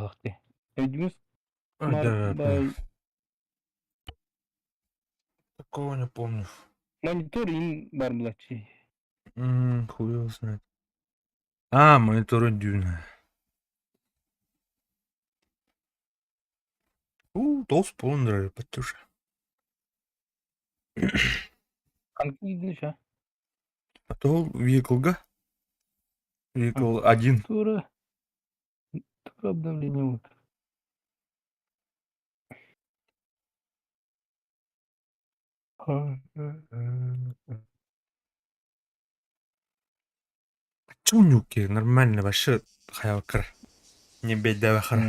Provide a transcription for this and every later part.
Ахты. Эдюс Да, бай такого не помню. монитор ин бар булачы. Хуй его знает. А, монитор дюна. Толст полный Патюша. Канки иднеша. А то vehicle Vehicle 1. Тура обновление вот. Чунюки, нормально, вообще хайвакар. Не беда вахар.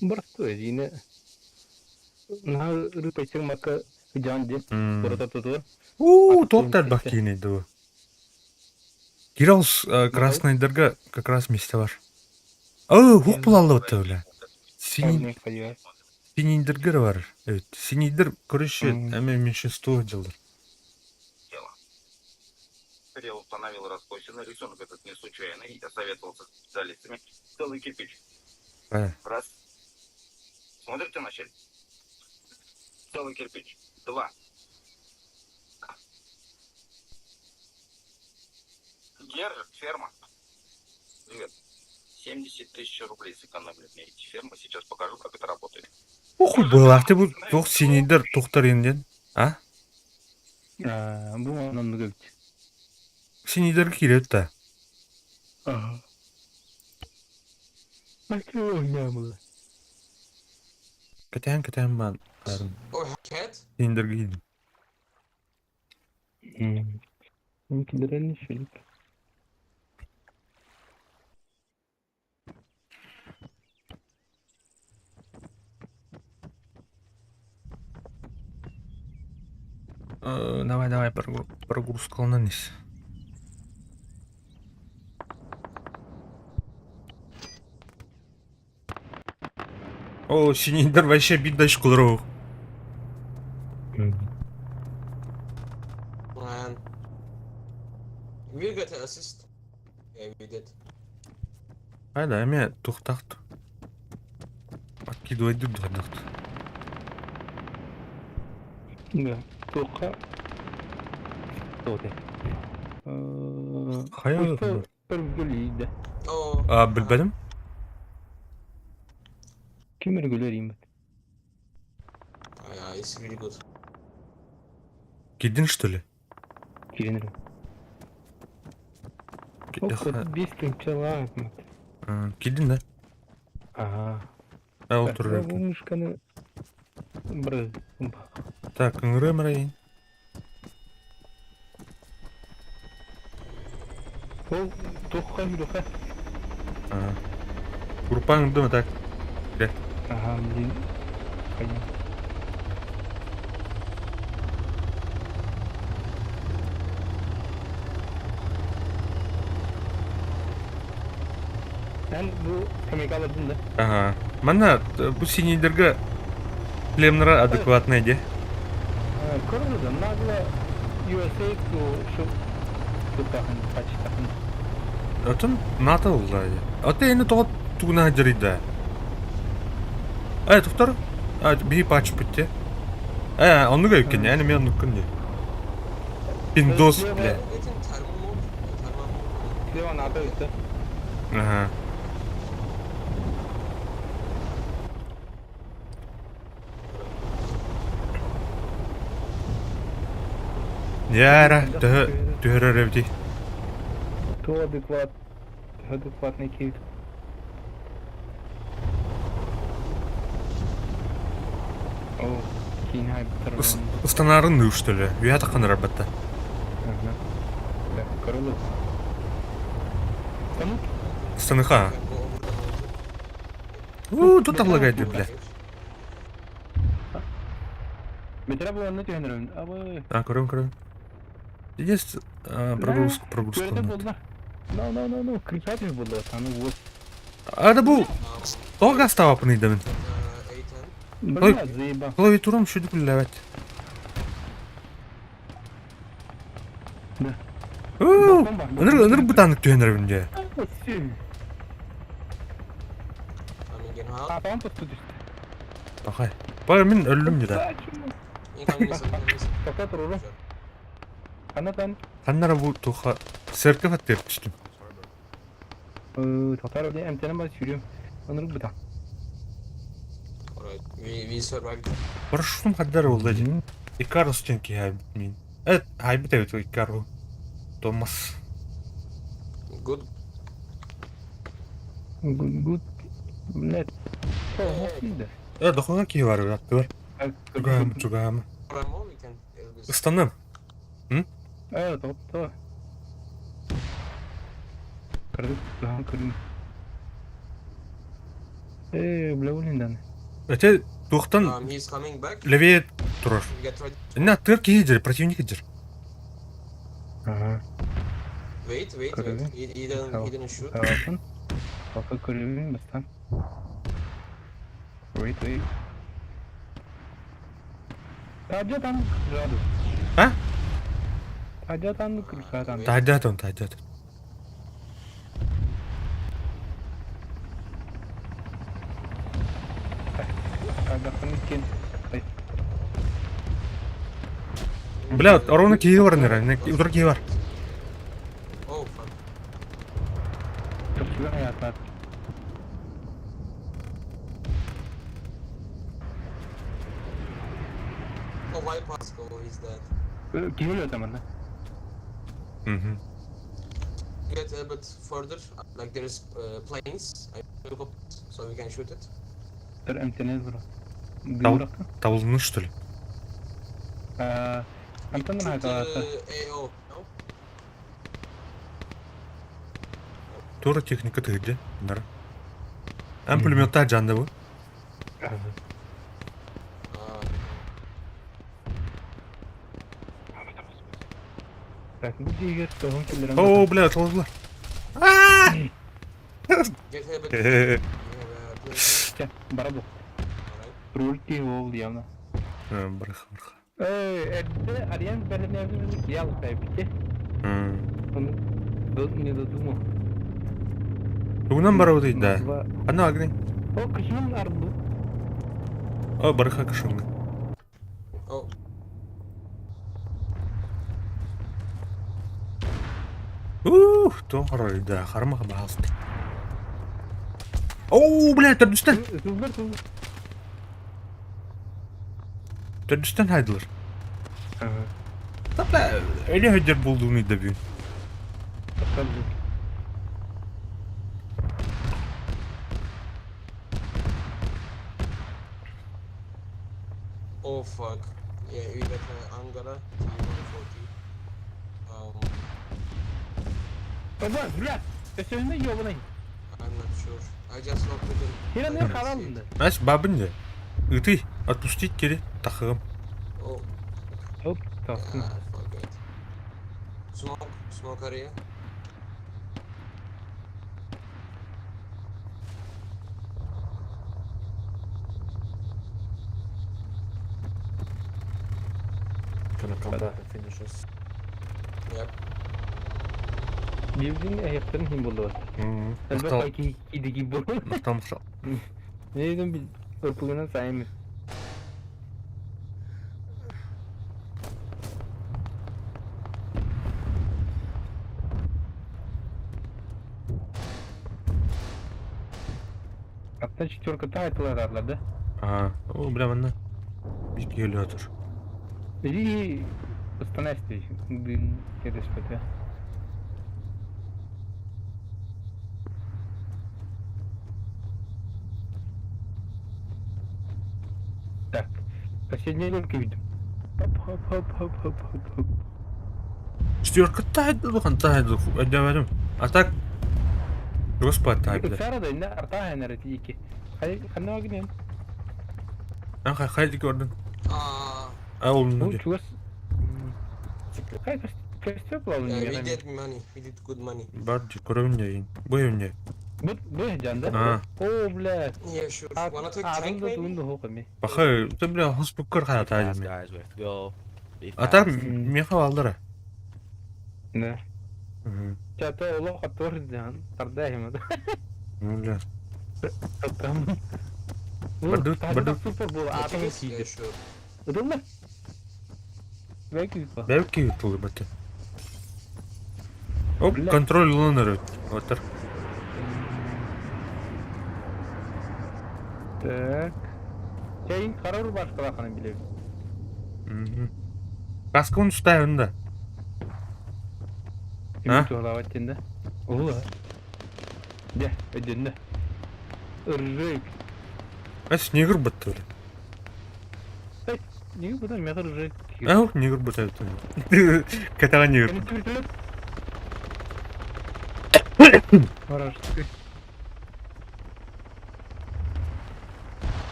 Простой, yine рыпайсың мака жанды burada tutur. Топтар бакини ду. Киралс красный дырга как раз вместе ваш. Хук булалы вот бля. Синий дыргыр бар. Evet, синий дыр короче, эме меньшинство делар. Я установил раскосину, рисунок этот не случайный, я советовался с специалистами. Целый кирпич. Раз. Смотрите вначале. Целый кирпич. Два. Держит ферма. Привет. 70 тысяч рублей сэкономили мне эти фермы. Сейчас покажу, как это работает. Хуй было, ты bu çok sinirdir doktor inden. Ha? Bu anlamda göç. Sinirdir kiret de. Başka oynayamalı. Keten ben. Cat? Sinirdir giydim. Benimkiler ne şöyle. Давай, прогрузка нанес. О, sinirdir вообще бидаш кулру. Man. We got an assist. Yeah, we did. Hayda, эме тухтахт. Откидывай дудахт. Да. Тока. Тоте. Hayal. Örgülüydü. Oh. Bilmedim. Kim örgülüyüm ben? Yeah, it's really good. Gidin что ли? Kirinirim. Бистин человек. Gidin de. Ага. Otur. Bu muşkanı bırak. Так, ыңыры. Ол тоққа жүруға. Группаң дымы так. Ага, блин. Қайын. Sen bu kömek alırdın da. Ага. Mana bu sinirdirge plemlere adekvatный de. Kırıldı. Nagla USA şu takım kaç takım. Отын НАТО улайды. Аты эни тоғыт тугуна жырыйда. Тоқтар. Бейіп ашып бітті. Оны көйіп кен, әні мен нүккен де. Пиндос, бля. Getting thermal mode. Levan adı üstü. Ага. Яра, төхөрөр evdi. То адекватный кейт. О, кинай бітірген. Устанарын нүш төлі. Уя таққан рабатта. Кырылып. Станут? Станыха. Go over the mountain. Тут облагайды, бля. Бетера бұл анны түйендірін. Абы. Көрім. Есть прогрузка. Көрді болды. No. Кричати болды. Саны вот. Ада бұл. Тоға става пынайдамын. 810. Бля, заеба. Клавиатурам шуды күлләвәт. Да. Өнір бұтанық түйендірін де. Aha. Tamam tuttu düştü. Bakay. Bak min öldüm bir de. Sakin ol. Incoming missile. Incoming missile. Tokat dur oğlum. Kanat. Kanlara bu toka sertifat verip düştüm. Tatar öyle emtene bas yürüyorum. Onları bu da. Alright. We survived. Barıştım kadar oldu acı. Icarus çünkü hay bitmeyin. Evet hay bit evet o Icarus. Olmaz. Good. Good. Net. Oh, iyiydi. Evet dokuna ki var yaptı var. Çok ağam. Ramo, we can kill this. Islandım. Evet, tamam. Kırdık, daha kırdım. Blavul'inden. Öte doktan He's coming back. leveye durur. We get ready. Ne attır ki iyidir, противник iyidir. Aha. Wait. Kırdım. He didn't shoot. Tamam. Kafa kırıyorum bastan. Wait. Tacadan kırdı. Ha? Tacadan kırdı. Tacadan. Tacadan ikin. Бля, ровно киви var nere? Udur kиви var. Oh fuck. Çok güzel hayatlar. Oh, why Pasco? He's dead. Kim ölüyor zaman da? Hı. Get a bit further. Like there is planes. Helicopters, so we can shoot it. Dur emtene vur. Tamam. Bırak. Davulunu что ли? Antanın Shoot hayatı. AO. No? Тура техника тыгды. Нар. Ам пулемётта жанда bu. Так, bu diye tohum killerine. Oo bля, tozlar. Get a bit. We have a place. Gel, bara bu. Alright. Rulti oldu ya. Браха. Evde arayan benim evimizde yal sayıptı. Onu ne dudumu. Бүгүнөн барабы дейт да. Ана агни. O kışın ardı. О, браха кышың. Oh. Тоғыр да, қармаға бағасты. Оу, бля, түрдістен. Tuzlar. Түрдістен хайдылар. Тапла, öyle hödür bulduğunu da büyün. Oh fuck. Yeah, we got Angara T140. Baba, bırak. Sözünde yolunayım. I'm not sure. I just looked at it. Hira ne karalında? Мәш, бабынды. Үтей, отпустить кері, тақығым. Oh. Hop, kalsın. Fuck it. Smoke area. Gonna come back and finish us. Yep. Birbirinin ayaklarını kim buldu? Elbette Мақтал, belki gidi gibi buldu. мақтал, мақтал. Ne dedim bil. Örpülüğünden sayımız. Hatta четверка тайтла ararladı. О, бля, мында. Bir geliyor otur. И остановься. Блин, через ПТ. Так, последняя люлька видим. Хоп. Четверка тайды, бұған тайды. Әдемәдім. Атак. Господи, тайды. Сарада инде артаа энерги 2. Хана гинен. Мен қайды көрдім. Ah. Ауылын Bu де. чугас. Кай кастеп лалын Yeah, we yani. did money. We did good money. Бар де, көрімін дейін. Bu evінде. Bu janda. Ha. О, блядь. Yeah, sure. Wanna take tank Ardında maybe? туынды хоқыми. Бақы, ты, бля, хоспық көр қая тайды Fast, мен. guys, we have to go. Be Атак, fast. мен қалдыра. Да. Чата оло хатор дан. Тардайм. Бля. Tamam. Badut, badut. Super bu. I think Atın it's siydi. sure. Ödül mü? Belki bu. Belki yutulur bati. Hop, Бля. kontrol yolunu Otur. Так. Şeyin karar başka bakanın bile. Kaskını tutayım da. Kimi tuğla içinde. Ola. De, ödünde. Irrık. Es негр бат öyle. Hey, niye bu da mehir ırrık? Ах, негр бат öyle. Katağa негр. Seni tüytülüp. Orası.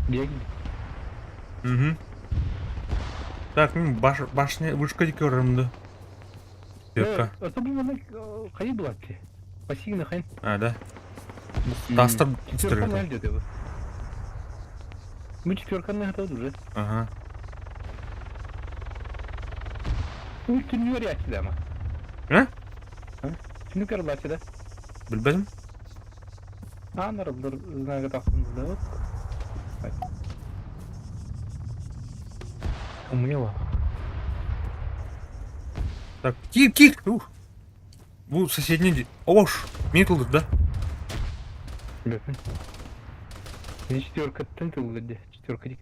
Бегни. Так, башня вышка көрімді. Сетка. Особенно қай была ki? Пассивный хайн. А, да. Тастыр Четверка үстіреді. ноль деді бұл. Мы четверканы готовы уже. Ага. Ну, түнү өриясы да ма? А? Түнү көрбасы да. Білбедім? Анар бір знага тақсымызда вот. Умела. Так, кир! Ух. Bu соседний... Ош! Митл, да? Бәпін. Мен четверка тынтыл де. Четверка дик.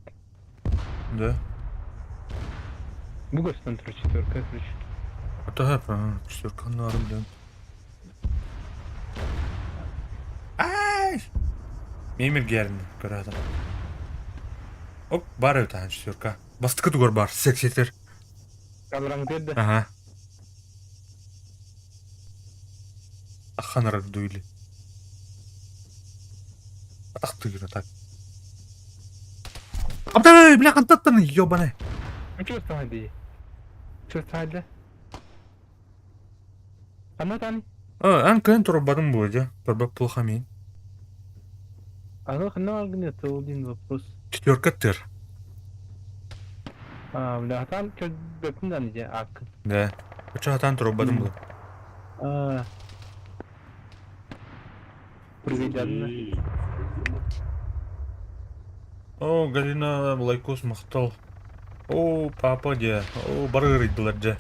Да. Bu gösteren tur четверка, короче. Это правильно. Четверка нарым, да. Ай! Мемер герін, көреді. Оп, бар өтән четверка. Бастықы түгір бар, сексетер. Кабраң деді. Ага. Аханар дуйли. Ах ты, так. Абдай, бля, контактын, ёбаный. Ну, что стало де? Что стало? Ана тани? Ан көн тұрып бадым болды, бірбак плохо мен. Ана хана алгын это один вопрос. Четверка тыр. Бля, там что бәпін даны де ак. Да. Үчі атан тұрып бадым болды. Приведенный. О, Галина лайкос мақтал. О, папа де. О, барыр иділер де.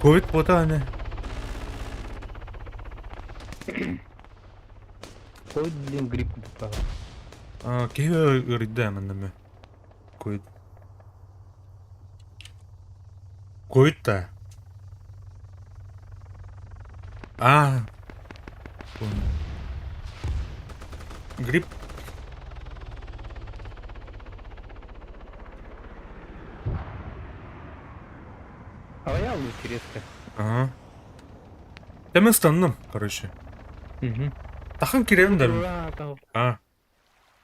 Ковид бота ане. Ой, блин, грипп попал. Кейбе ұридді әміндіме. Ковид. Ковид та. Грипп. А я интересно. Ага. Да мен станным, короче. Тахан керерім да.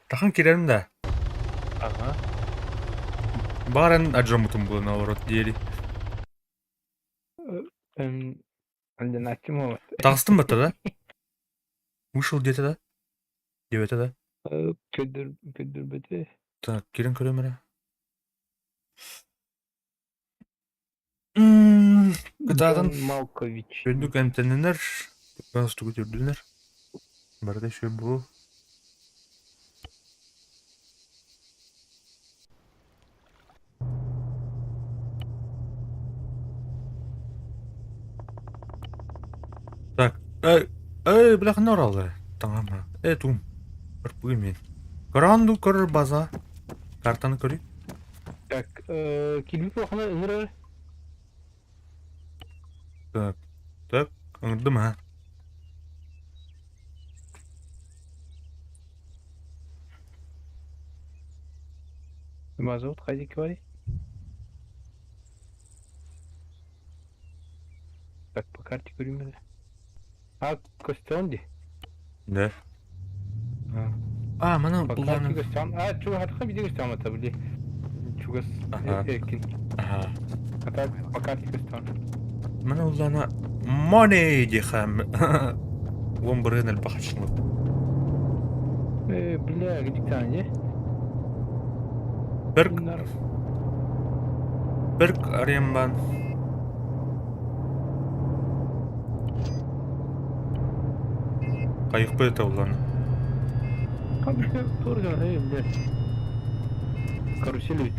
Тахан керерім да. Ага. Барын аджамутым бұл наоборот дейли. Анден ачым о. Тағыстым бата да? Вышел где-то да? Девета да? Көдір бөте. Так, керен көрем Кытадан Малкович. өндік әмтенінер. Галстук өтерділер. Барды шөй бұл. Так, білақын оралды. Таңама. Тум. Бір бұғы мен. Көранду көрір база. Картаны көрейік. Так, килби плохана ыңыры. Так, ыңырдым ha. Мазут, хайди квари. Так, по карте көрейін бе. Костюмди. Да. Мана По карте бұлғаны. костюм. Чуга хатқа биде костюм ата біле. Чугас эркин. А так, по карте костюм. Мана бұлғаны money дехам. Он бірген әлбақашыңы. Бля, где тани? Берк арембан. Kayık böyle tavlanı. Abi doğru canım. Hey gel. Karuseli.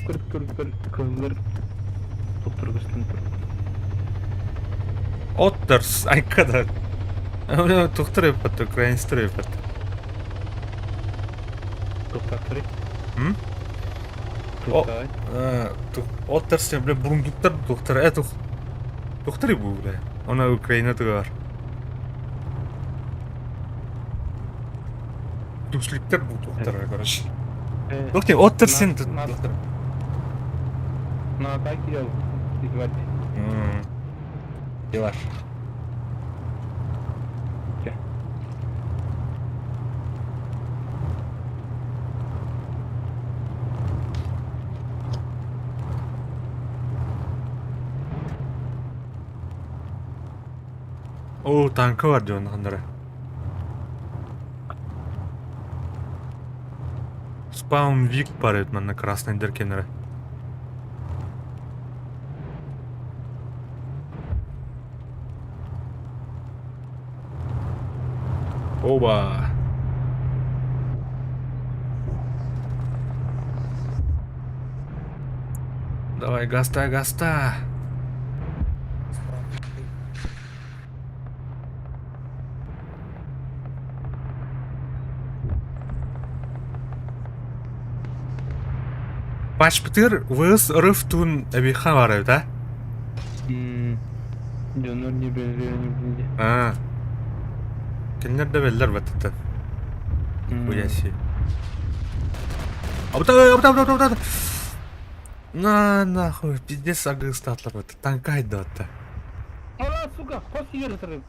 Kır kızlar. Doktor kızın. Otters, ay kadar. Onu doktor yapatı, ukrainistler yapatı. Doktor. Hı? Doktor. Otters ne bile burunduklar doktor, doktor bu bile. Ona Ukrayna'da var. Ruslikler bu doktora karşı. Doktor, Otters'in doktor. Na belki ya. Dikkat. Yavaş. Gel. Oo, tankı var diyor onlara. Spawn Week var etmenle Krasnay der kenara. Oba. Давай, гаста. Başpıtır vız rıftun ebiha var evde. Dönür ne belirlerini bildi. Ha. Kimler de belirler vatıttı. Bu yaşı. Абда. Нахуй, пиздец, агыста атлар танкайды атты. Ала, сука, пас yer atırım.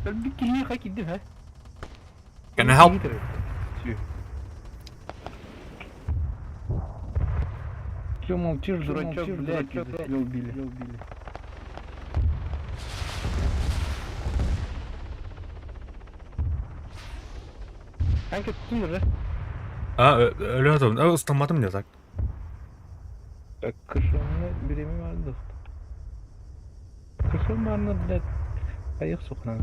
Ben bir kiliye hak ettim ha. Can I help? Чё молчишь, дурачок, блядь, тебя убили. Kanka tutunur ha. Ha öyle adam. Islanmadım ya tak. Kışlanma birimi vardı. Kışlanma vardı da ayık sokuna.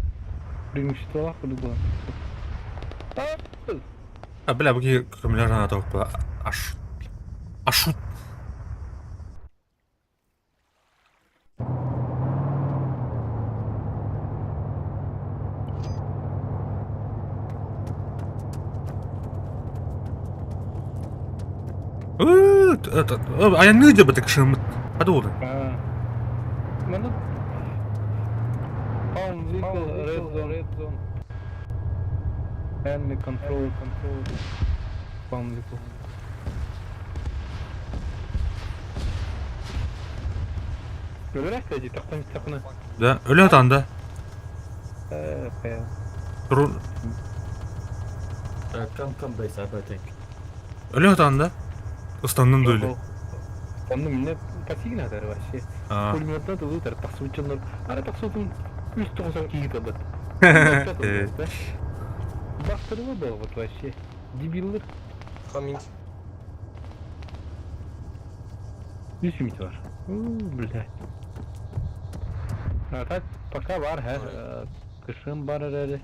Bilmişti o akıllı bu. Ha bile bu ki kömürler ana tavuk bu. Aşut. Ayağını ne diyor bu kışımı? Hadi oğlum. Bana red zone. Enemy control. Spam vehicle. Öyle mi? Taktan. Da öyle adam da. Durun. Come base up, I think. Öyle adam da. Islandım da öyle. Он меня посигнатор вообще. А. Пулеметный лутер, так случайно. А так сотун üst olsan iyi tabi. Bastırma da вот вообще. Дебилдер. Coming. 100 ümit var. Блядь. А так пока var her. Kışın var herhalde.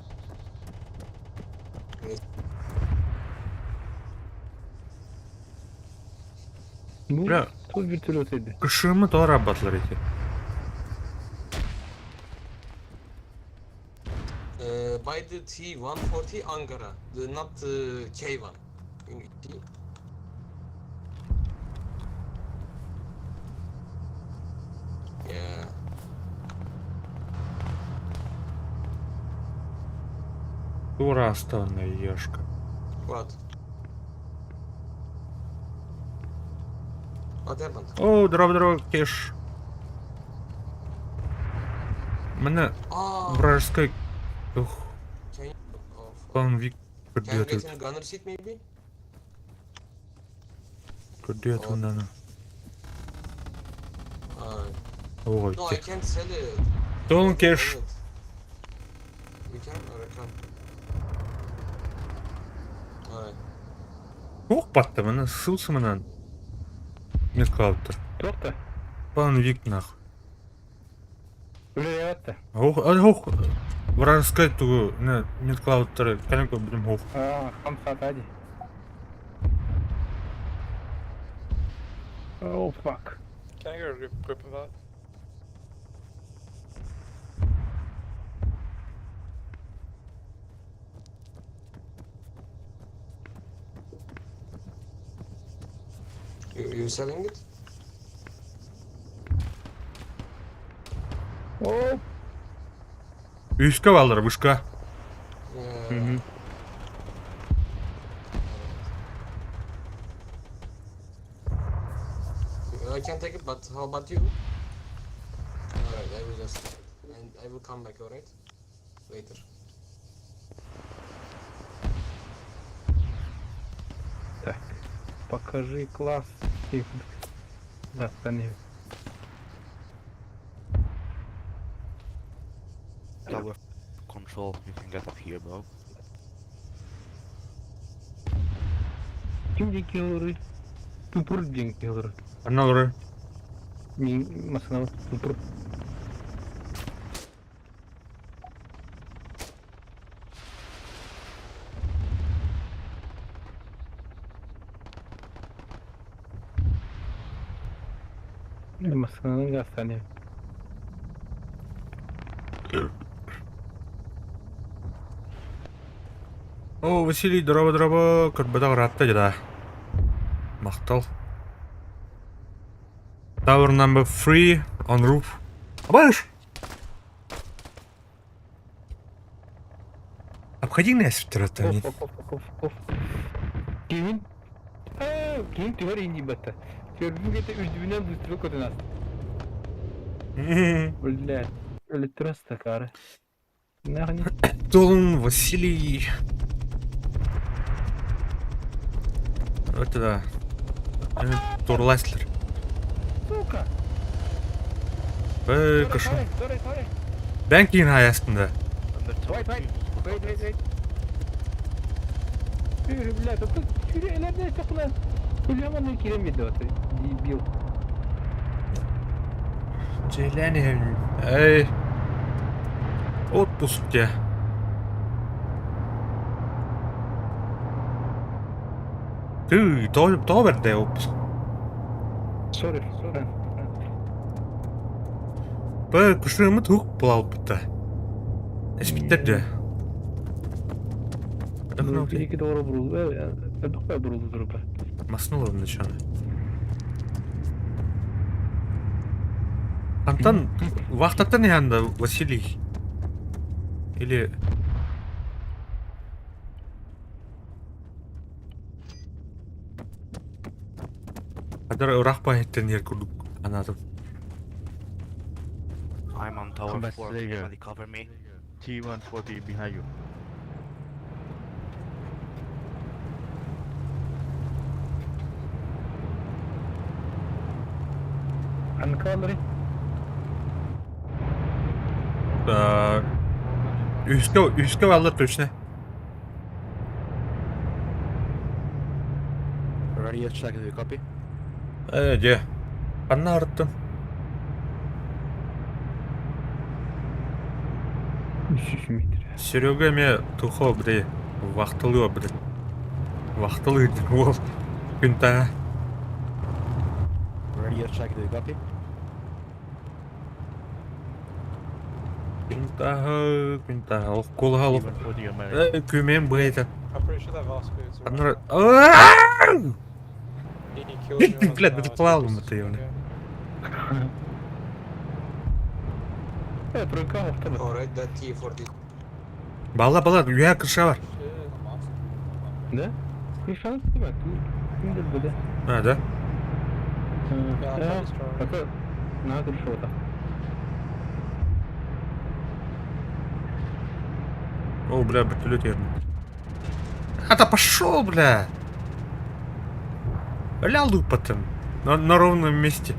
Bu Bля. çok bir türlü öteydi. Kışımı da arabatlar iki. By the T-140 Ankara, not the K1. Yeah. Дура останная ешка. What? What happened? О, дров, кеш. Мене Ah, вражеской... Ух, can you... план Вик Can you кудет. get in a gunner seat maybe? Кудет он она. No, I Ой, can't sell it. Don't I can't cash. sell it. You can or I can't? Alright. Ох, батта, мене ссылся мене. Не калптыр. Çok da. План Вик нахуй. Öyle yattı. Ох, вражеская тугу, нет клауттары, канекой будем хоф. Хамса тади. Oh fuck. Can I get a grip of that? You selling it? Oh. Üska valdır, vışka. Yeah. I can take it, but how about you? Alright, I will just... And I will come back, alright? Later. Так. Покажи класс. Да, станет. Tower control, you can get up here, bro. Kimde kılırı? Tupur diyen kılırı. Annaları. Min masana tupur. Masanın gastane. О, Василий, здорово, кырбыда ратта жада. Мактал. Tower number 3 on roof. Абаш! Обходи нас второй-то. Of. Kimin? Kimin tüver indi batta. Gördüğüm gibi üzdüğünden bıstırık odun az. Блядь. Электрос такая. Нахуй. Долн, Василий. Вот это. Турлайслер. Сука. Кашо. Sorry. Ben keyin hayasında. Wait. Блядь, тут тюрелерде такла. Куляманы киремedi o. Дебил. Ceylani. Ey. Отпуск тебе. Ты то берде отпуск. Sorry. Бе кушрымы тук булал битте. Эспиттерде. Bir-iki doğru vuruldu. Ödük vuruldu durupa. Маснула начало. Антон, вахтаттан янда Василий. Или... Адар ұрақпа еттен ер күрдік анадым. I'm on tower Combat 4, Slayer. somebody cover me. T-140 behind you. Анкалറി. Üskü alır точно. Ready to check, do you copy? Де. Анна арттым. 300 метр. Серега ме тухо бде. Вахтылы бде. Вахтылы ол. Күнта. Ready to check, do you copy? Күнта. Ол қолға алып. T-140 American. Күмен бұйты. I'm pretty sure they've asked for it. Анна... He killed you. Блядь, да ты плавал это его. Прокал автобус. Alright, that T40. Бала, уя кырша бар. Да? Крышан değil mi? Kimdir bu da? А, да? Bakın. Ne kırışı o da? О, бля, вертолет я. А да пошел, бля! Лял потом. На ровном месте.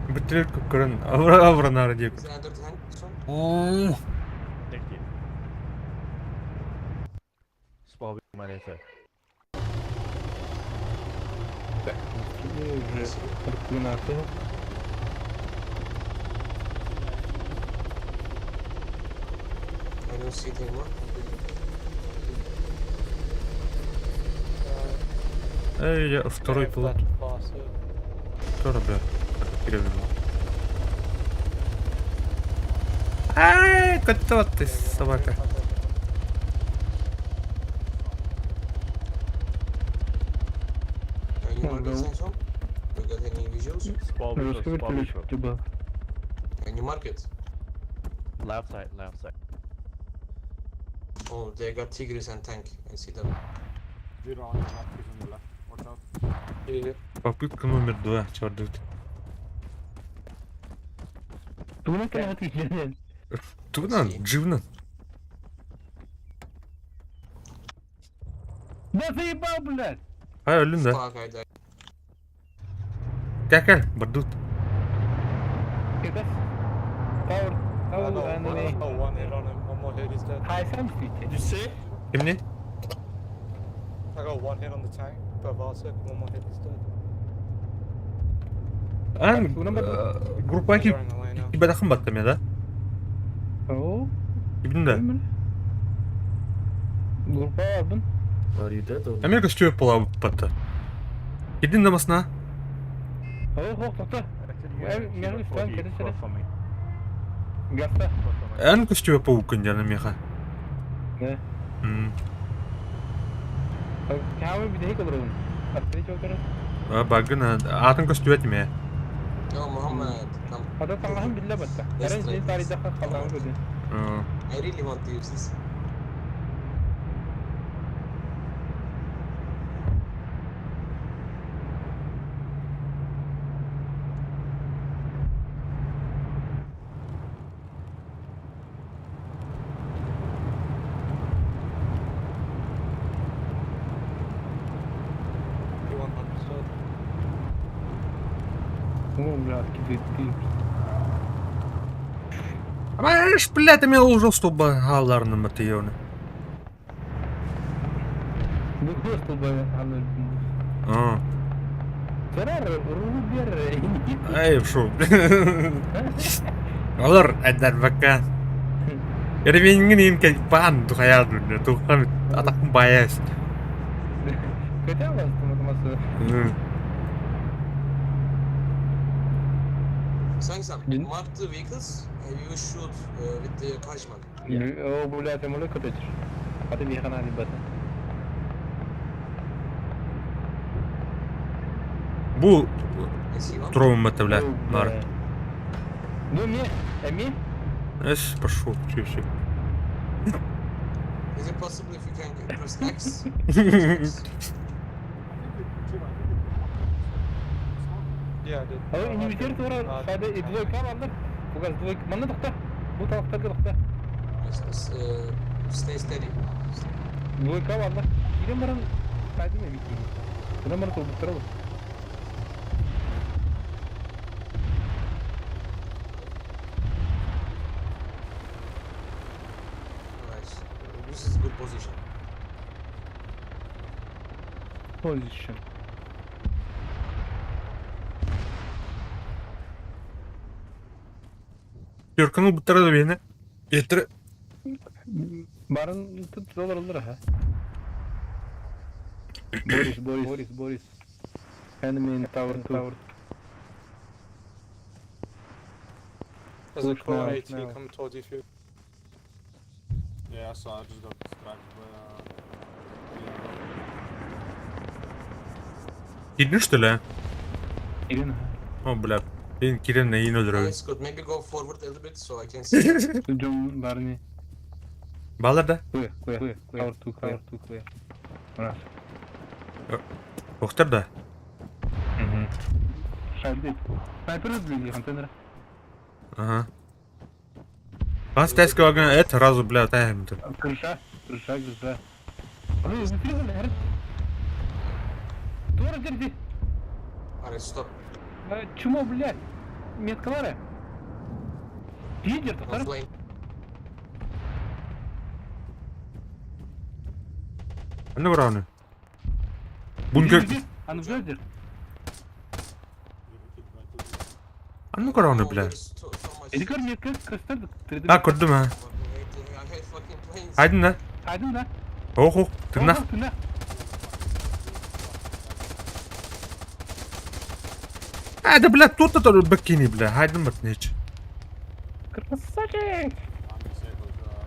Вертолет как кран. Авра на радио. Is it under the hand? This one? Thank you. Small Marita. Так, уже координаты. don't see it anymore. Эй, я Yeah, второй for пилот. that pass it. Тоже, бля. Кирилл. Ай, кто ты, собака? Any markets and so? You got any visuals? Spall visual, Русский spall вертолет visual. типа. Any market? Left side, left side. Oh, they got Tigris and tank. I see them. Yeah. Попытка номер 2, черт. Тuna kana atışlar. Тунан, дживнан. Да заебал, блядь. Ай, öldün de. Fuck, I died. Gel, bardut. Kıdas. Tower. I Tower got enemy. one hit on him. One more hit, he's dead. Hay sen misin? Kim ne? I got one hit on the tank, but Varsek, one more hit, he's dead. An grupaki He's running away now. ibadah battım ya da. Oo. İbn de. Grupa aldın. Amerika stüyor pula battı. Gidin de masna. Oo, hok tokta. Actually, Well, yeah, yeah, it's fine, across get it. from me. Gasta. Across from me. An kostüyor pavukun canım ya. Ne? Kâme bir de hek olur onun. Aslında çok kadar. Bakın atın kostüyor etmeye. Yo, Muhammad, come. Hada Allah'ın billah batta. Eren senin tarihte Allah'ın gözü. I really want to use this. You want understood? Oo, блядь, gidiyor. Ama ж, блядь, я уже чтобы галарны матеёны. Bu hostel böyle anladın. Karar ruhu bir Ай, шо. Алар адар бака. Ервингин инке пан тухаяду, тухам атак баяс. Kötü bastım atması. Sangsam, Dün- mark the vehicles and you shoot with the Kajman. O bu late mola kötüdür. Hadi bir yana hadi batın. Bu I see one. травмата, блядь, нар. Ну не, Эми? Эш, пошел, чё. Is it possible if you can press X? Yeah, I did. O individual sonra sade idloy kan alır. Bu kadar idloy mana dokta. Bu tarafta dokta. Yes, stay steady. Idloy kan alır. Yine maran sade mi biki? Buna mara to bu tarafı. Nice. This is good position. Position. Türkan'ı bu tarafa beni. Getir. Barın tut dolar olur ha. Boris. Enemy in tower 2. There's a Push core now, AT now. coming towards you. If you Yeah, so I just got distracted by Gidin что ли? Girin. О, бля. Ben Kiren'le yine öldürüyorum. Nice, good. Maybe go forward a little bit so I can see. John Barney. Bağlar da. Clear. Tower 2 clear. Раз. Охтар da. Шайбит. Снайпер сбили контейнера. Ага. Бас тайска вагон это разу, бля, таем. Крыша. Выстрелили, Эрик. Тура держи. Alright, stop. Чмо, блядь. Меткалары. Лидер, татар. Offline. Ne var onu? Bunker. Англёдер. Ne var onu, Oh, bля? there's so much. Эдикар метка кыстырдык. Ha, kurdum ha. I hate fucking planes. Haydın lan. Haydın lan. Oh, tırnak. Tırnak. Hadi bile tut da bakayım bile. Haydın bak ne hiç. Kırmızı saçı.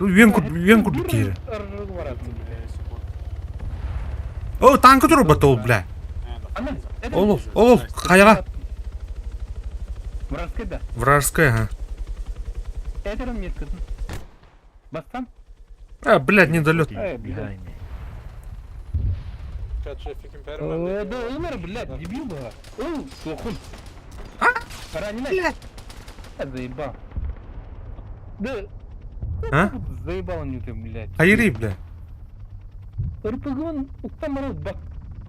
Yen kurdu kiri. Arı var aslında. O tankı durup batı ol bile. Ana. Ol. Kayağa. Вражеская. Вражеская, ага. Это мне сказано. Бастан? Блядь, недолет. Блядь. Behind me. Catch if you can better man. Да, умер, блядь, дебил была. О, слухун. Раненый. Блядь. Заебал. Да. А? Заебал он ты, блядь. Hayır bile. Рпгон, уктамара бак.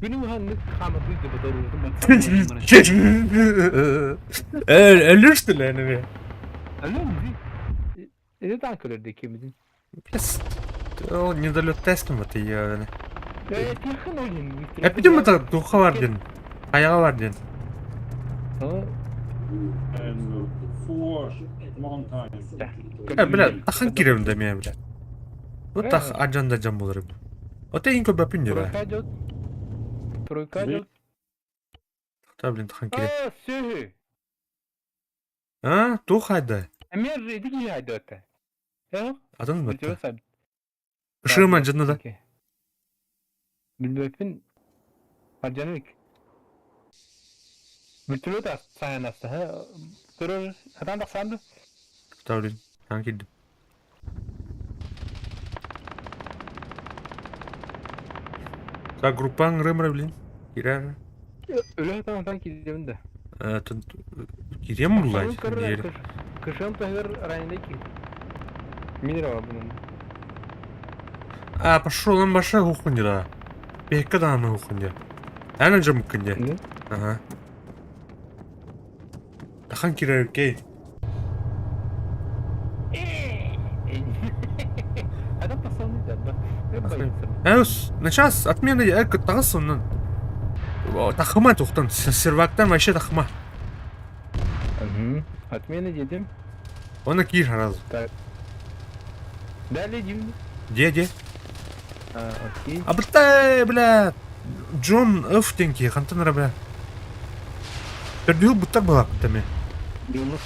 Benim hanım kama duydu bu da Ölürsün lan be. Alo mu? Ne tanker'deki bizim? Пес. O недолет тестом это я. Evet, yakın oyun. Biliyor musun duha var dedin. Ayağı var dedin. And for long time. Bile takan girelim demeye bile. Bu tak ajanda cam olur. O da in köp yapınca be. Тройка идет. Tabii takan girelim. Все. Ha, duhaydı. Emir redik ya idete. Ya? Adın mı? Biliyor musun? Işığım acında da. Bilmem. Harcanık. Bütünü de sayanası ha. Durur. Adam da sandı. Tabii. Sanki. Sa gruppan ngerem bilin. Girer. Öyle adam sanki cebinde. Gireyim mi ulan? Kışın tahir rayındaki. Мидер var bunun. Пошел он баша хухунья. Бекка да мы хухунья. Ana cam mukунья. Ага. Тахан кирер кей. Adam tasarlı da. Эус, на час отмена я тагысыннан. Тахыма тоқтан. Сервактан вообще тахыма. Отмена dedim. Оны кир сразу. Так. Далее Дим. Где? Окей. А бля. Джон Эфтенки, хантанра бля. Пердюл будто была там. Jonov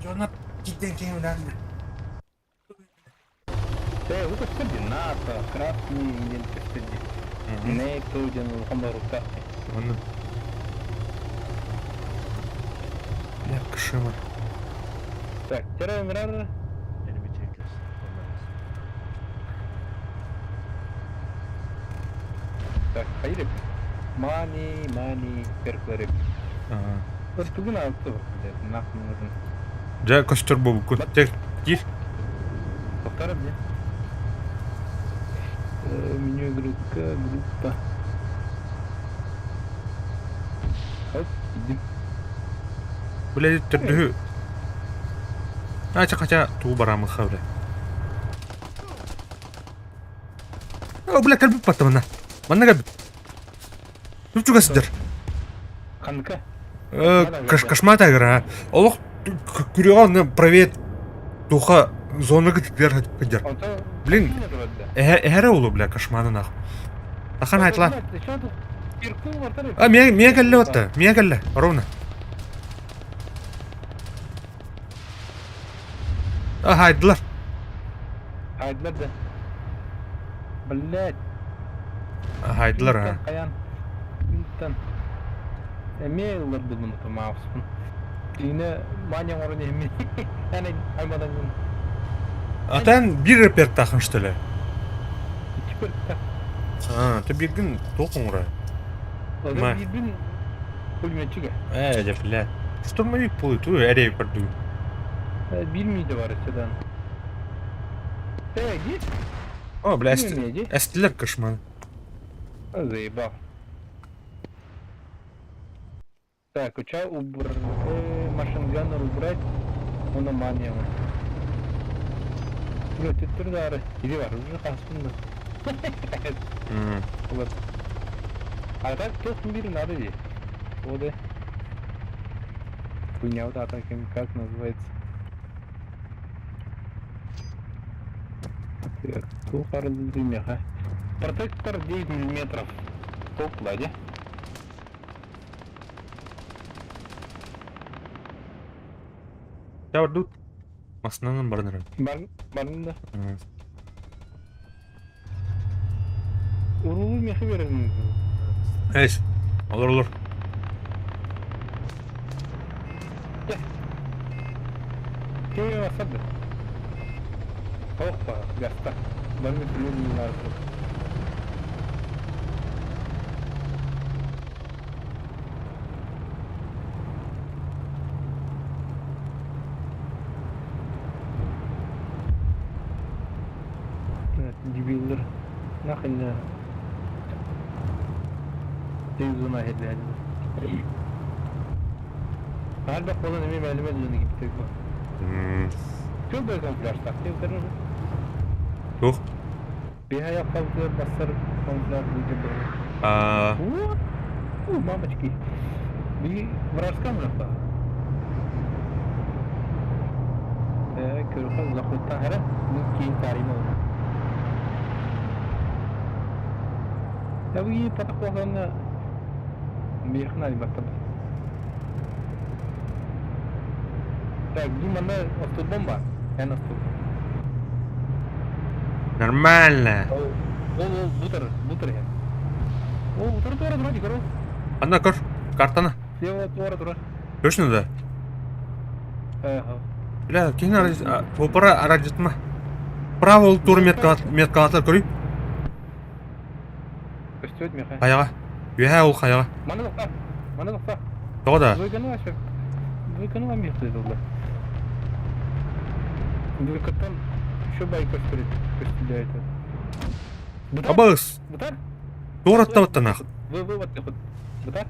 Джонап Китенки бля. вот это координата, красный идентификатор. Не тоген хамарука. Оны. Бля, кышыма. Так, терминал. Enemy tankers. Так, hayır. Mani, perkları. Örtügün altı var. Nakmırın. Жа костер бобуку. Тек гир. Повторим, не? Меню группа. Хоп, идем. Бля, төрдү. Ача туу барамы хабре. О, бля, калбип батты мына. Мына калбип. Түпчүгө сидер. Канка. Кашма тагыра. Олох күрөгөн привет. Туха зонага тиклер кыдыр. Блин. Эре улу, бля, кашманы нах. Тахан айтла. Мия келле отта. Мия келле. Ровно. Хайдылар. Haydiler de. Блядь. Хайдылар, а. Каян. Интан. Эмейлер булдым мавспын. Yine manyak orada emin. Yani aymadan bunu. Атан бир репер тахын что ли? İki pırtta. Ты биргин токун ура. O Ma. da bir pulmetçi gel. Де, бля. Штурмовик плывет, эрей пойду. Bir miydi var açıdan. Git. О, бля, Нейди. эстилер кошман. Заебал. Так, уча убрать. Машинганер убрать. Ona manya var. Götüttür de arı. Biri var. Ucu kastında. Olur. Arada tosun birini arı diye. O da. Хуйня вот эта, как называется? Так, тухар меха. Протектор 9 миллиметров. Топладе. Ya orada masanın barınırım. Barında. Urulu mehi verelim. Neyse. Olur olur. Kim wasadı? Hoppa, gasta. Ben bir türlü lazım. Дебилдер. Нахрен. Телевизионна хедлedi. Halbuki falan emin elime dönüyor gibi tek var. Çok böyle kamuflaj taktiği verir. Yok. Bir hayal kalkıyor basar kamuflaj gibi. Мамочки. Bir вражеская мрапа. Körüka uzaklıkta her bu kiyin tarihine oldu. Ya bu iyi pataklarına bir yakın hali bakalım. Так, думаю, остыл бомба. Я настыл. Нормально. Бутер я. О, бутер тура тура дикаро. Ана көр. Картаны. Слева тура. Точно да? Ага. Бля, кейін опара араджытма. Право ол тур меткалатар көрей. Көстөт меха. Қаяға. Үйә ол қаяға. Мана тоқта. Тоғы да. Двойканы вам мехты долда. Двойкаттан еще бай көстөляет. Абыз. Бутар? Тур аттабыттан ақ. Вывод. Бутар?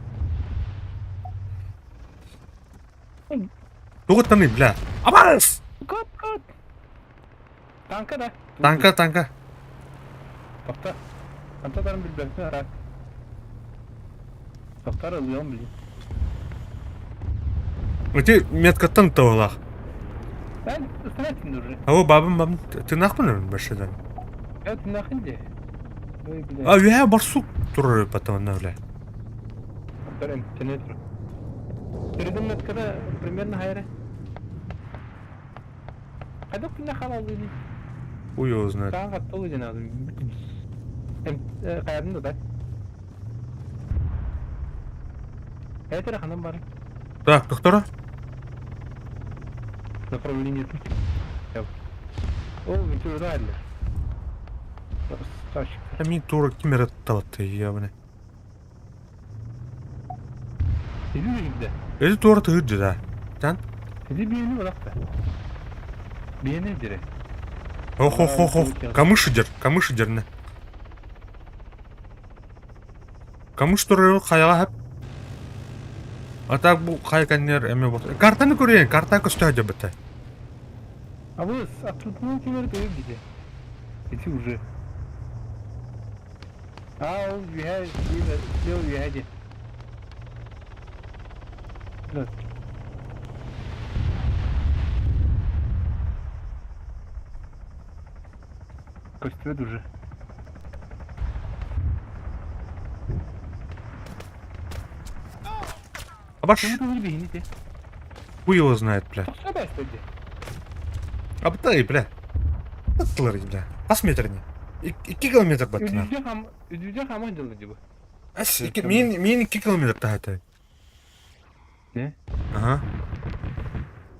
Туғыттаны, бля. Абыз! Кот. Танка да. Танка. Тоқта. Антадарым билбәсін ара. Тоқтар ылыям білем. Өте меткаттан тауылақ. Ben ısıraçım уже. Ау, бабым, тынақ мын бәшеден. Evet, нахын де. Үйә барсу тұрыр патауына, бля. Повторяем, тенетр. Передо мной когда примерно хайре. Когда куда халал или? Ой, его знает. Там готовы же надо. Кайрында да. Это ханам бар. Так, доктора? Направление. О, вы реально. Стащик. Мен тура кемер аттабатты, ебаный. Иди где? Эти тура тыгыджы, да. Тан? Иди бейни бırak da. Бейни дире. Ох. Камыш идер, не. Камыш туры қаяға хәп. Атак бұл қайканнер әме болды. Картаны көрейін, карта көсті әді бітті. А вы оттуда теперь где? Иди уже. Ау, я сделал я. Да. Костюм уже. Абаш, Почему вы не бегите? хуй его знает, бля. Что дай стойте? Абытай, бля. Таттылар, бля. Посметріне. 2 километр баттына. Үдүдө хаман жылы жыбы. Әс, мен 2 километр тағайтай. Не? Ага.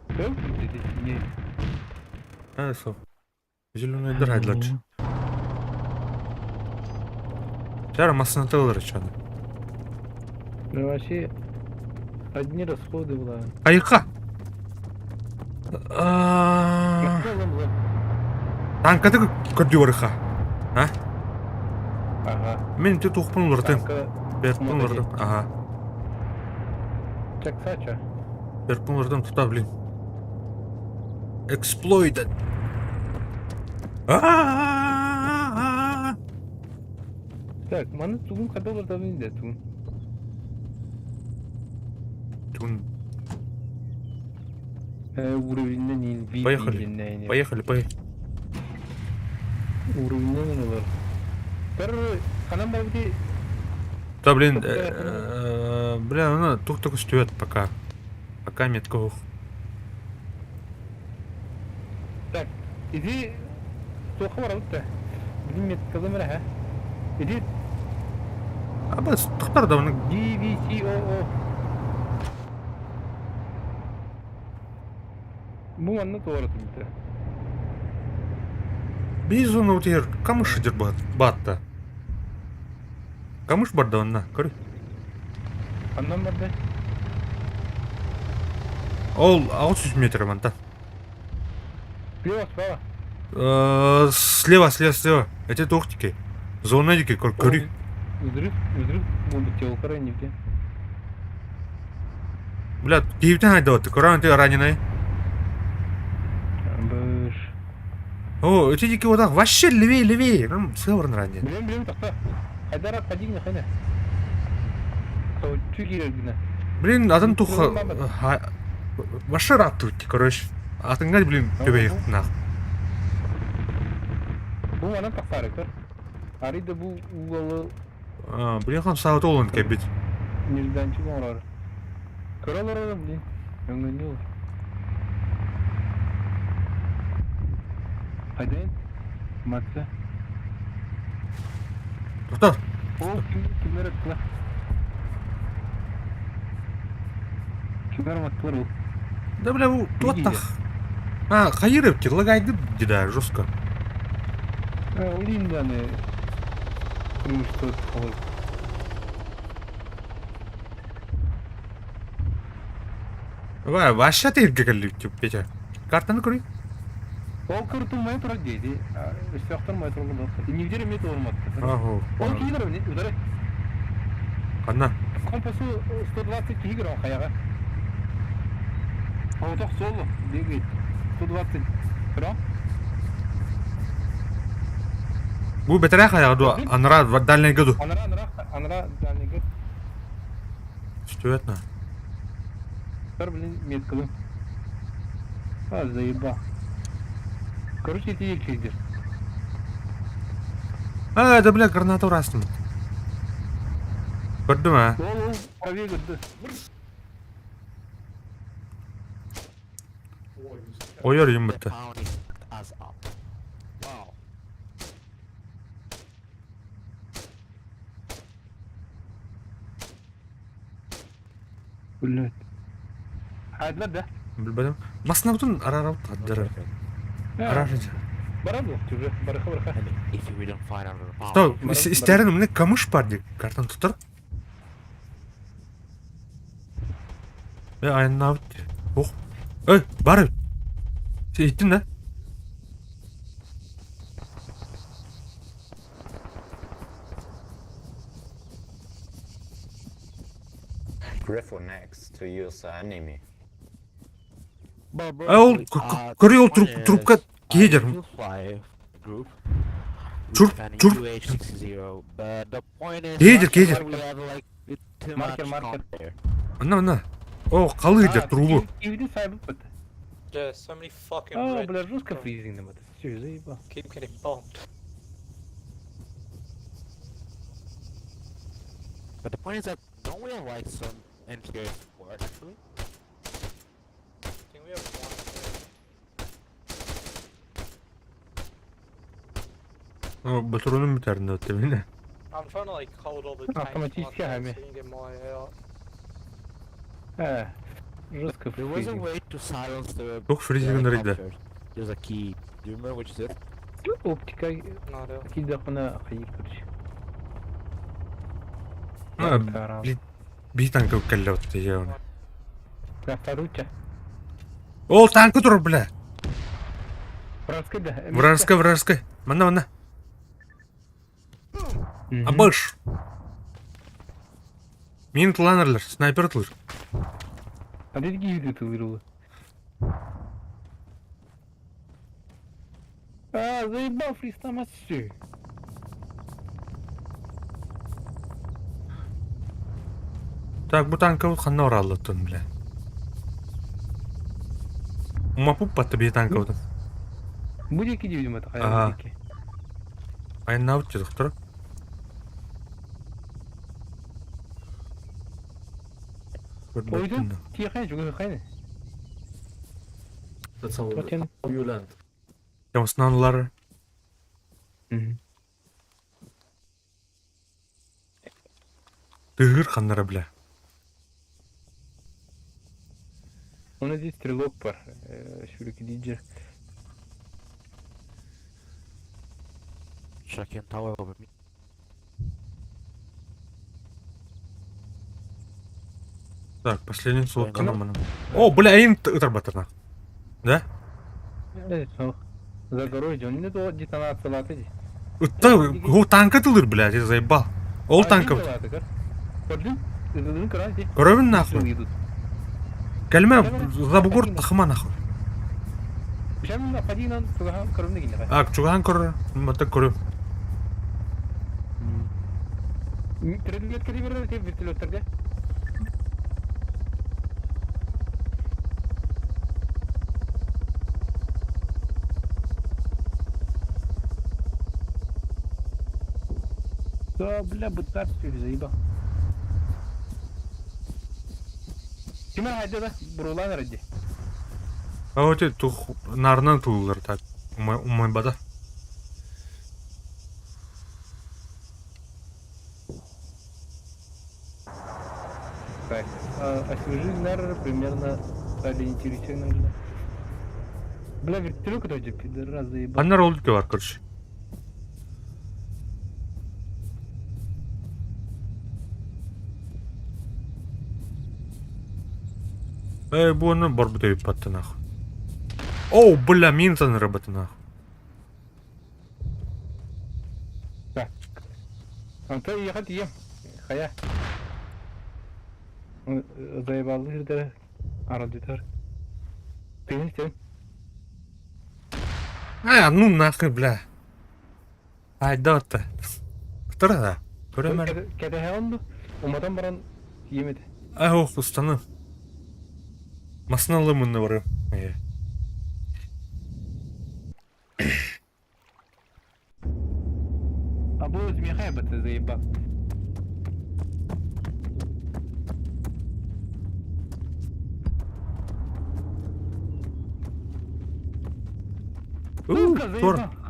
Көп үдүдө не? Сол. Зеленый драйд лучше. Сейчас массовно тылыр чаны. Ну вообще одни расходы была. Қайыққа? Танкады көрді орыға. А? Ага. Мен тет оқпын ұрдым. Танка Берпін ұрдым. Ага. Чаксача. Берпін ұрдым тұта білін. Exploited. Так, маны тугун кадалар да бинде тугун. Тун. Уровеньнен ин. Поехали. Поехали. Уровеньнен инолар. Бір қанам бар бде. Да, блин, бля, ну, тук стоит пока. Пока метка ух. Так, иди. Тоқы бар алып та. Білім мет қызым ха. Иди. Абас, туқтар да оны. DVCOO. Bu anla doğru bitti. Biz onu ötер, камыш идер батта. Камыш бар да онна, көр. Anlam var da. Ол 600 метр манта. Плюс, бaba. Слева. Эти тохтики. Зона дики, кори. Взрыв. Bu bitiyor o kadar neydi? Бля, киевтен айдават, коран ты раненый. Быш. О, эти дики вот так, вообще левее. Там северн ранен. Білем, тақта. Хайдара падигна хайда. Түйгелергіна. Блин, адам туха... Вообще рад тут, короче. Атыңға, блин, төбейік, нах. Bu anam taqsarı kör. Arida bu uğalı Блин, хан сауыт олын кәбет. nereden çıkıyor oraları. Kör oraları bilin. Öngönlü olur. Haydi. Matsa. Тоқтар. O kimler attılar? Kimler attılar o? Да, бля, вот так. Хайырып, лагайды, деда, жестко. Ойлайын да аны құрылышты қалай. Вообще тергә кәлі, Петя. Картаны көрейік. Ол кыртылмай тұрады дейді. Үстіяқтырмай тұрғылды. Нигдері мет олмады. Ого. Ол кейдір өне, өдірі. Қанна? Компасу 120 кейгір ол қаяға. Оғытақ солы, деге 120. Тұра? Бу бетере қаяғы, аныра, дальний году. Аныра, дальний год. Стюетна. Бір білін меткілі. Заеба. Короче, это ек кейдір. Да, бля, граната ұрастым. Көрді ма? Ол, правее көрді. Ойыр үйім бітті. Us up. Wow. Блядь. Хайдылар да. Білбедім. Масына бұтын арарауд қаддыры. Арарыды. Барады оқты уже, барыға. If we don't find another power. Стоп, істерін міне камыш бар дек. Картан тұтыр. Айынна бұтты. Оқ. Бары. Сен еттін да? Careful next to use enemy. Ол көрей ол трупқа кейдер. Group. Чурп. Кейдер. Маркер. Ана. О, қалы кейдер трубы. Evde sahibi bıttı. Yeah, so many fucking Aa, red. бля, жестко фризинг быттı. Все, заебал. Keep getting bombed. But the point is that don't we have like some NTA support actually? I think we have one. Батаронun biterdi öte beni. I'm trying to like hold all the tanks Автоматически so хами. you can get my out. Жестко There was a фризинг. way to silence the Çok freezing'leri de. helicopters. There's a key. Do you remember which is it? Оптика Not out. кидах ona hayır kırış. Bir tankı kelle öte ya onu. Вторуча. Ол tankı dur bile. Вражка да. Вражка. Мана. Абыш. Мені тыланырлар, снайпер тылыр. А dedi ki yüzü tılırılı. Заебал фристамать все. Так, bu tankı қанна оралды тұн біле. Умапуп батты бей танка вот. Будет iki дивизион это Ага. хай. Айна аут же доктор. Oydu. Tiye kayın çünkü kayın. That's how Token. you land. Ямснанулар. Тыгыр ханнара бля. У нас здесь стрелок пар. Шурики диджер. Check in tower over me. Так, последний сотка на маном. О, бля, эйн отрабатана. Да? Evet, o. За горой идем. Не до детонации латыди. Го танка тылыр, блядь, я заебал. Ол танков. Подвин? Ты край здесь. Коровин нахуй. Идут. Кальме за бугор тахма нахуй. Сейчас на подина туда коровны гинь. А, чуган кор, мата коров. Вертолет кривер, ты вертолет тогда. Да, бля, бытар все заебал. Кима хайда да? Бурулан ради. А вот это нарнан тулар так. Умай бада. Так, освежи нар примерно ориентируйся. Бля, вертолет кто-то пидорас заебал. Аннар oldu ki var karış. Bu onun barbuda yaptı nahı. О, бля, минца наработана. Так. Антон, ехать ем. Хая. Заебал жерде. Арадитар. Ты сен. А, ну нахуй, бля. Ай, да-то. Кто да? Көрөмөр. Кеде хеланду. Умадан баран емеди. Ай, ох, устану. Масналым мынны барым. А было змея бы ты заебал.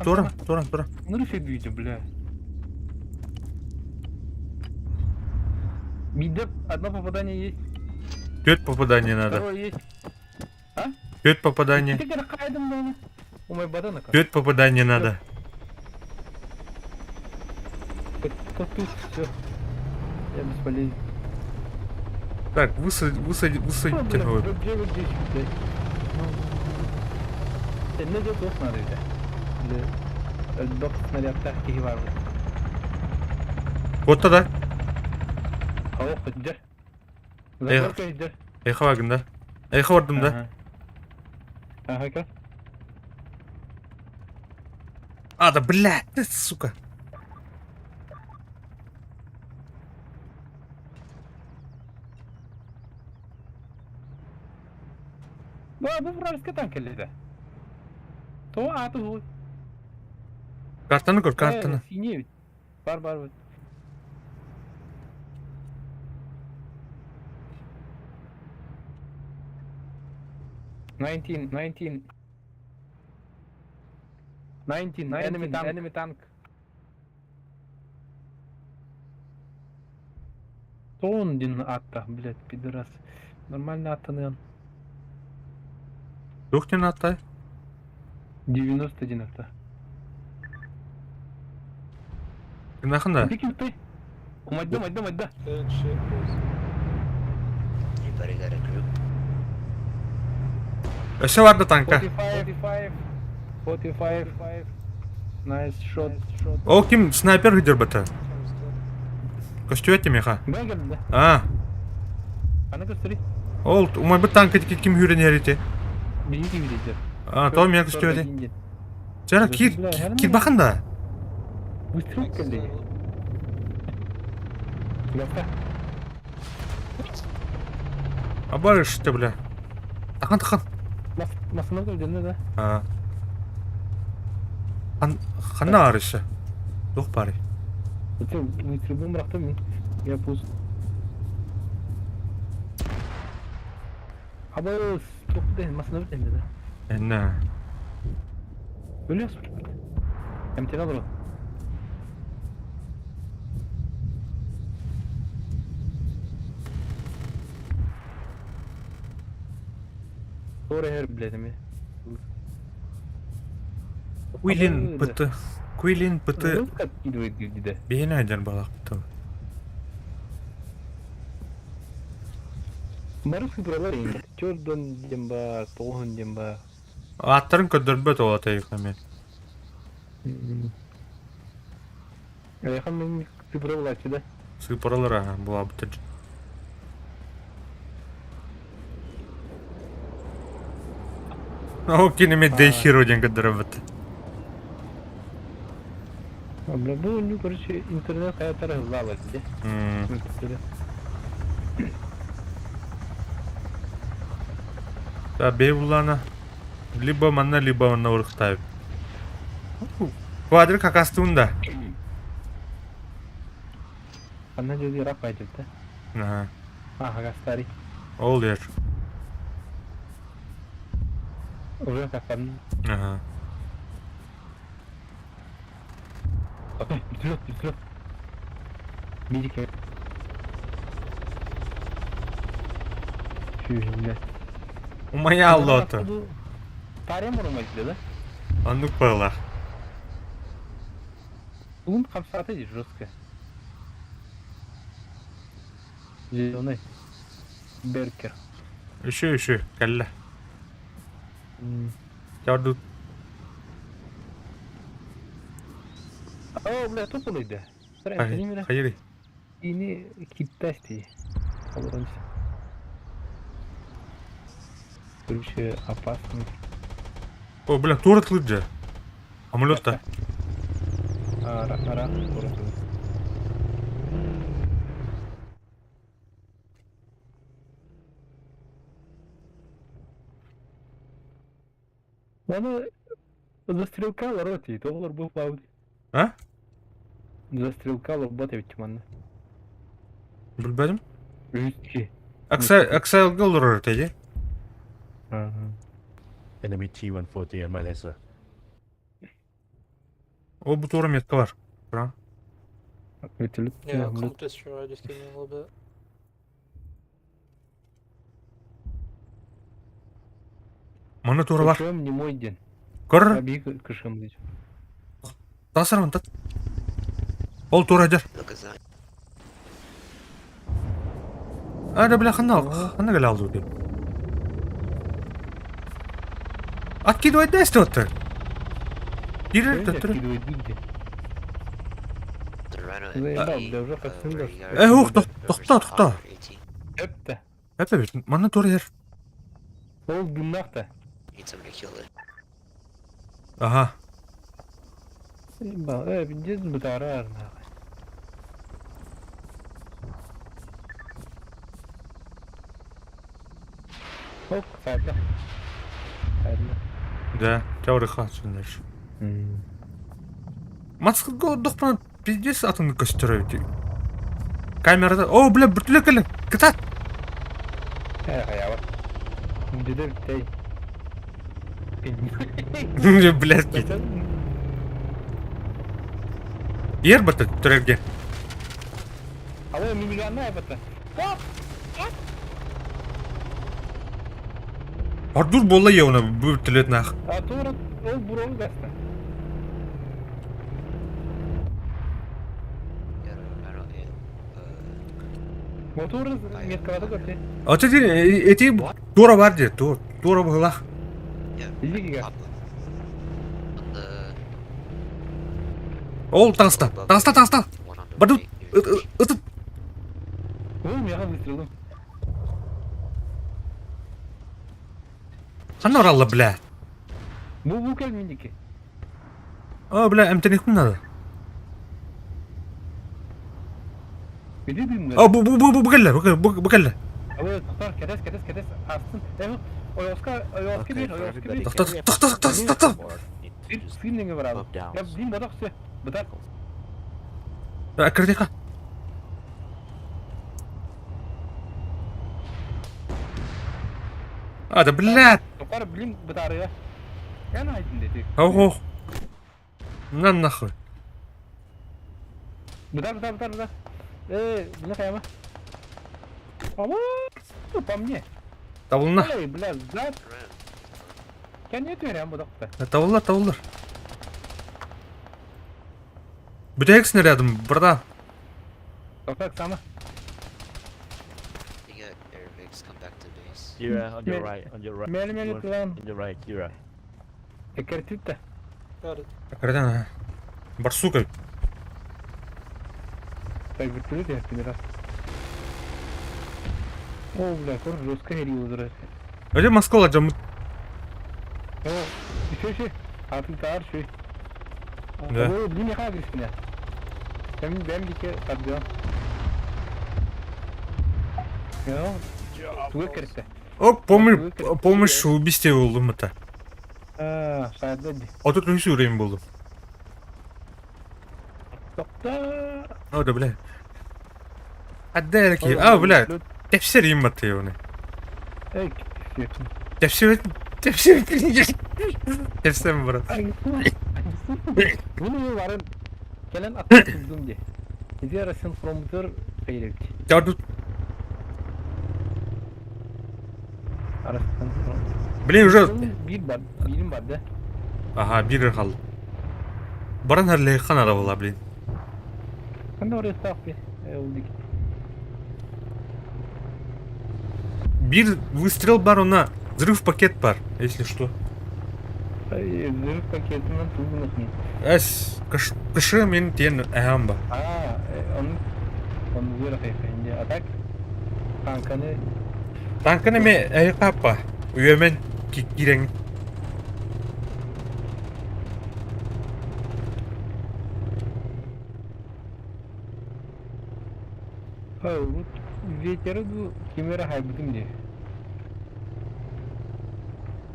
Тора. Ну рефид видео, бля. Мидеп, одно попадание есть. Пёт попадание надо. Второе есть. А? Пёт попадание. Ты как хайдем, да? У моей бадана как? Пёт попадание надо. Как тут все. Я бесполезен. Так, высадите его. Ne diyor dost nerede? Dost снаряд тактики var. Вот тогда. Hava kıcır. Eyvah. Zaten kıcır. Eyha vagında. Eyha vardım da. Aha как? А, да блядь, ты, сука. Bu вражеский танк келеді. То аты ғой. Картаны көр, картаны. Синий. Бар. 19. Enemy tank. То он один атта, блядь, пидорас. Нормально аттанıyor. Дух не натай. 91 атта. Ты нахуй да? Пикин ты. Майда. Good shit, boys. Еще vardı tanka. 45. Nice shot. O kim? Sniper gidiyor bata. Sounds good. Көстүбетти меха. Ben geldim de. А, Bana göstereyim. ол умай бу танка ким хүрен ярите. Birinci gideceğiz. А, то меня көстүбети. Жара кир бакында. Быстрый geldi. Yapma. А барыш ты, бля. Тахан. Laf. masana koydun da. Ha. Xana arışı. Yok bari. Bütün bu tribün bıraktım mı? Yapuz. Ama çok değil masana bir de. Ne? Ölüyorsun. Emtiyel alır o. Doğru her biledim ya. Quilin pıtı. Quilin pıtı. Nasıl kat gidiyor de. Beni ajan balak pıtı. Baru sıfırlar ya. Jordan jemba, tohon jemba. Atların ködürbet o atayı hemen. Ya kan benim sıfırlar açıda. Sıpıralar ha bu abitır. O kinime değişir hocam ködürbet. Abla bu ünlü karşı internet hayatları hızlı alır diye. Ya beybullana liba manna urıktayım. Kuadrı kakastığında. Bana jadi rap ajadı. Aha. Ah gastari. Oluyor. Oraya kapan. Aha. Okey, bitir. Bir kere. Şöyle. Umaya Allah'ta. Tarihe mi olmak istedi? Anlık paralar. Bugün kapsatı jurska. Zeyonay. Berker. Üşü. Kelle. Çardı. Oh, boleh tu pun ide. Terus ini mana? Hayır. Ini kita sih. Kalau orang bir şey yaparsın. O bile tuğra kılıcı. Amalotta. Ara orası. Bana застрелкало роти, доллар был плавный. Ha? Застрелкало бота ведь манна. Bilmedim. Жестче. Aksa olur ortaya. Enemy T-140 on my laser. O bu tuğra metka var. Bra. Ötülük. Yeah, I'll come destroy, just give me a little bit. Mana tuğra var. Кышым не мой день. Kır. Abi kışım diyeceğim. Tasarım tat. Ol tuğra jar. Ada bilah xana gel aldı diye. Akid o da istiyordu. Girer tuttur. Toxta. Öpte. Hep bir. Mana tuğra yer. Ол günahta. Aha. Bir cez mi tarar? Hop, sayda. Да, çavru kaçınlar. Maskı dokpan pizdes atını gösteriyor. Kamerada. O bile bürtülük gelin. Kıtat. Ya var. Şimdi de şey. Блядь, git. Yer batı türevge. Ama minigun ne yaptı? Hop! Dur bolla ya ona bürtülük nah. Doğru, o burun gasta. Motor metkada götü. Açı eti dora var diye. Dora bolla. İyi ki gasta. Ol tasta. Badut. Itut. Oğlum ya выстрелил. Xana oralla bile. Bu kelmindeki. O bile emtenik bunlar. Bir de bilmiyorum. O bu gelle. Bu gelle. Ama tutar kedes astın. Evet. Oyoska Okay, bir, for Oyoska everybody, bir. Tık can tık we have tık tık tık tık tık. or need to Bir just film var abi. up down? Ya din badak size. Badak. Кирдика. Hadi блядь. Yukarı bilim batarı ya. Yani aydın dedi. Ого. На нахуй. Бдар. Бля, прямо. По мне. Тавылна. Эй, бля, зад. Я не тверям будак-то. Тавылlar. Бүтек снарядым, братан. Как само? You got airbags, come back to base. Kira, on your Me- right, on your right. Мели One- план. On your right, Kira. Экертит-то. Got it. Кардан. Барсука. Так, вертолет я один раз. О, бля, кор жестко герил уже. Öyle maske olacağım. О, еще. Атылтар şu. Да. О, блин, я хагрис меня. Ben dike tabii. Ya. Tuğ kertte. O помощь в убийстве buldum hatta. Saydı. Otur yüreğimi buldum. Tokta. O da bile. Hadi ki. Aa bile. Tefsir yiyeyim batıyor onu. Ey, Tefsir. Tefsir mi bırak? bunu varın. Gelen atı buldum diye. Bizi arasın promotör peyrevdi. Gördün. Arasın Блин, уже. birim vardı. Aha bir kaldı. Baran her lehkan arabalar блин. Ben de oraya saf bir. Oldu. Bir выстрел бар ona. Взрыв пакет бар, если что. Zırh paketinden tuzun atmayın. Кышы мен тен әһәм ба. Onu zırh efendi. Atak. Kankanı Tankını me әйқапа. Üyemen kiren. Ветері bu kemeri haybutum diye.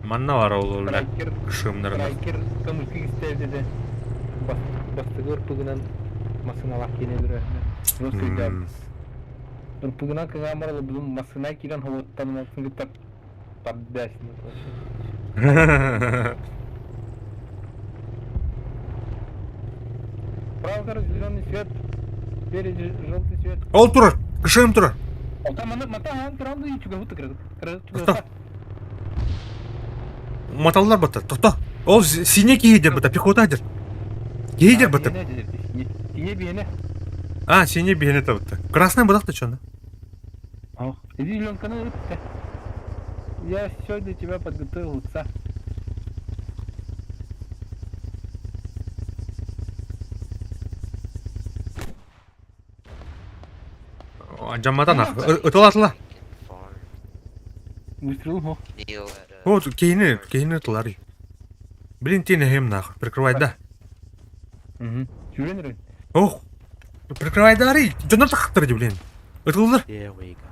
Manna var oğlu öyle. Striker, Kışımlarında. Striker kamusu istedi de. Bastığı ırpıgınan masına bak yine bir öyle. Nasıl yapacağım? Irpıgınan kıgamaralı bunun masına giren havattan masını tak dersin. Правда, зеленый свет. Спереди желтый свет. Ол тұр. Кышым тұр. Мата кранды içiyor bu tıkırdı. Тоқта. Маталар бата. Тоқта. Ол сине кейдер бата. Пехотадыр. Кейдер бата. Сине бiyene. А, сине бейне табыты. Красный бадақ ты чё, да? Ох, иди зеленканы ырпка. Я все для тебя подготовил, отца. Жаммадан ақ. Өтіл атыла. Farm. Выстрел, о. Neo at О, кейіне тұлар. Блин, тені хем нах. Прикрывай, да. Жүрен. Ох. Прикрывай, да, ари. Жонар тақыптыр, блин. Өтілдір. There we go.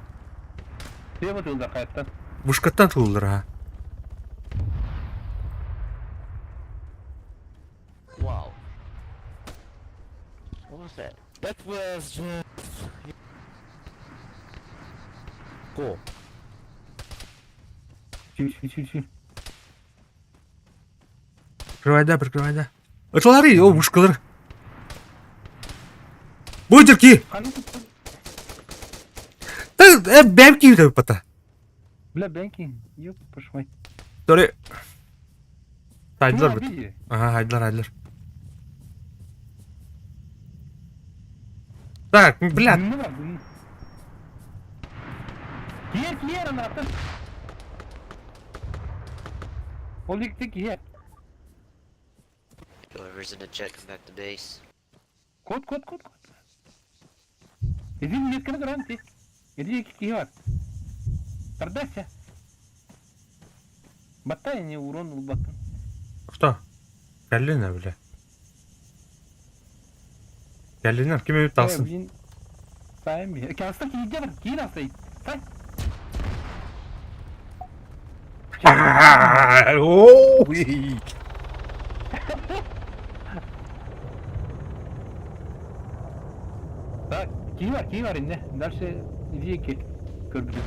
Где вот это хайттан? Бушкаттан тұлдыр, ha. Wow. What was that? That was just... Cool. Чуть. Прикрывай, да. Өтіл ари, о, бушкалар. Будер ки. Бәм ки өтіп бата. Бля, бенки. Ёп, пошмай. Дори. Haydılar bata. Aha, haydılar. Так, блядь. Ne var bu? Kiyer ana attın. Oliktik kiyer. Whoever's in the jet, come back to base. Kod. Иди несколько гранти. Иди kiyer. Продайся. Батая не урон bakın. Кто? Geldiler bile. Geldiler, kim evip dalsın? Блин. Sayın bir. Kasta kiyer var. Kiyer hastayı. Say. Оу! Так, кей var inne. Дальше иди кел. Көргүлү.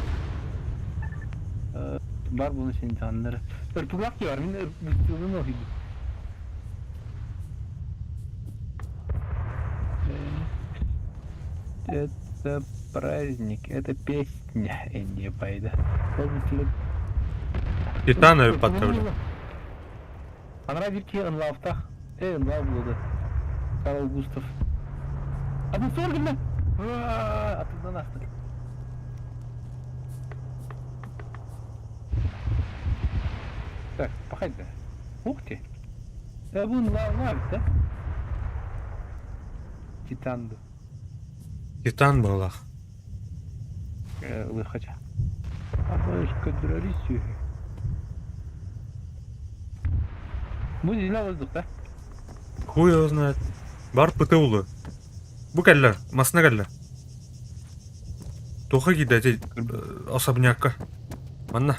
Бар bunun senin tanrıları. Örtülak key var. Min örtülüğünü okuydu. Это праздник, это песня, не пайда. Титановый патруль. Анра bir ki ınlavta. Inlav buldu. Karol Gustav. Adı sorgun lan. Atıldan astı. Так, походи. Ух ты. Да вон лавка. Титанду. Титан был ах. Выходя. Апашка дрались. Bu zila olduk da. Хуй его знает. Бар ПТУлы. Bu келлер, масына келлер. Тоха киде особнякка. Манна.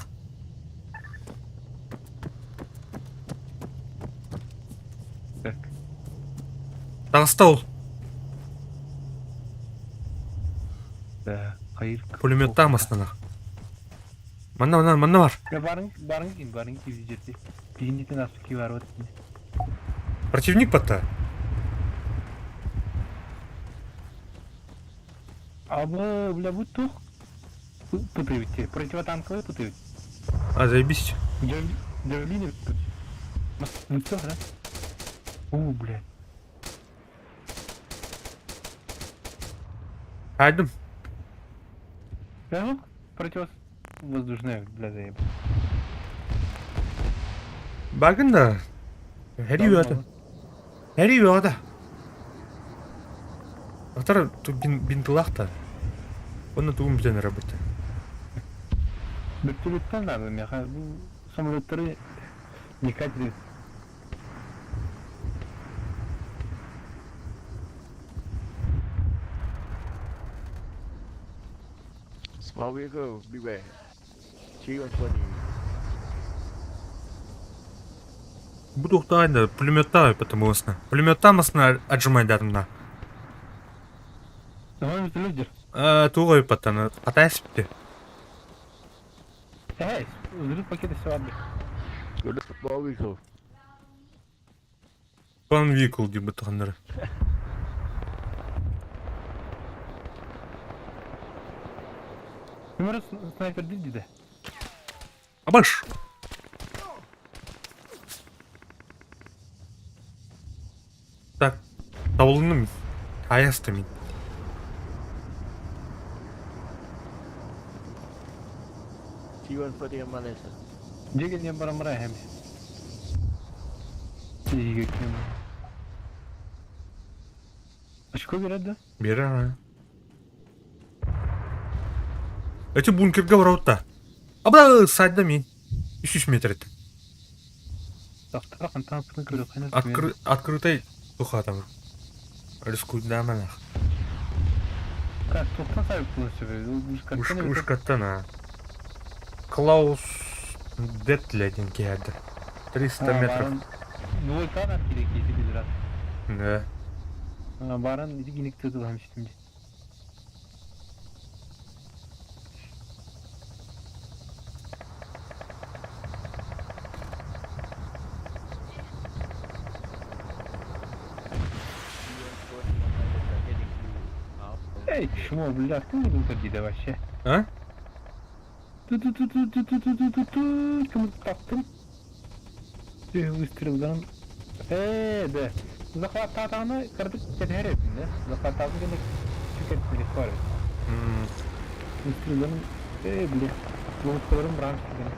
Так. Тағыста ул. Да, hayır. Пулеметтағы масына. Манна бар. Ya barın ki vizirdi. Birinci nasıl ki var o. Противник пота. Абы, бля, вот тух. Путаете. Противотанковые путаете. А, заебись. Джавелины. Ну что, да? Бля. Айдым. Да, противовоздушная, бля, заеб. Bakın da. Her yiyordu. Her yiyordu. Ақтар бинтылақта. Оны туым bizden работа. Вертолеттан надо, мяха. Самолеттары не катили. Small vehicle, beware. T-140. Bu тоқтайды, пулеметтағы потому осына. Пулеметтағы масына отжимай дадымна. Давай вертолет. Туғай паттаны. Атайсып те. Эй, взрыв пакета сегодня. Good small vehicle. План вейкл деп бұтығандары. Numara снайпер dedi. Абаш! Так, табылыным. Аясты мен. T-140 in Malaysia. Джегел не барамрай hem. İyi Очко береді? Бері. Эти бункерге барауытта. Абда сайда мен. 300 метр еді. Тақтырақ антанапыны көрі қайнар. Открытай тұға там. Рискуйда манақ. Как, тоқтан сайып бұны сөбе. Ушкаттан, а. Клаус Детли один келді. 300 метров. Двойкан ат керек есі біз рас. Да. Барын генек тұтылам үстімде. Эй, шмо, бля, ты не выходи, да вообще. А? Ту-ту-ту-ту-ту-ту-ту-ту. Кому-то таптым. Выстрелдан. Да. Захвататаны кырдык кетерепин, да? Захвататын генек чүкетмеле бар. Выстрелдан. Бля. Лоуткаларым ранг деген.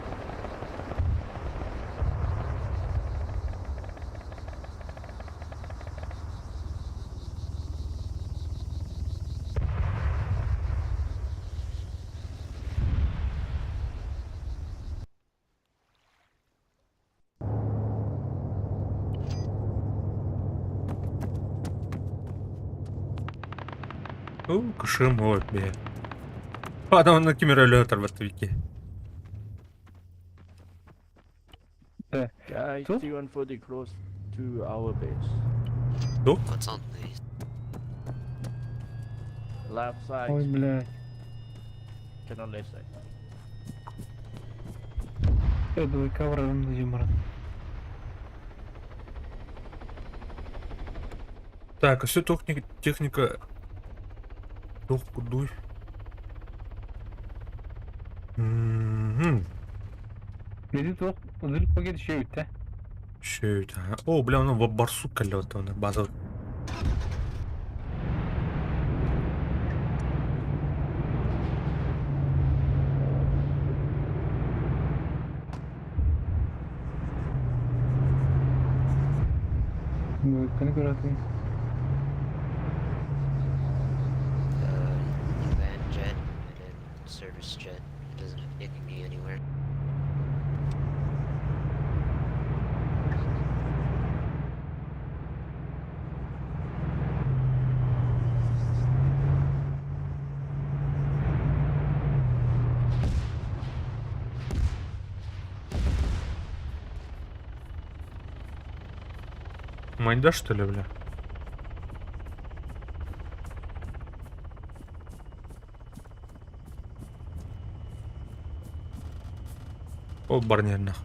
Кышым ой бе. Адамның кемер өлі отыр бәтті веке. Guys, So? C-140 close to our base. What's on these? Left side, Ой, блядь. cannot left side. Давай ковром юмора. Так, а все техника... Дух, дуй. Бизи тоқ үзіліп қойгеді шеу өтті. Шөйт. О, бля, оны барсук кәлі отты оны, база. Өткені көретін. Van jet and then service jet. It can be anywhere. Майда, что ли, бля? О, барнер нах.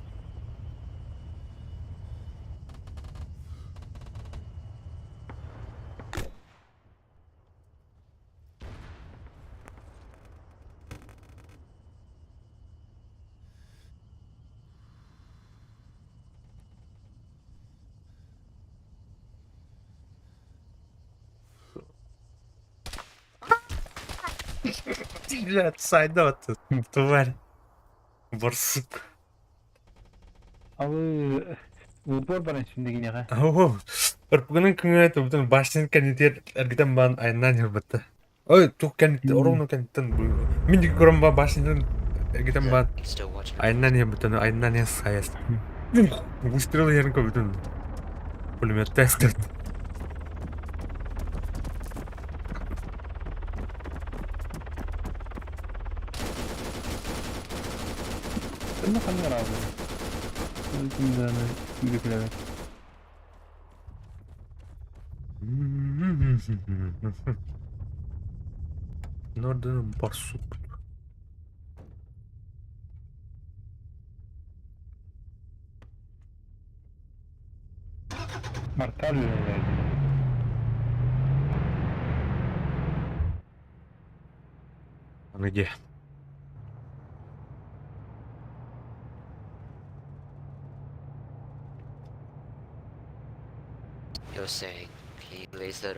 Блядь, сайда вот тут, тварь. Барсук. Абы упор баран şimdi yine ha. О, бugünün күнү айтып бүтүн башын канитер эргитен бан айнан жабытты. Ой, тук канит оровну каниттен мен де көрөм ба башын эргитен бан Still watching. айнан жабытты, айнан я саяс. Выстрел ярын көбүтүн. Пулемет тестет. Sen ne kanıyor abi? Şimdi yürükleme. Nerede барсук? Martal verdi. Где? You're saying, can you raise that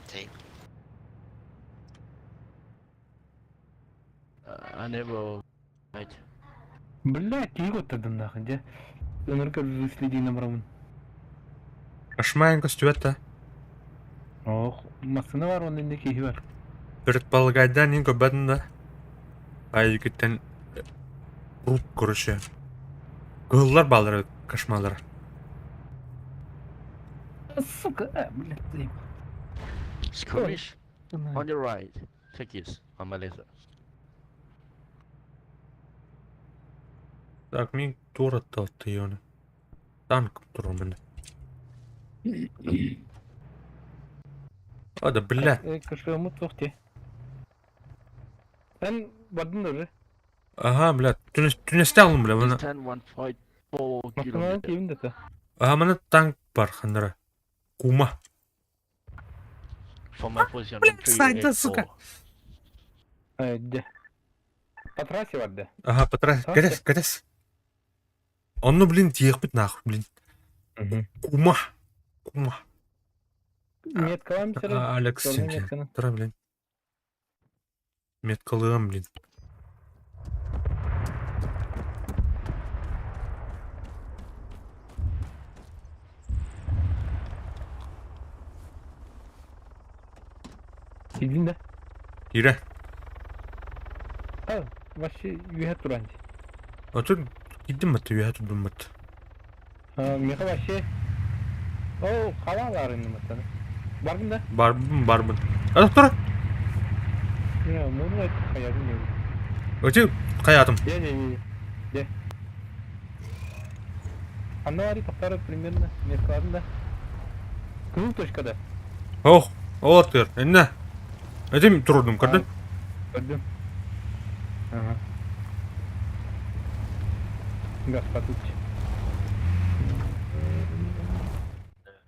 tank? Unable. Right. Блядь, iyi götürdüm daha önce. Ömür kadar üstlediğine buramın. Ашмаен костюэта. Oh, masını var onun elinde keyfi var. Предполагайдан ең көбәдін да. Ай, кеттен рук, короче. Гыллар балары, кошмалар. Сука, блядь, заебал. Skirmish on your right. Check this on my laser. Так, мен тура татты яны. Танк тұру мені. Ада, блядь. Кышığımı soğuktu. Sen vardın da öyle. Ага, блядь. Түнесте алдым, бля, бұны. Distance 1.4 Masını kilometer. evinde de. Ага, мұны танк бар, қандыра. Кума. From my position. Блядь, сайда, сука. De. По трассе vardı. Ага, потрас. Кәдес, кәдес. Оны, блин, тиек бит нахуй, блин. Кума. Кума. Меткалам mesela. Алекс сенде. Тұра, блин. Меткалығым, блин. Sildin de. Тире. Ha, başı yühe turancı. Отыр, кидім бітті, үйә тұрдым бітті. Meha başı. O hava var indi mesela. Vardın da. Барбын. Ада, тұра. Ya, bunu da kayarım yok. Өте, қаятым. De. Анна тоқтары примерно меткаларында. Кызыл точкада. Ох, отыр. Энне. Эдем турдум, көрдүң? Көрдüm. Ага. Газ потуч.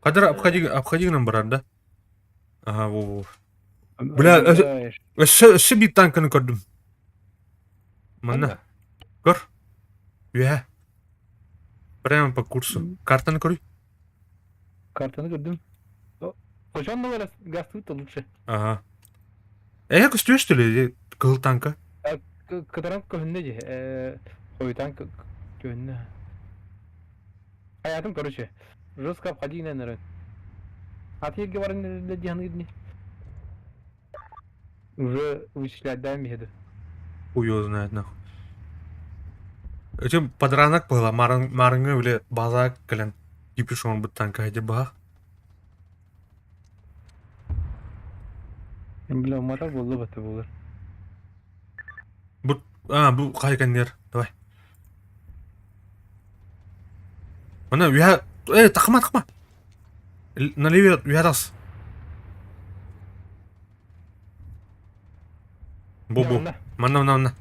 Кадыр обходи нам баранда. Ага, во. Бля, өсі бит танканы көрдім. Мана. Көр. Үе. Прямо по курсу. Картаны көрүй. Картаны көрдüm. Ошондо эле газ туту лучше. Ага. Көстүбөш деле кыл танка. Кытаран көһүнне же. Койтан көһүнне. Hayatım короче. Жестко обходи, наверное. Отъедь, говорю, для Дианы. Уже вычислять дай меду. Хуй его знает, нахуй. Этим подранок было, марыңы биле база кілін. Кипишон бұт танка айде ба. Бля, мотор болды бәті болыр. Бұл қайкандер, давай. Мана, уя... тақыма. Налеве, уядас. Бу. Мана.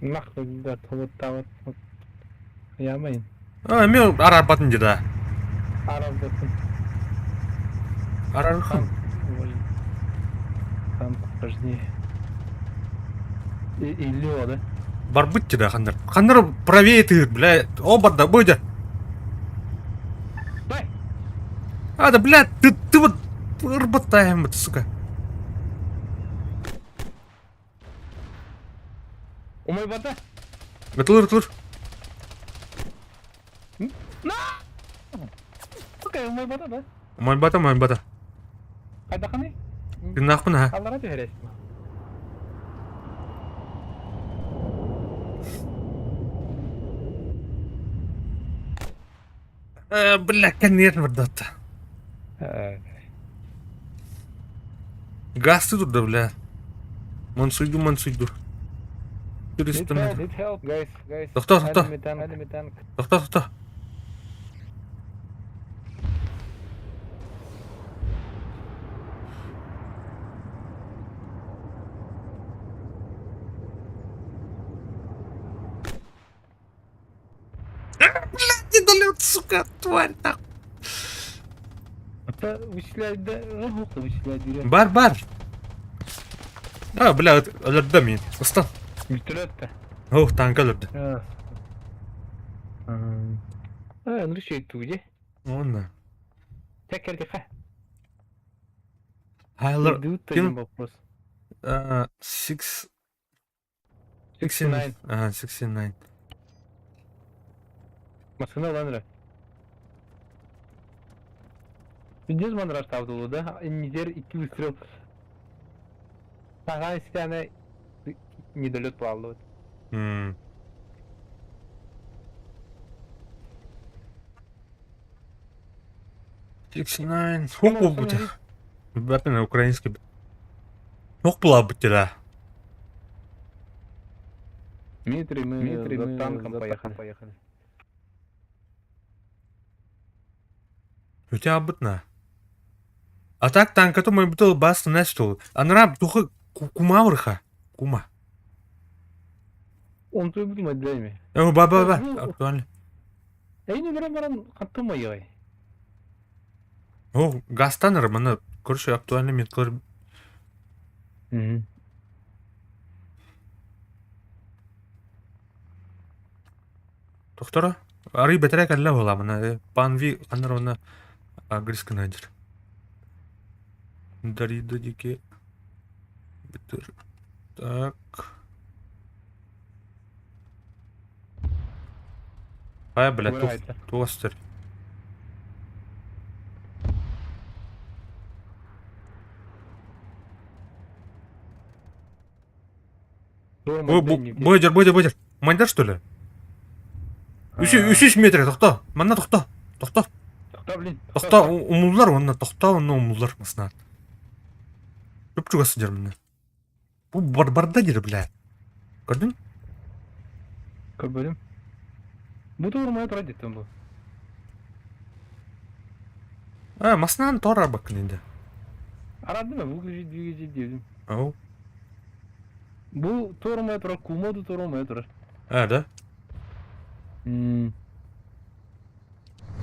Нахуй, толыттават. Ямайын. Мен арабатын жеда. Арабатын. Арархан. Там пожди. Или ода. Бар быть жеда, қандар. Қандар правее ты, бля. Обарда, бойда. Дай! Да, бля, ты вот работаем, это, сука. Умай бата? Готовы. Сука, умай бата, да? Мой бата. Қайда қаны? Ты нахуй на. Аллара төхересің. Бля, конечно, вардата. Газ ты тут, да, бля. Мансуйду. Need help, guys. Тоқта. Enemy tank. Тоқта. Блядь, не долет, сука, тварь, нахуй. Это вычислять, да? Работа вычислять берем. Бар. Бля, өлірді мен. Ұстан. Вертолет-то. Танк өлірді. Ну что это где? Онна. Текер тихо. Хайлар. Идут один вопрос. 69. Ага, 69. Машина ландра. Видишь, мандра ставил, да? Нидер идти выстрел. Ага, если она недолет плавает. 69. Сколько будет? Бәпін украинский. Жоқ бұла бұттера. Дмитрий, мы за танком поехали. Өте абытна. А так танкаты мой бутыл басты нәрсті. Анырап тұқы кума вырха. Кума. Он той білмейді дәйме. Ба. Актуально. Не барам қаттымай егай. Гастаныр, мана көрші актуальны меткалар. Тоқтара, ары бәтірек әлі ола, мана панви қаныр оны агрескі найдыр. Дариды деке. Бітір. Так. Ай, бля, тоғастыр. Бойдер. Майдар, что ли? 3 метр, тоқта. Манна тоқта. Тоқта, умулдар, онна тоқта, онна умулдар масына. Көпчуға сидер міне. Бұл барда дері, бля. Көрдің? Көрбөлім. Bu da vurmaya tura gittim bu. Ha, masanın torar bakın indi. Aradı mı? Bu gücü diyordum. Oh. Bu vurmaya tura, kumodu vurmaya tura. Nerede?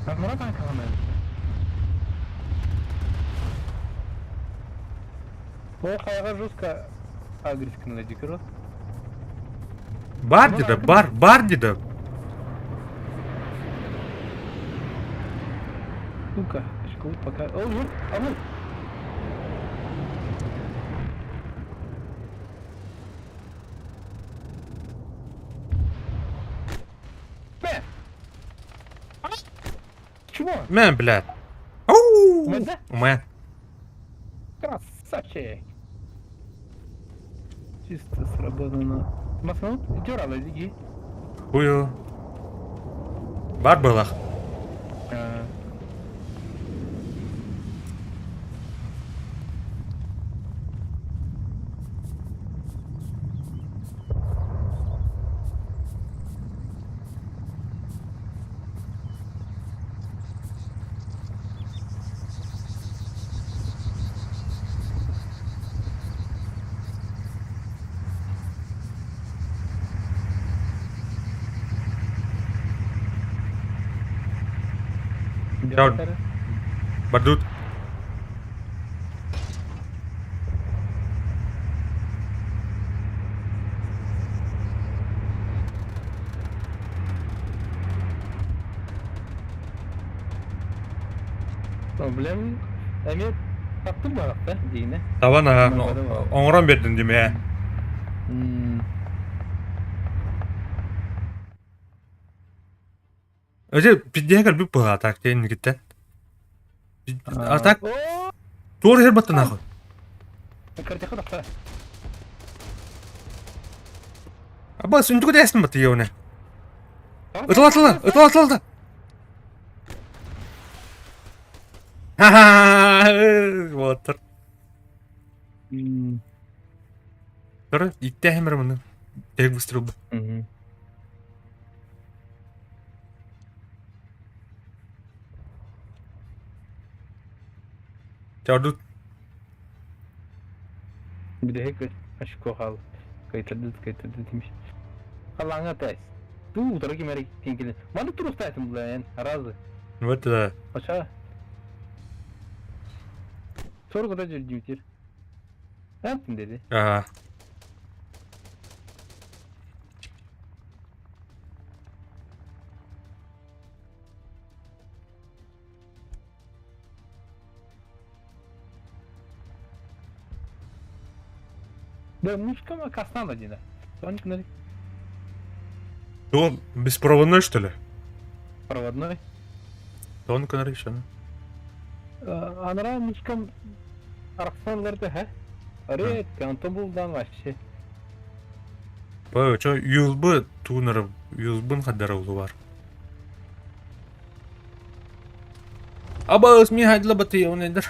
Bak Murat kanka hemen. O kayaga жестко агрессивно дикро. Bar dedi, bar dedi. Ну-ка, школу пока. О, вот, а вот. Бе! Чего? Men, блядь. Оу! Men de? Men. Красавчик! Чисто сработано. Маснут, дёрала, иди. Huyu. Bar balak. Down. Badut. Problem. Emir taktın mı hatta diyine? Tavan ha. Numara var. Ongram verdin değil mi ya? Öyle bir diye gel bir bu atak değil gitten. Atak. Doğru her batın akı. Kardeşim da. Ama sen çok değilsin batı ya ona. Atla. Haha. Water. Dur, itti hemen bunu. Tek bastırıldı. Çağırdı. Bir de hek aşık kokal. Kayıtırdı demiş. Allah'ına ters. Bu utarı ki merak ettiğin Bana tur ustaytım bu lan. Razı. Evet de. Aşağı. Soru kadar bitir. Ne yaptın dedi. Aha. Да, мушка касна один. Соник на Он беспроводной, что ли? проводной. Тонко нарисован. Анара мушкам арксанларды ха. Аре, кантон булдан вообще. Бай, чо юлбы тунер, юлбын хаддара улу бар. Абас ми хадла баты он недер.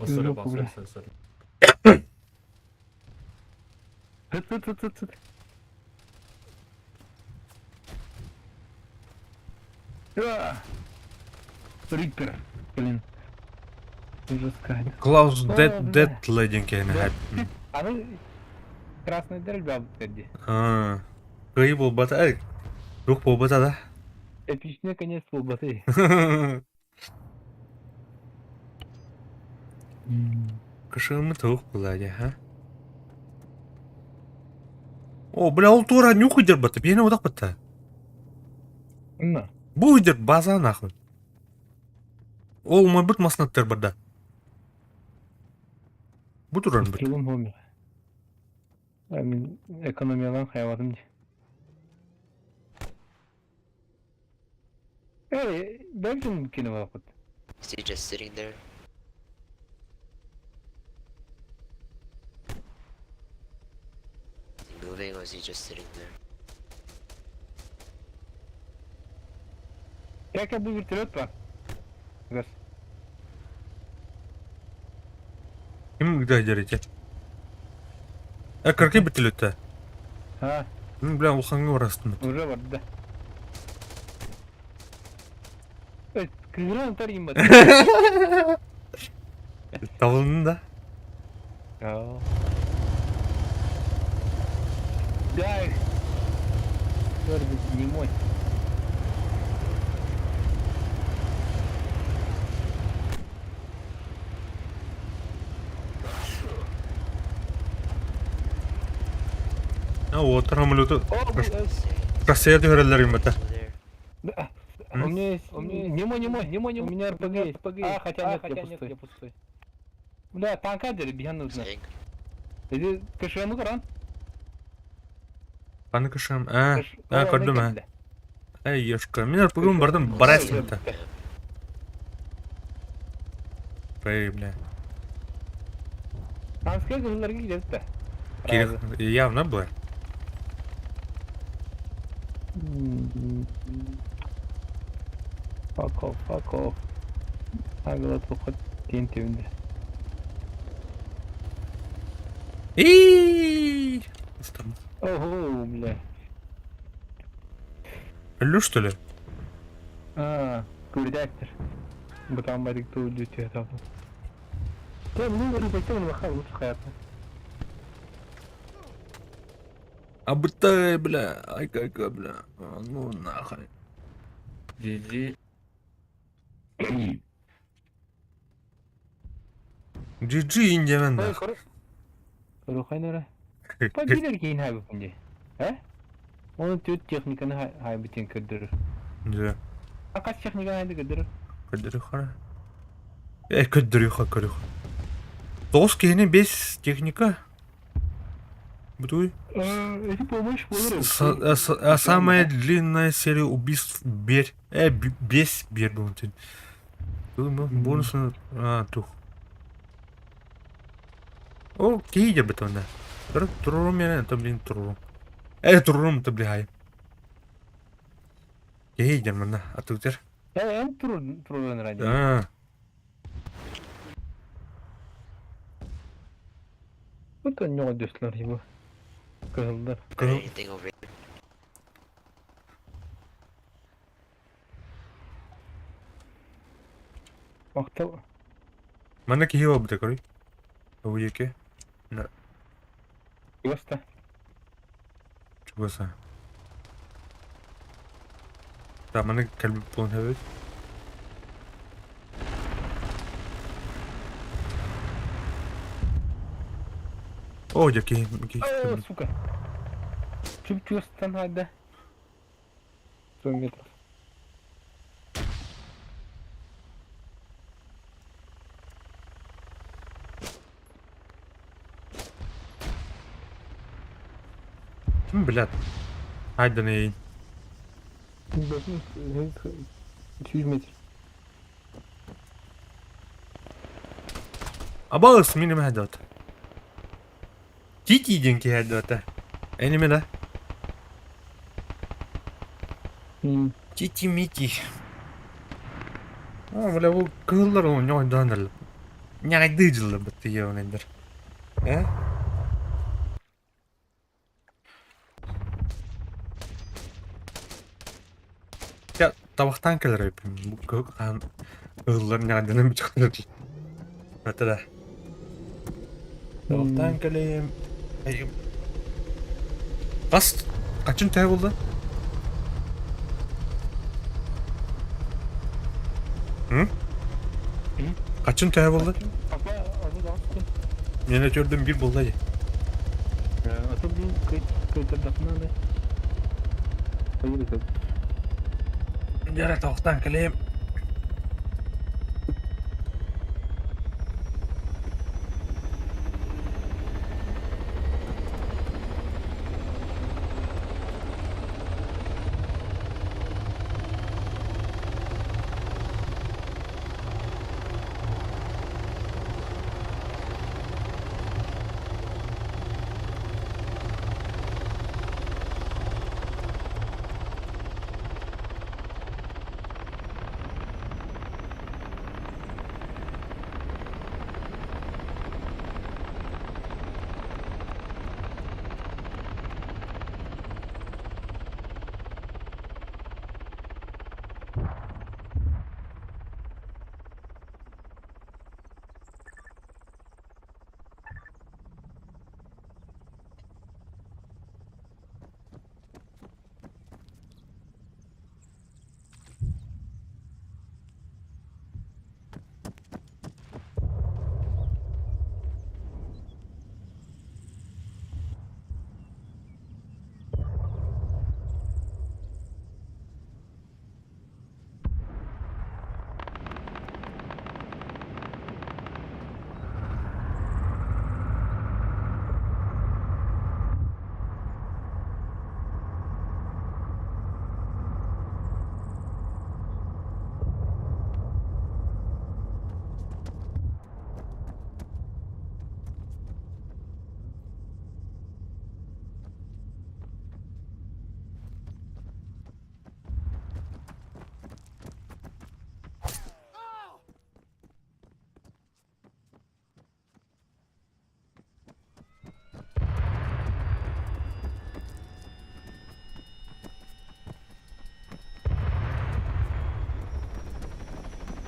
Sorry. Тыт. Риппер, блин. Жестко. Клаус Dead Ледин кейна хад. Аны красный дербя бтерди. Кый бул бата. Рух бул бата да. Эпичный конец был баты. Кышымы тух булади, ха? О, бля, ол тура нюх идер бата, бейне одақ бата. На. Бу идер база нахуй. Ол мой бут маснаттар бада. Бу туран бут. Скилым хоми. Мен экономиялан хаявадым ди. Эй, бәлкім кино вақыт. Is he just sitting there? Is he moving or is he just sitting there? Как я буду вертолет бар? Газ. Kim gıda jarıca? Kırkı bitilöte. Ha, Bilen ulkanı var aslında. уже var da. Kıran tarayayım bak. Tavılının da. Ya. Дай. Gördük, не мой. Вот, рамлюту. О, Россия төгөрөлөр юмата. да. У меня есть... Не мой. У меня РПГ есть. А, хотя нет, я пустой. Бля, танка беган нужно. Saying, Иди, кышыны көрөн. Баны кышам. Көрдüm ha. Ешка. Мен бүгүн бардым, барасың та. Бля. Танская кышыларга кидет да. Керек явно было. Fuck off. Агла тухат тентевинде. Ого, бля. Ölü что ли? Курдяктер. Бутан барик ту дюти атапы. Я мне говорю, пойдем на хай лучше хаятно. Абытай, бля. Ай, какая, бля. Ну, нахуй. GG. GG ince ben de. Koru kaynara. Bilir ki yine bunca. He? Onun tüt teknikini hay bütün kırdırır. Güzel. Kaç teknikini haydi kırdırır? Kırdırıyor kara. Kırdırıyor kara. 9 kehine 5 техника. Бутуй. Это помощь Самая длинная серия убийств без бер был. Бонусы. Тух. О, кейде бетонда. Турум я это, блин, турум. Турум-то, бля. Кейде, мана, а тут тер. Трудно ради. Вот он не одеслар его. Кызылдар. anything over here? Мактал. Mana ki hiwa bute kari. Au yeke. Na. Госта. Чего са? Да, mana kalbi pon evet. О, яки. Сука. Чуть-чуть надо. 100 метров. Блядь. Haydi ne? 200 метров. Абалс миним хадот. Тити деньги хадота. Эними да? Тити мити. Бля, bu kıllar o ne oydanır. Ne dıcılı bitti ya nedir? He? Ya tabaktan keler yapayım. Bu kılların nereden mi çıkıyor? Hatta da. Tabaktan keleyim. Kaçın tane buldu? Hı? Kaçın tane buldu? Yine gördüm bir buldu. Atıldım kayıtlar dakına da. Hayır efendim. Yara tabaktan keleyim.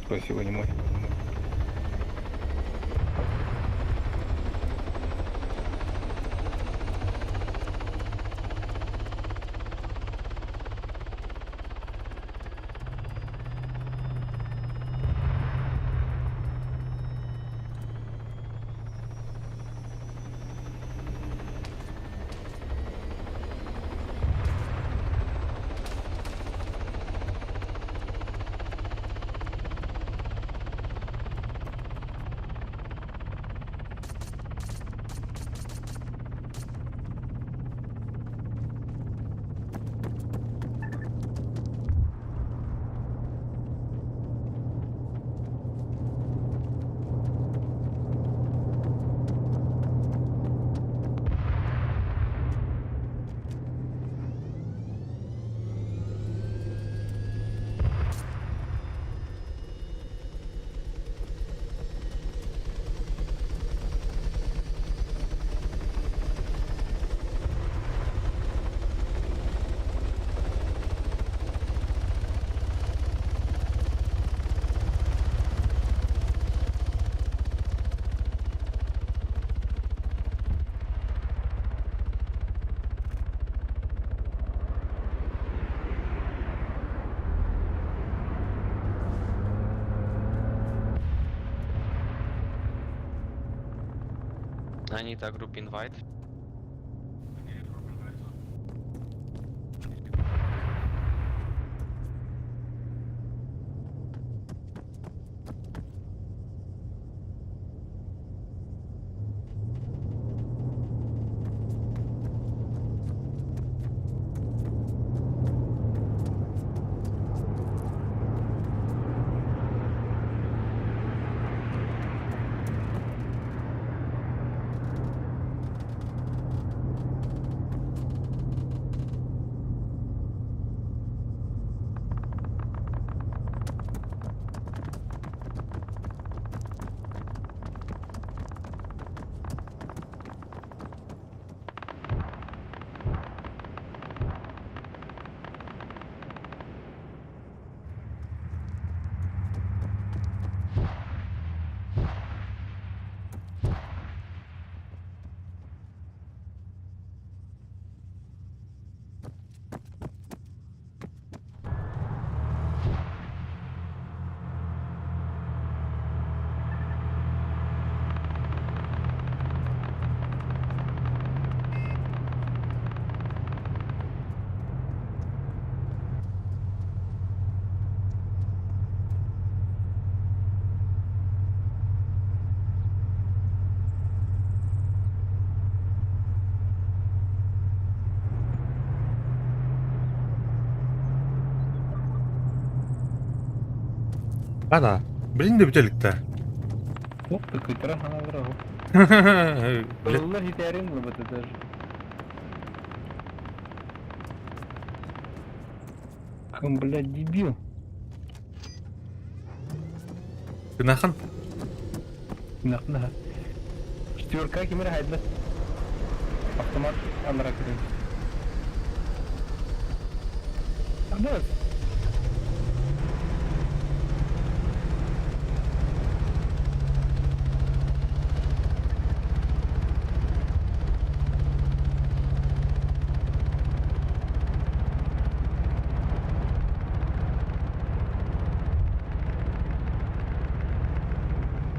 Спасибо, не мой. I need a group invite. Ана, блин de bitelikte. Оп, какой таран ханагра. Блин, Onlar hiterin mi batıdır? Блядь, дебил. günahan. Нахна. Четверка кемер хайдла. Автомат алара кирин. Абас.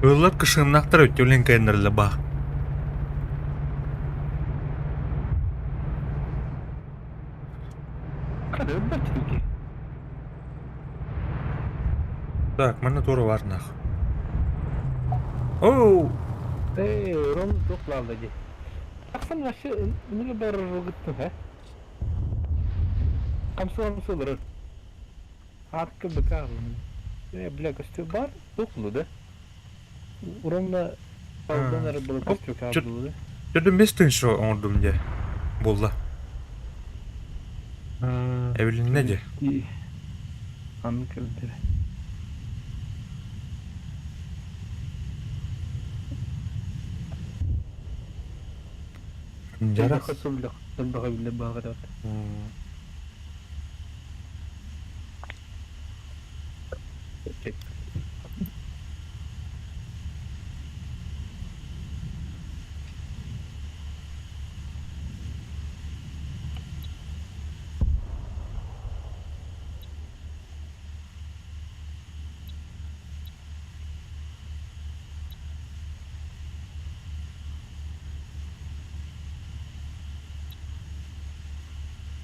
Ыллар кышыннактар өттөлен кайнарлы баг. Кады бачтуки. Так, mana туры бар нах. Оу! Ром топлалды ди. Аксан ашы неге бары жогыттың, ха? Камсуамсы бары. Аркы быкар. Бля, костюм бар, топлу, да? Уромда алданары было костюм кабылы, да? Жөді местің шо оңырдым де. Болда. Эвелин не де? Анны кірдері. Жарас. Хасуллық, дұрбаға білі бағыра.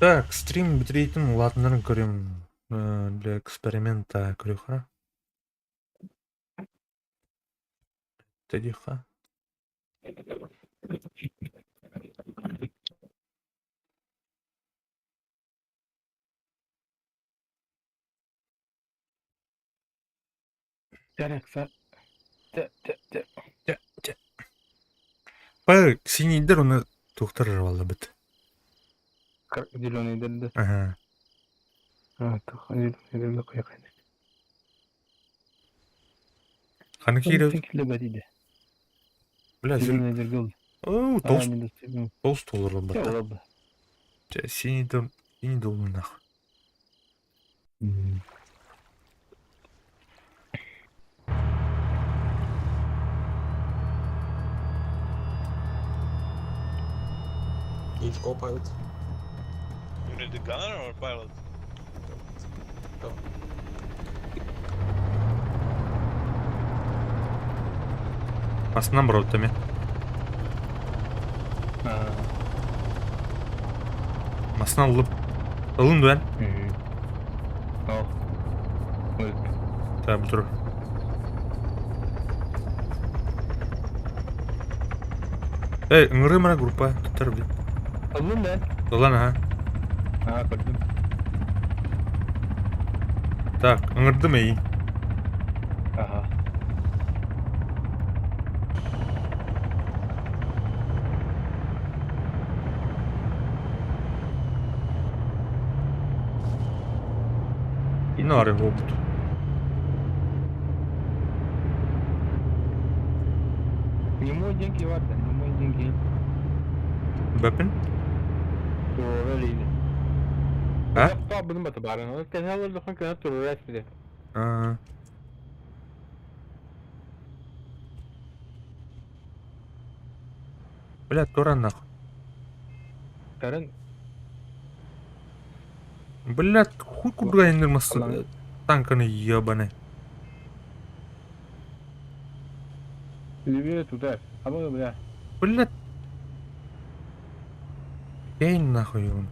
Так, стрим бітірейтін латындарын көрем. Для эксперимента көріға. Тәдіға. Жарекса. Бай, синийдер оны тоқтарыр валды біт. Зеленый дерді. Ага. Зеленый дерді қойқайды. Қаны кейді? Текілі бәдейді. Бля, Зеленый дерді ол. Оу, толст olur ол бата. Олабы. Синийдер olur нах. Each co-pilot. You need the gunner or pilot? Go. Астынан бір өттеме. Астынан ұлын дуән. Ал. Та, бұл тұры. Эй, ыңыры мына группа. Тұттар біле. Алын да? Долан, аха. Көрдім. Так, ыңырдым ей. Ага. И нары обут. Не мой деньги vardı, не мой деньги. Бәпін? Öyleydi. Ha? Tabii benim batı bari. Onu kenarlarda falan kenar turu resmedi. Aa. Блядь, Торан нахуй. Karın Блядь, хуй куда индермасы танканы ебаный. Libya tutar. Ama bля. Блядь. Кейн нахуй он.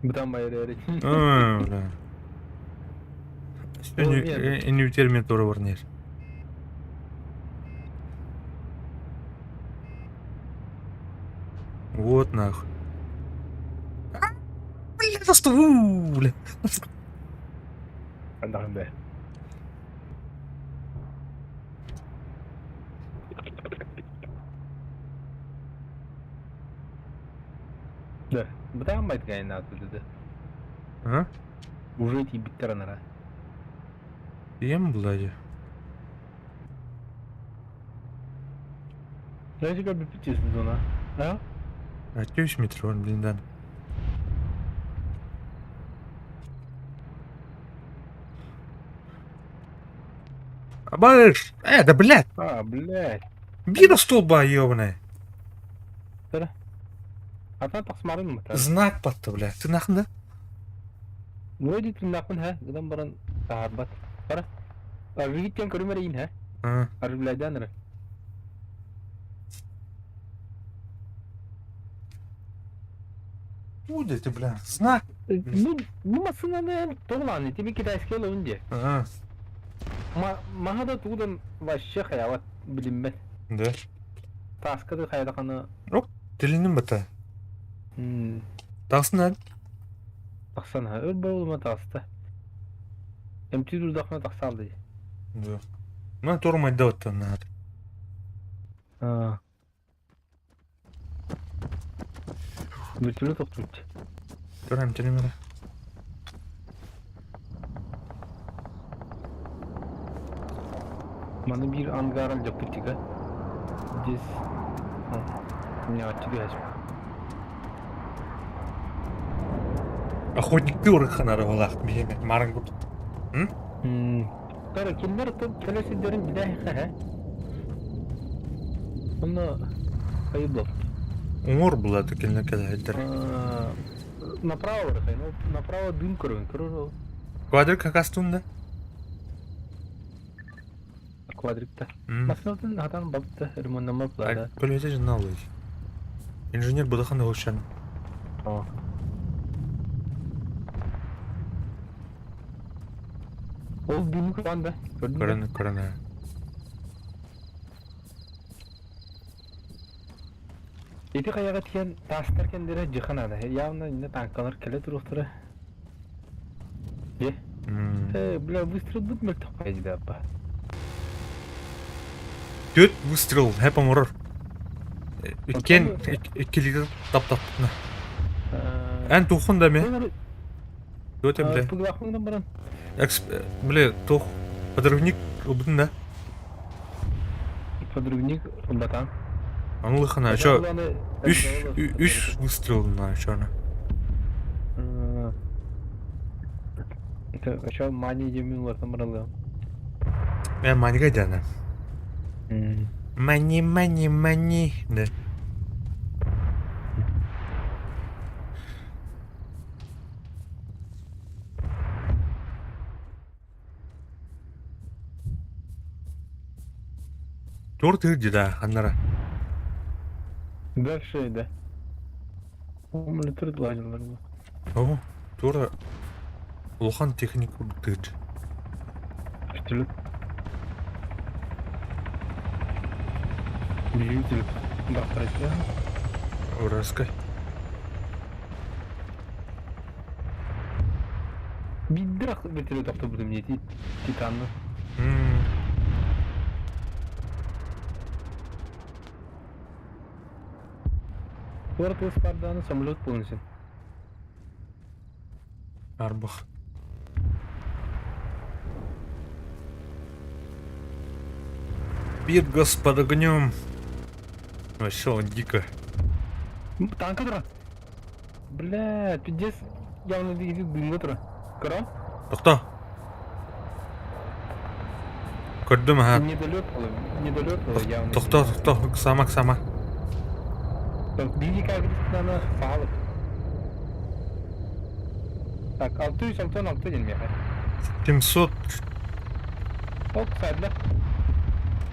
Бұдан байыры Бля. Инвитер торы бар нер. Вот нахуй. Бля, за что? Бля. Андағын бә. Да, бұдан байт кайын ату деді. А? Уже эти биттер анара. Ем, блядь. Знаете, как бы питесін зона? А? Атюсь метро, блин, да. Абаш! Да блядь! А, блядь. Бира столба, ёбаная! Atan tasmarın mı? Знак подто, блядь. Ты нахуй, да? Вроде ты нахуй, ha? Gıdan baran sahabat. Para. Arı gitten körümere in, ha? А. Arı bilaydan ara. Ой, ты, бля, знак. Bu masının doğulan iti bir kitayskı olunca. Ага. Mahada tuğdan vahşi hayavat bilinmez. Да. Taskıdı hayadakanı. Dilinin bata. Taksın lan. Taksana. Öl boy olma taksta. Emti durdakına taksaldı. Да. Ну, тормай да вот надо. Ha. Bir türlü toplayıcı. Торам, телемера. Bana bir angaran yapıcı ha. Biz. Ne açık yaş. Охотник ырыханары болақ бейме. Марың күт. Тара kimler top kelesilerin bir daha ha. Onu kayıp oldu. Умор была такая кадайдер. Направо рахай, ну направо дым кровь. Квадрик как астунда? Квадрикта. Масынатын атан бапты ремонтнама плада. Полете же налой. Inженер Budakhan Ocean. Tamam. O günlük lan da. Gördün mü? Көрін. Eti kayaga tiken taşlar kendine jıkan ada. Явно ne tankalar kele turukları. Ye. Бля, выстрел будет мертв пойди апа. Төт выстрел, häpam ұрыр. Ikili tap-tapna. Ән тухын да ме? Төт бля. Пугахыңдан баран. Бля, тух. Подрывник ұбдың да. Подрывник ұлбатан. Анылықына, шо... Үш выстрелына, шоны. Шо мани жемін олардан баралығым. Мен маниға жана. Мани, да. Тор тырды да, аннара. Дальше, да. Он летит ладилар. О, Тора... Улхан технику тырды. Стилет. Двигатель. Бахтарите. Ураскай. Биддрах вертолет авто будем не Титанны. Город Спарданы самолет полностью. Арбах. Бит газ под огнем. Вообще он дико. Танка тура. Бля, пиздец. Явно видит дымы тура. Кора? Тоқта. Көрдім, ха. Недолет было явно. Тоқта, сама. Биги кагрисана фаалып. Так, 666 gelmiyor. 700. Ок, садла.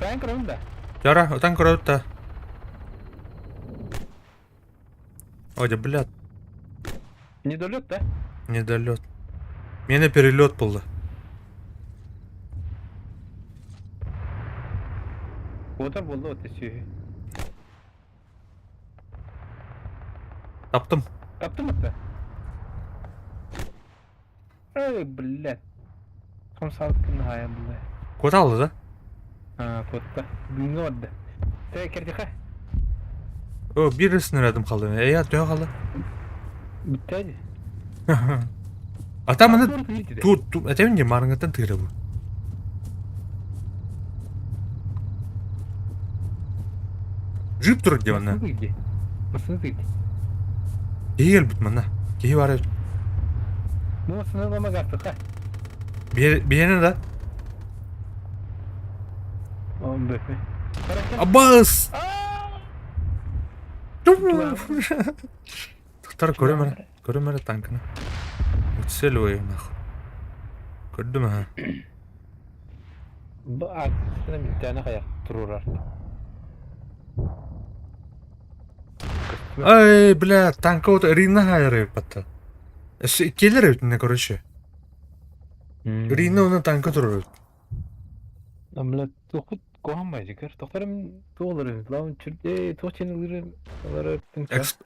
Танк рында. Яра, отан көрөтті. Ойда, блядь. Недолет, да? Недолет. Мене перелет болды. Отар болды вот еще. Таптым. Таптым это? Эй, блядь. Сон салкын хая, блядь. Код алды да? Kodda. Günge vardı. Sen kerdiğe. О, birisini aradım kaldı. Ya tüya kaldı. Bitti hadi. Atamını tu atamın marangatan tırı bu. Jip durur diyor ona. Nasıl gitti? İyi gel bitmana. İyi var. Bu nasıl ama gaftık ha? Bir yana da. Oğlum be. Abbas. Tutar göremere tankını. Uçsel o yana. Gördüm ha. Bu aksine bir tane kayak durur artık. Ай, бля, танка вот Рина хайры патта. Келер өтіне, короче. Рина оны танка тұрыр. Амла тоқыт kohamayacak her. Doktorum doğruları. Lan Türkiye çok çenelleri olarak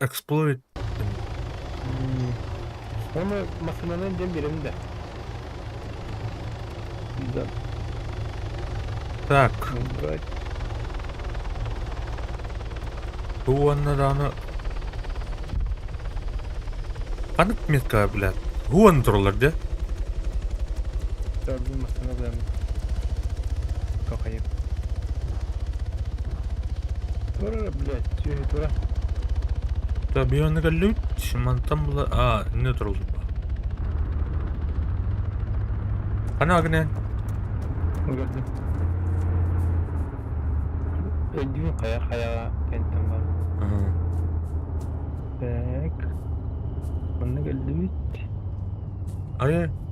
Exploit. Onu masanın dem birinde. Güzel. Так. Брать. Bu anlarını... Kanıt metka, блядь. Bu anı turlar diye. Gördüm masana ben. Kakayım. Dur блядь, чё это? Tabii onu gallut. Şimantan bula... Aa, ne turuldu bu? Hani agnen? Gördüm. Öldüğün kaya kentten var. Tak. Mana gallut.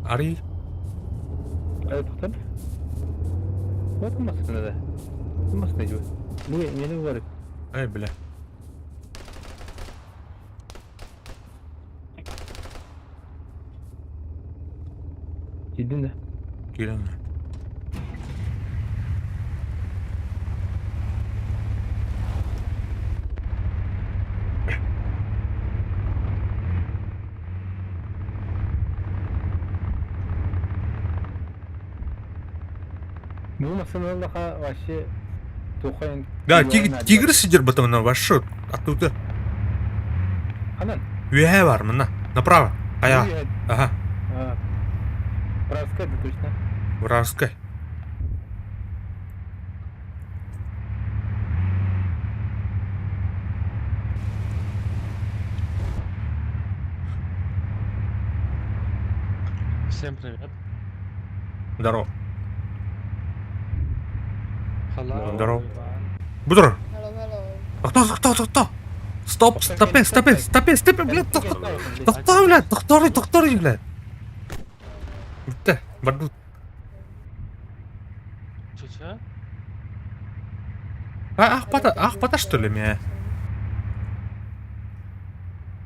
Ari. Evet tutar. Bakın masasına da. Bu masasına juga. Bu yeni var. Ay bile. Gidin de. Girelim. Bu masanın daha vahşi Тухайн. Да, тигр сидит потом на ваш шот. Оттуда. Анан. Вега бар, мына. Направо. Аяга. Ага. Правская, да точно. Вражеская. Всем привет. Здорово. Hello. Здорово. Бутер. Hello, hello. Кто? Стоп, стопе, блядь, тоқтор, блядь. Бітті, бардут. Че? Ахпата, что ли, меня?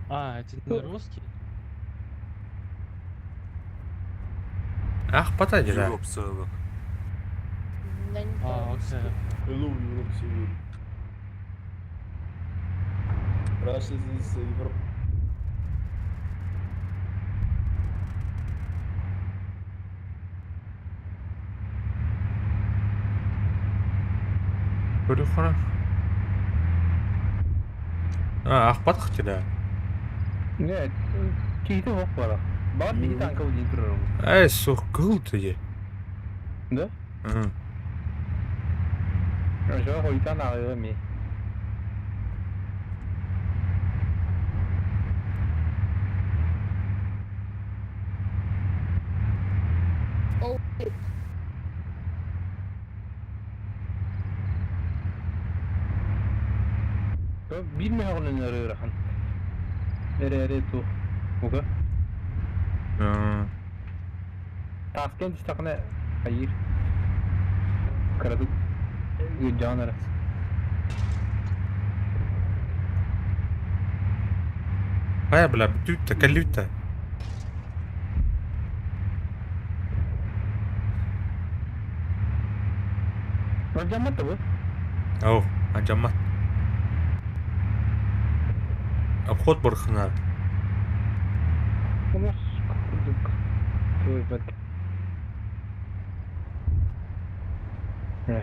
А, это не русский? Ахпата, дежа. А, окей. Hello, Europe server. Russia is Europe. Көріқора. Ахпата қытыда. Нет, кейті оқ бара. Бар бейі танка өдейін тұрарым. Соқ көл Да? Жо хойтан ағыға ме. Oh, Bilmiyor onun nereye rahan. Nereye tu. Oga. Taskent işte kana hayır. Karadı. Canlara. Ая, бля, бітюта, калюта. Rajamat tabi. Ау, ажамат. Обход бархана. У нас курдук. Твой бат.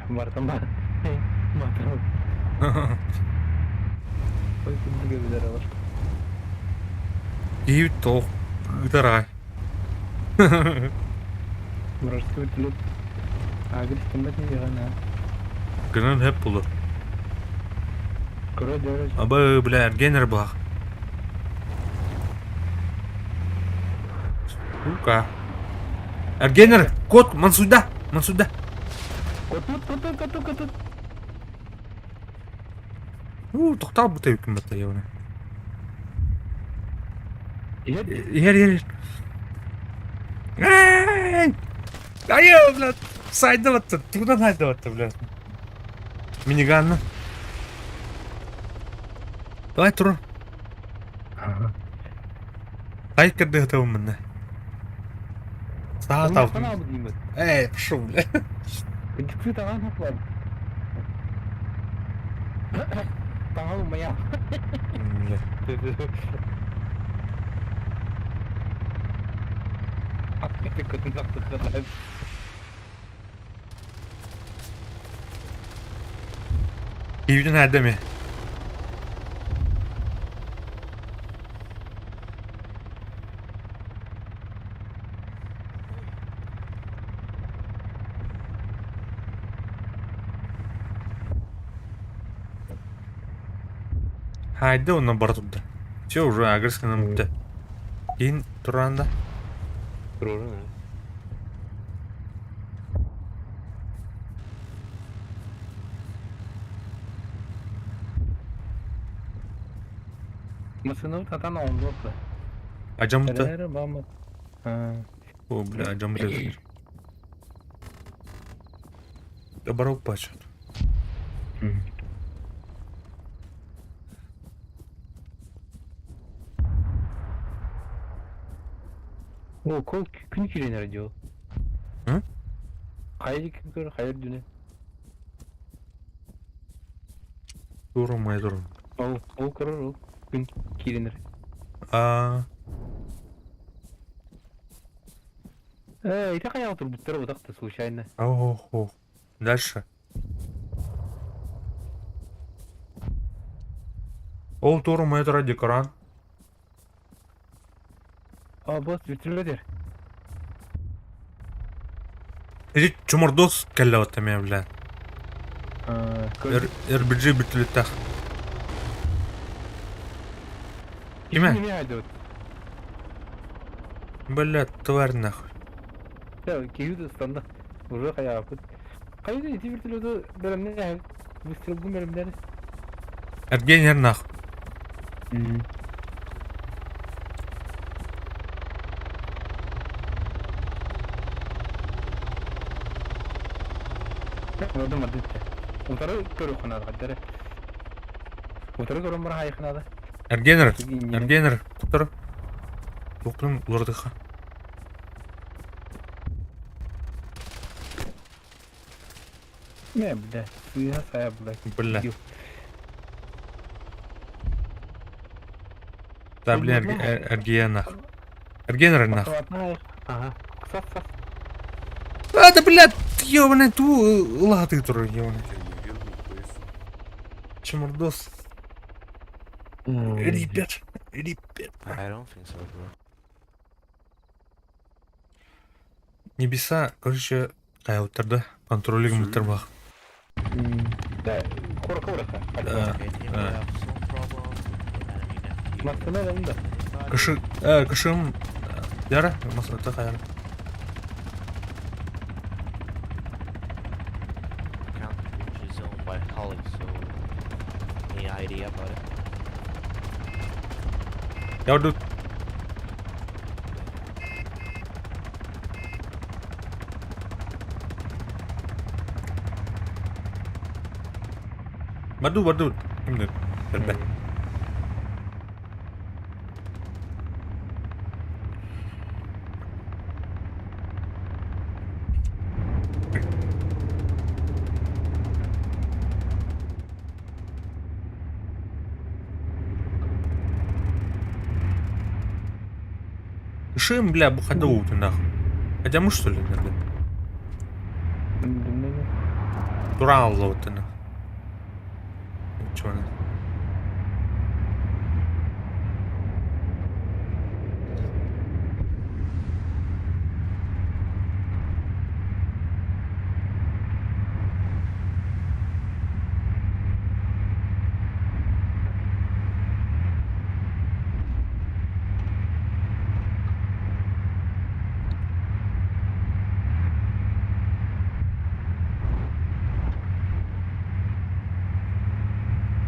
Бартам бар. Матам. Ой, курдук bir var. И то. Дарай. Burası bir Agri stemmet mi yana? Гранат hep bulur. Kuru diyoruz. Aba, bля, генер бах. Сука. Эргенер, кот, ман сюда. Котут. Тоқтал бұта өкімбатта еуіне. Ер. Айо, блядь, сайда батты, туғдан айда батты, блядь. Миниганны. Давай тұрын. Ай, кірді ғытауым міні. Саға тауым. Sana bu diyeyim. Пошел, блядь. Küçüklü tamam haklar. Tamam mı ya? Hakikaten kadın hakikaten. Evden nerede mi? Haydi ondan bara tuttu. Все, уже агрессия нам бітті. Кейін тұрғанда. Masını tatan oldu. Acamıtı. Nereye bağlı? О, бля, acamıtı. Добро пачет. O kol gün kirenir diyor. Hı? Hayır kim gör, hayır düne. Durmay durun. O kırır o. Gün kirinir. Aa, İte kaya otur butları odak da случайно. ого. Дальше. Ол durmay duradi Kur'an. Boss bitirler. Иди чумурдос кәллә отамя белән. RPG битүлетә. Киме? Не айдет. Блядь, тварь нахуй. Да, киюда станда. Уже кая апыт. Кайда ити вертолеты беремне выстрел бумеремдер. Эргенер нахуй. Orada mı dedi? Utarı körü kınadı kadere. Utarı körü mara hayı kınadı. Эргенер. Тур. Луктун лордыха. Ne bile? Suya saya bile. Бля. Да, блин, Эргенер. Эргенер нахуй. Ага. Кысас. А, да, блядь, ёбаный ту латы тур, ёбаный. Чумурдос. Ребят. I don't think so, bro. Небеса, короче, кайылтырды. Контролігім бітірмақ. Да, корка ураса. Can you have some problem? Масына да. Кышым, яра, масыты қайыр. Account which is owned by Holly, so any idea about it? Яуду. Баду. Кімді? Білбе. Кышым, бля, бухадоуты нахуй. Хотя мы что ли, надо? Туралло вот нахуй. Ничего не.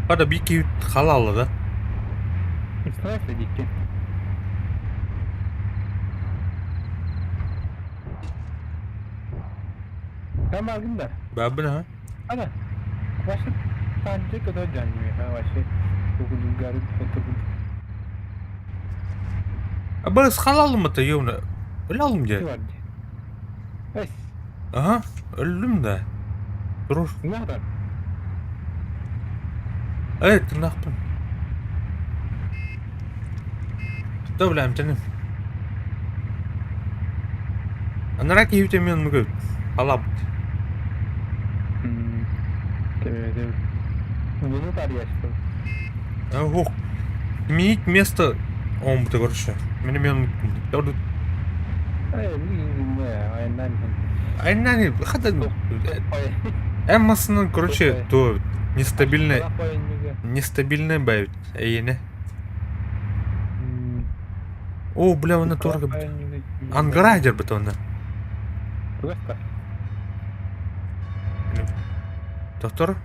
Hadi bir iki halalı da. Страшно дикки. Tam algında. Ben ha? Ana. Başka tane kadar canlıyor ha başka. Dokuzun garip fotoğrafı. Burası halalı mı da yavrum? Öyle alım Ne ya. var diye. Es. Aha, öldüm de. Durur. Ne kadar? Evet, tırnaktım. Dur bileyim canım. Anlarak iyi vitamin mi gördün? Halap. Evet. Bunu da yaşadım. Ого. Иметь место. Он будет короче. Меня тут. Aynen не хата. Эммасының короче то нестабильный бают. Эйне. О, бля, она торга. Анграйдер бетонна. Доктор?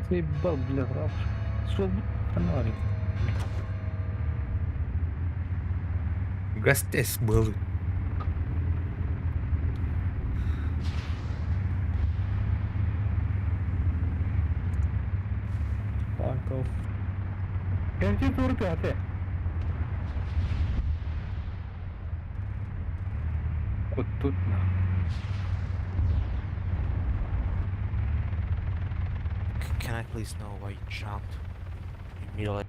Заебал, бля, раб. Что фонарик? Гостес был. Fuck off. Кенти Ate doğru bir ate. Kututma. Can I please know why you jumped immediately?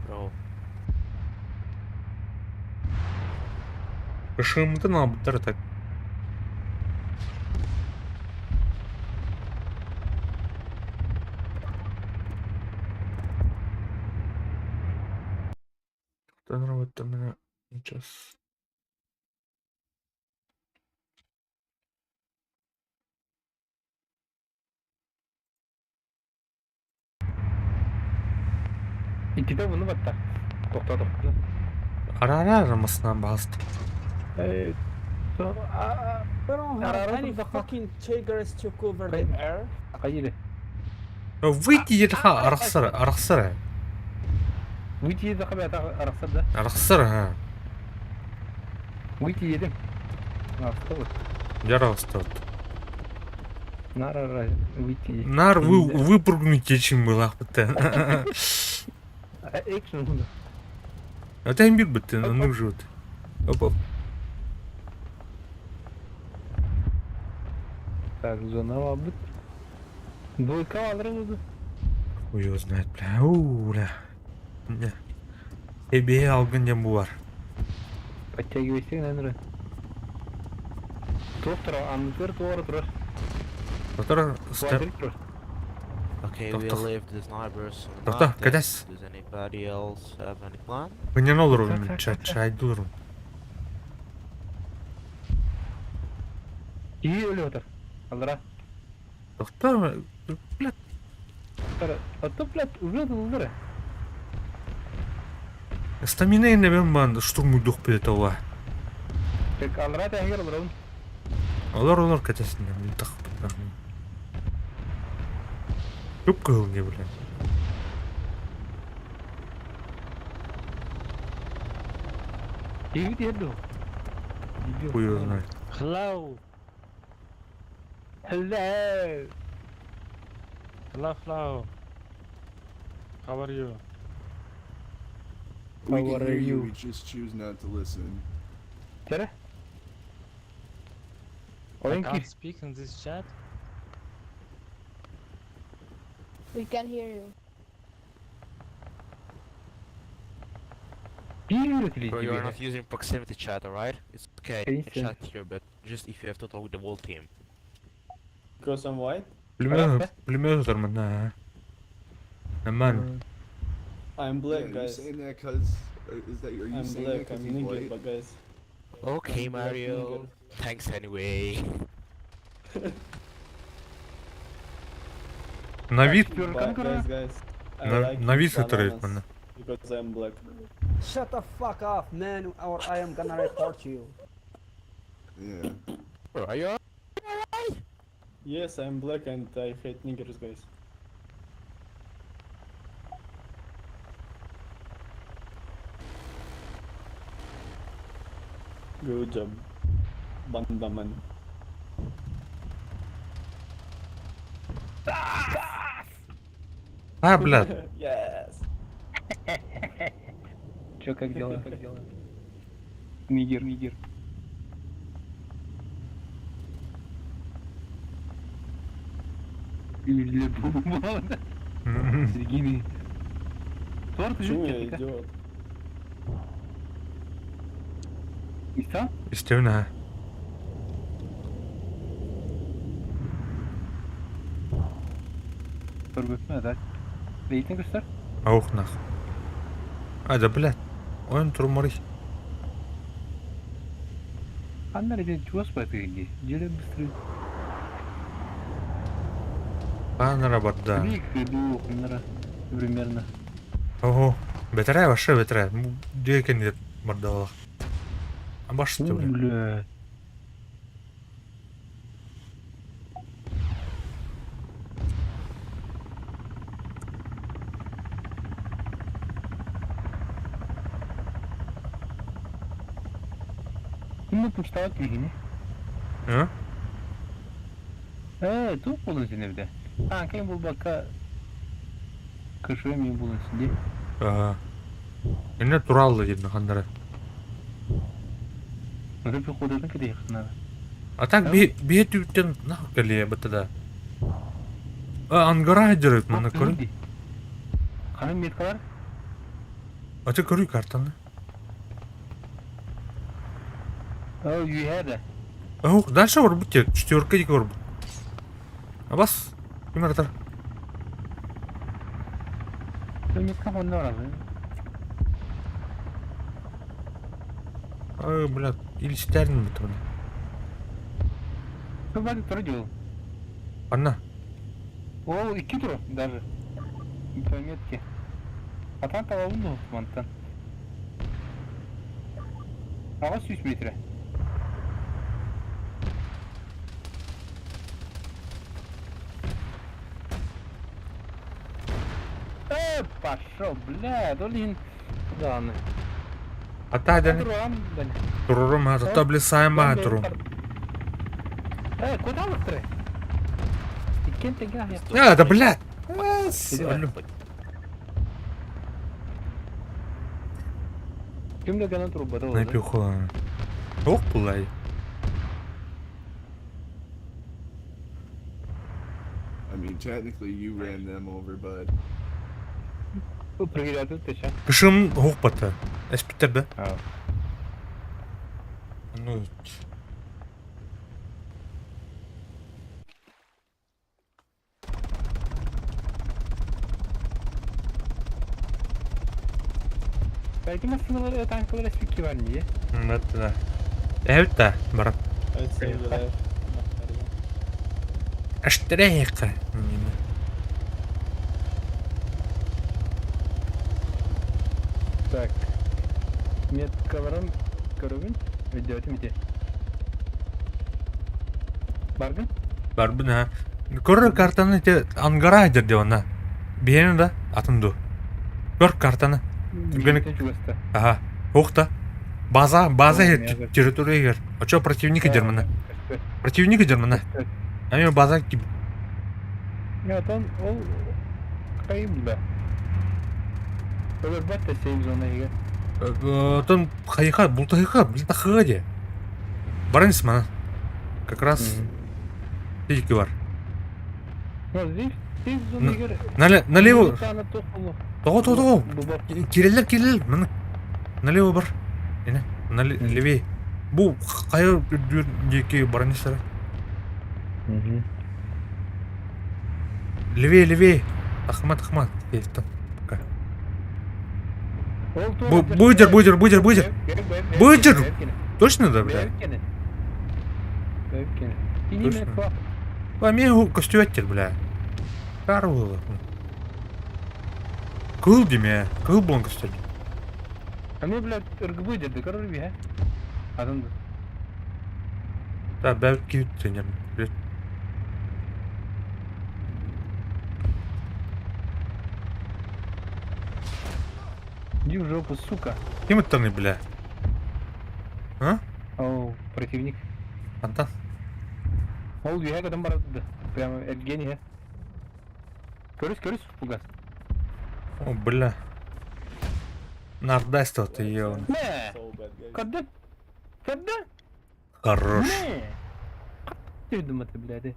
Bro. Ышığımda ne yaptılar tak? Tanrım это меня сейчас. İkide bunu batta. Toxtadık. Ara aramasından bastım. Evet. We don't have any fucking triggers to cover the air. Hayır. Выйти едха арахсара. Wiki de kabata arasında da. Арахсара ha. Wiki yedim. Nasıl olur? Жаровство. Нара Wiki. Нар выпрыгнуть için было хотя. Action bunu. Это имбит бitten, он нужен. Оп. Так, зона вабыт. Двойка alırız. Хуй его знает, бля. Уля. Не. Тебе алган bu var. Подтягивайся, наверное. Доктор, анкер doğru. Который Квадрик. Okay, Toh, we toh. leave the snipers. Toh, кадас. Does anybody else have any plan? Мне не olur oğlum, çay dururum. İyi ölüyordur. Aldıra. Doktor, блядь, Atıp lat uzun. стамина не ben ben штурму дух билет ова. Tek aldıra da engel olur. Олар кадасın ben так. Çok kıl gibi lan. İyi diyor. Хуй его знает. Hello. Hello. Hello. How are you? How are you? We just choose not to listen. Tere? I Oyun ki. can't speak in this chat. We can hear you. İyi üretilici Bro, you're bir. not using proximity chat, alright? It's okay. Okay, You can so- chat here, but just if you have to talk with the whole team. Because I'm white. Пулемет нормально. Нормально. I'm black, guys. saying that because is that are you I'm saying black. that 'cause I'm he's nigger, white? but guys. Okay, I'm black Mario. nigger. Thanks anyway. На вид, Guys. I like на вид это bananas man. because I'm black. Shut the fuck up, man, or I am gonna report you. Yeah. Bro, are you alright? Yes, I'm black and I hate niggers, guys. Good job, Bandaman. А, блядь. Yes. Чё, как дела? Нигер. Или бумага. Сергей. Торт Почему я жить. идиот? İsa? Естественно. Dur bakma da. Reyting göster. Аух нах. А, да, блядь. Он турмари. Анна ребят, чего спать-то Делаем быстрее. Пана работа. Крик иду, примерно. Ого. Бетере, вообще бетере. Где кандидат мордала? А баш ты, блядь. Бля. Kimle puştavat bilgini? А? Tuğ bulun seni bir de. Kanka bu baka Кышы мен булынсын де. Эне тураллы дедім қандары. Рыпи қодырдың кеде қынады. А так бет үттен нахуй кәле бітті. Ангара жүріп, мұны көрі. Қаным меткалар? А ты көрі картаны. Үйәді. Дальше var bu tek. Четверка dik var bu. Bas. Kimler atar? Метка фонда var abi. Блядь, или стерн bu tabi. Bak tur diyor. Anna. O 2 tur даже. Метки. Atan tavalım da Osman'tan. Hava 100 metre. Пошел, блядь, блин. Да, ну. Hatta dene. Dururum ha. Hatta bile sayma durum. Куда вы три? И кем ты играешь? Ya da блядь. Ölüm. Kimle gelen trubada oldu? Ne yapıyor lan? Yok bulay. I mean, technically you ran them over, bud. Bu projelerden teşen. Kışım hok batı. Espiterde. Ha. Ну. Belki masınları tankları spiki var niye? Да. Evet de. Барат. Аштрейка. Так. Меткаларым көрөгүн. Видеоты мите. Баргын? Барбын ha. Көрөр картаны те ангара дер деп ана. Бейни да атымды. Көр картаны. Ага. Окта. База территория. А чё противника Германа? Противника Германа. А мен база gibi. Ya там ол кайымда. Öbür bat da save zone'a gel. Там хайха, бултайха, блин, хаде. Баранец мана. Как раз физики бар. Ну, здесь save zone'a gel. Налево. Того. Кириллер. Налево бар. Левее. Бу қайыр деке баранецтер. Левее. Ахмат. Келді. Будер. Точно да, бля? Точно. А мен костюметтер, бля. Карвы. Кыл деме. Кыл болон костюм. А мен, блядь, ыргыбы деді, көрір бе, адамды. Да, бәлік кеуді сенер. Иди в жопу, сука. Кем это ты, бля? А? О, противник. Антон. Ол үйе адам бар еді. Прямо Евгения. Көріс, пугас. О, бля. Нардайство ты ел. Не! Когда? Хорош. Не! Ты думаешь, блядь?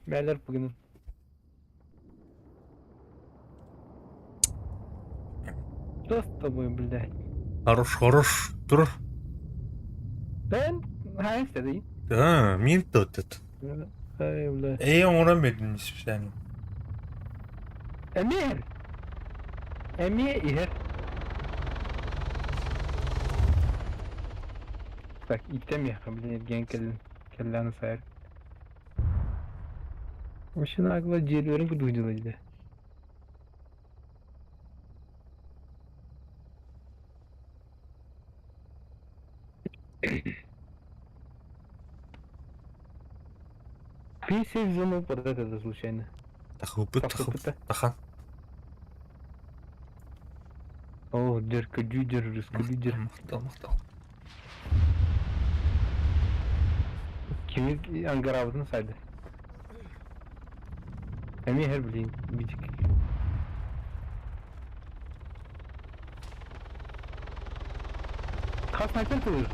Бәлер пугинын. Что с тобой, блядь? Хорош. Тур. Ben hayır değil. Да, мин тот. Ay блядь. Ona medin yani. Emir ihir. Так, итем я, блядь, ген келланы sayar. Машина агла жерлерин кудуйдулай да. Ты сейф зону под это случайно. Тахан. О, дюдер. Мақтал. Kimi angaravdın saydı. Emi her bileyim. Bicik. Aha sniper tuh.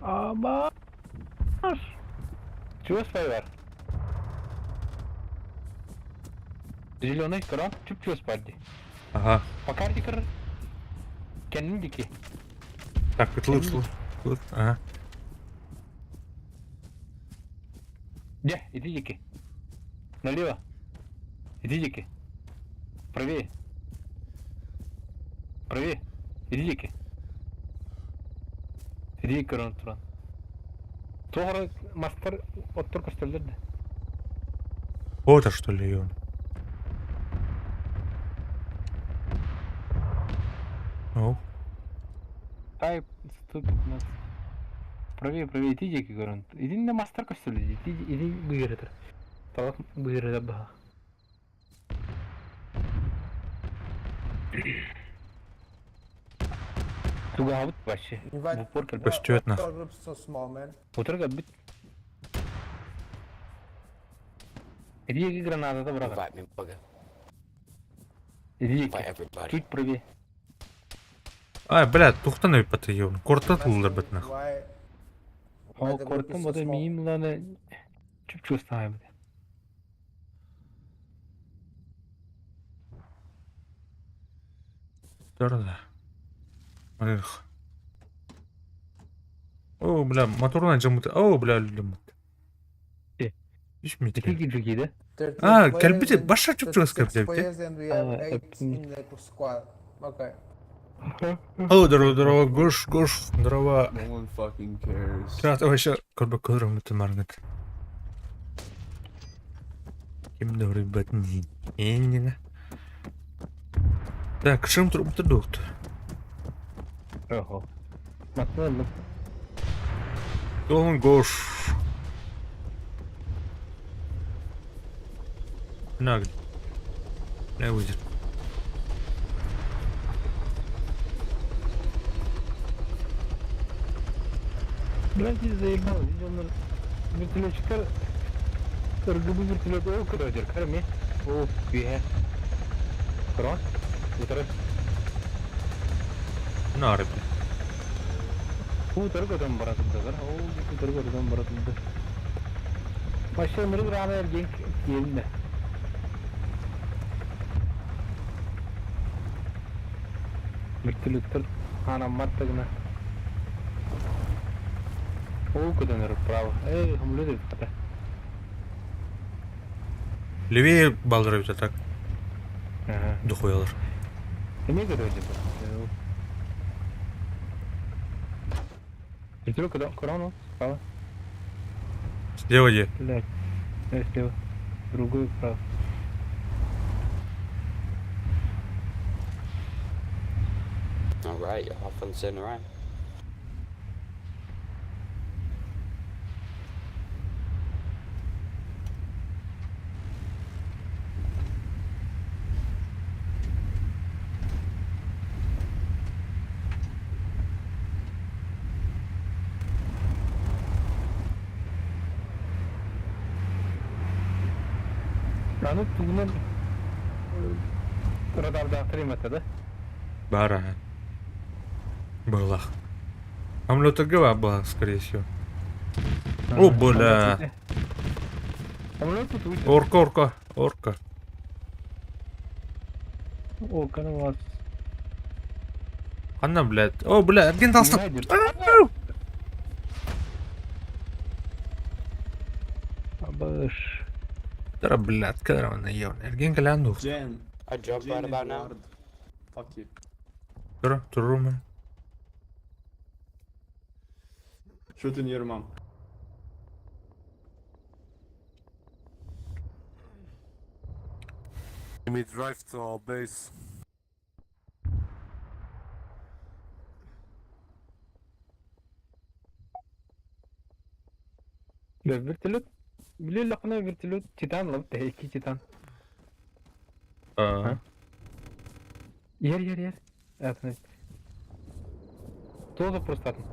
Ama. Чего спайвар? Зеленый кран, чуть-чуть спарди. Ага. По карте кр. Kendin diki. Так, слышу. Ага. Где? Иди дики. Налево. Иди дики. Правее. Правее. Иди дики. Иди кран туран. Тоғры мастер оттор көстелдерді. Вот, что ли, он. О. Ай, ступит нас. Правее, иди дики кран. Иди на мастер көстелдерді. Иди бұйырытыр. Талақ бұйырыда бұға. Туга вот вообще. Пустёт нас. Утро бит. Иди граната брага. Иди. Чуть правее. Ай, блядь, тухтаны патрион. Кортатылдар бит нахуй. О, кортым вот мимланы чуть-чуть ставим. Дорога. Эх. О, бля, моторная жамыты. О, бля, жамыты. Иш ми тике. Тиги джуги, да? А, кальбите, баша чуп-чуп кальбите. О, здорово, гош, здорово. No one fucking cares. Трат, вообще, колба кодырым это маргат. Кем добрый батни. Эннина. Так, шим трубы-то духт. Ого. Матнелло. Он гош. Нагль. Не выйдет. Блядь, заебал. Видел вертолетчик. торговый вертолет. О, крозер, корми. О, пье. Крон. Утро. Нарби. Утро годом баратында. О, утро годом баратында. Başka mırı brava ergen yerinde. Вертолеттер анаматтагына. О, куда народ право. Эй, хамлюды фата. Левее балдырып так. Ага. Духуялар. Эме көрөдү. Вертолет куда? Корону? Право. Слева где? Блядь. Слева. Другой вправо. Alright, you're half on the turn around. Аны тугунан радарда атырмата да? Бара. Была. Амлёта гава была, скорее всего. О, бля. Орка. О, канал. Она, блядь. О, бля, один толстый. Абаш. Да, блядь, когда он наел. Эрген гляну. Jen. I job right about now. Fuck you. Турума. Shooting your mom. Let me drive to our base. Да, вертолет. Блин, лоханой вертолет. Титан, лап, тайки титан. Yer. Evet. Тоже просто атом.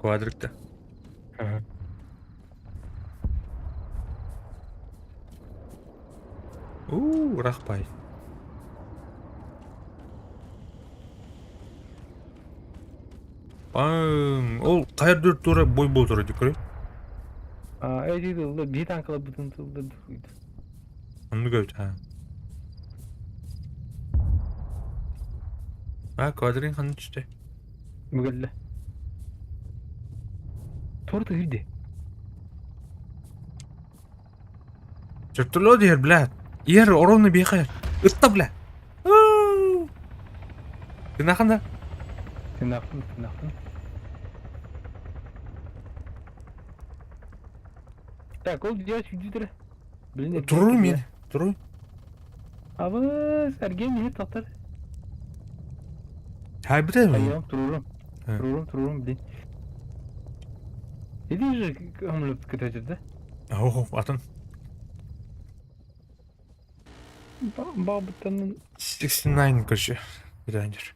Квадрик-то. Ага. Рахпай. Ол қайыр дүрт тура бой болдыры декөрі. Эти тылды, bir tankala bütün tıldı. Onu gövdü ha. Kvadrin kanı işte. Mügelle. Tortu hüyde. Çöktürlü diyor blad. Yer oranı bir kayır. Itta blad. Tınakında. Tınakın. Так, ол диyor sürdüdür. Dururum yine. Dururum. Ama Sergen niye tatlar? Ha bir de mi? Hayır, dururum. He. Dururum bilin. Ne diyecek hamlet kıtacıda? Oh atın. Babıtanın 69 kışı. Bir danger.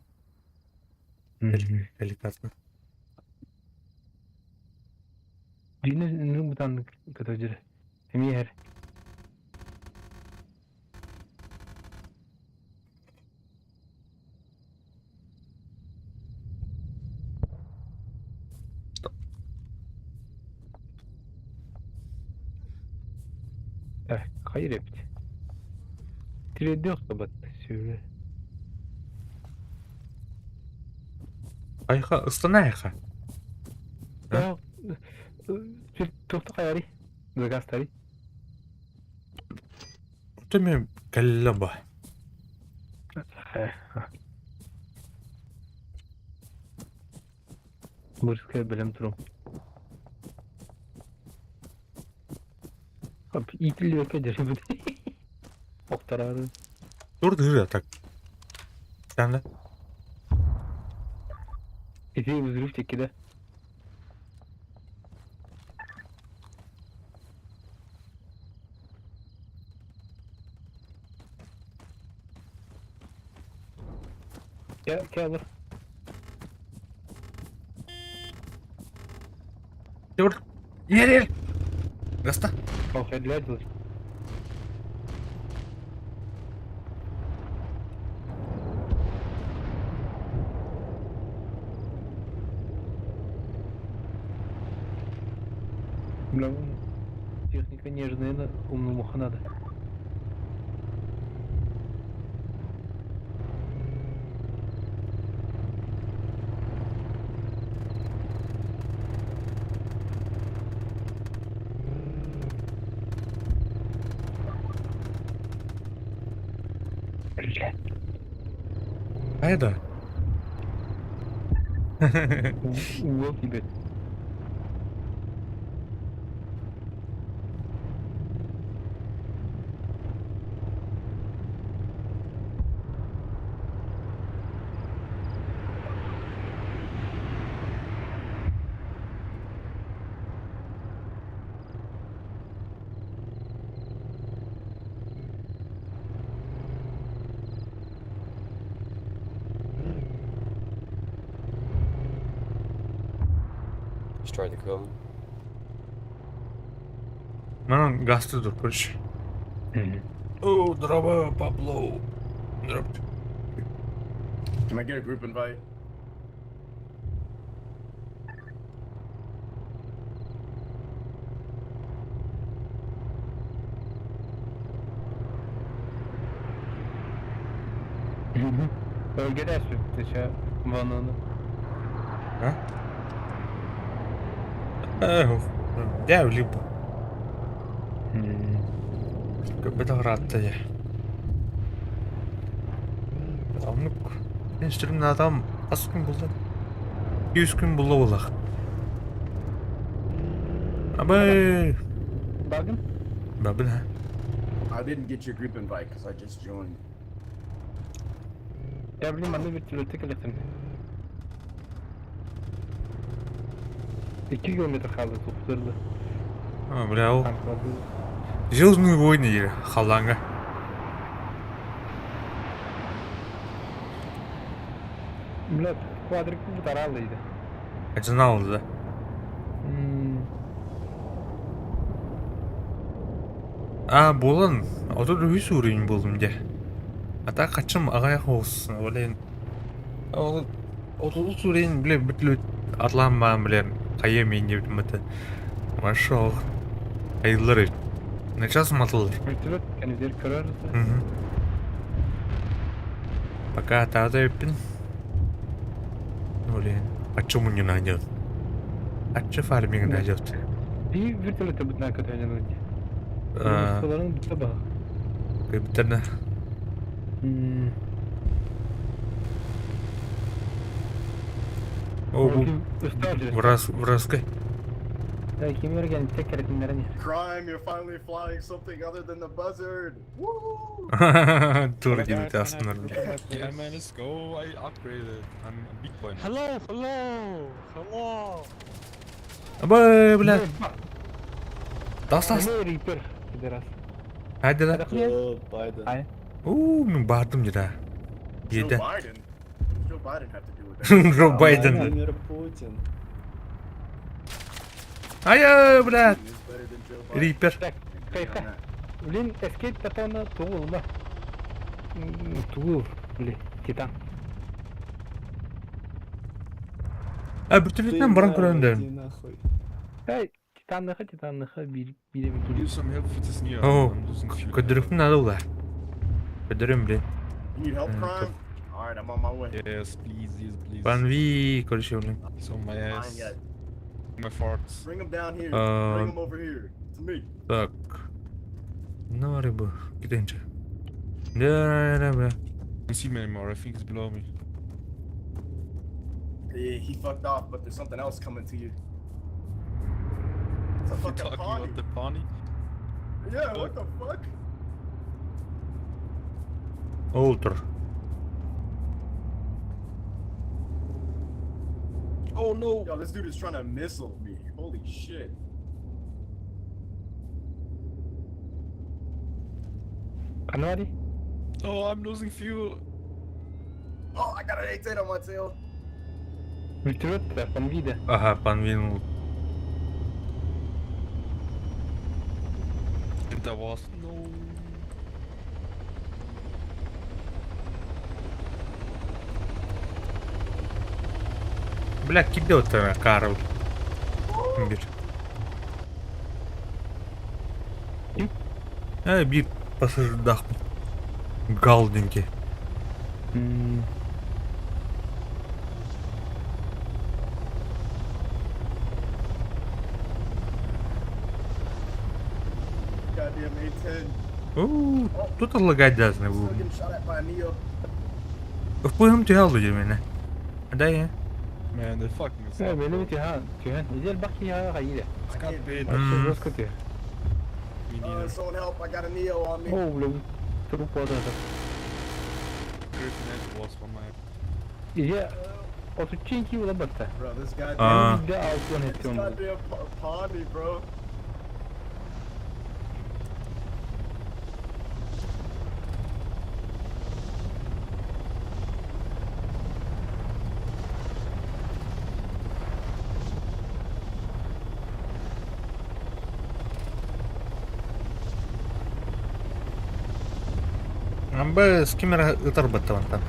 Delikatlı. Dinle butan kıtacıda. Emi her. Hayır hepti. Trade yoksa battı şöyle. Ayka ıslana ayka. Ya, çok da kayari. Zagastari. Tümü kelle bah. Burası bölüm durum. Abi iyi yok eder bu. Oktararı. Dur dur tak. Sen de. İzi uzuruf çekide. Gel alır. Dur. Yer. Gasta. Okeyler dur. Бля, техника нежная, на умному надо. Hayda. Угол тебе. Destroy the coolant. Lan gastı dur koş. Oh, drama Pablo. Drop. Can I get a group invite? Bölgede sürttü vanını. Ha? Devli bu. Köpede rahatta ya. Adamlık. Enstrümün adam az gün buldu. 200 gün buldu bulak. Abi. Bakın. Babın ha. I didn't get your group invite because I just joined. Ya bileyim ben de bir türlü tek elektim. 2 kilometre kaldı toplardı. Ha bravo. Звездные войны yeri Халanga. Millet kuadrikli bu taraflıydı. Kaçını aldı da. Болан. Отыр өз өрейін болдым де. Ата қачым ағаяқ олсын. Олайын. 30 өрейін біле бітлі атланмаан билен кайы мен деп мыты. Машал. Айыллар. Начас матылыр. Вертолет кенедер көрөр. Пока таза өппін. Олен. Почему не найдет? Ачы фарминг найдет. И вертолеты бутна катайнан өтті. Соларын бұта бағ. Көбіттерді. О, бұл вразкай. Кем өрген тек керетіндерін. Crime, you're finally flying something other than the buzzard. Woo! Тур демейді астынар. Yeah, man, let's go. I upgraded. I'm a big boy. Hello. Абай, бля. Тас. Рипер. Hadi lan. Joe Biden. Мен бардым жада. Joe Еді. Biden? Joe Biden have to do with that? Джо Байден. Vladimir Putin. Ай, бля. He's better than Joe Biden. Рипер. Кайфа. Блин, эскейт татана туғыл ба. Туғыл, блин, титан. Бүтілетінен бұрын көріндерін. Ай, титанныха бире Use some help with this Neo. О, I'm losing fuel. көдіріктің ады олар. Көдірім, блин. You need help, Crime? Alright, I'm on my way. Yes, please. Банви, көріше, блин. It's on my Fine, ass. yeah. My farts. Bring him down here. Uh, Bring him over here. To me. Так. Ну, рыбу, кетенче. Да, бля. I don't see me anymore. I think it's below me. Yeah, he fucked off, but there's something else coming to you. It's a You fucking talking pony. about the pony? Yeah, what the fuck? Олтер. Oh no! Yo, this dude is trying to missile me. Holy shit. Канари? Oh, I'm losing fuel. Oh, I got an 810 on my tail. Вертолет, панвида. Ага, панвин. And that was no. Бля, кидет Карл. Bir pasajda Галдинки. Goddamn 810. Тут лагодязный был. Still getting shot at by a Neo. Впłynem тягал для меня. Да я. Man, they fucking us up. Benim Tühan. İzel bak ya hayır. I can't pay it. Çok kötü. Me neither. Someone help, I got a Neo on me. Oh, блин. Труп orada. Griffin Edge was on my. İzel 32 yıla battı. Bro, this guy. Bir de altın This etiyorum. goddamn pony, bro. Амбе с кимера ытарбаттан там.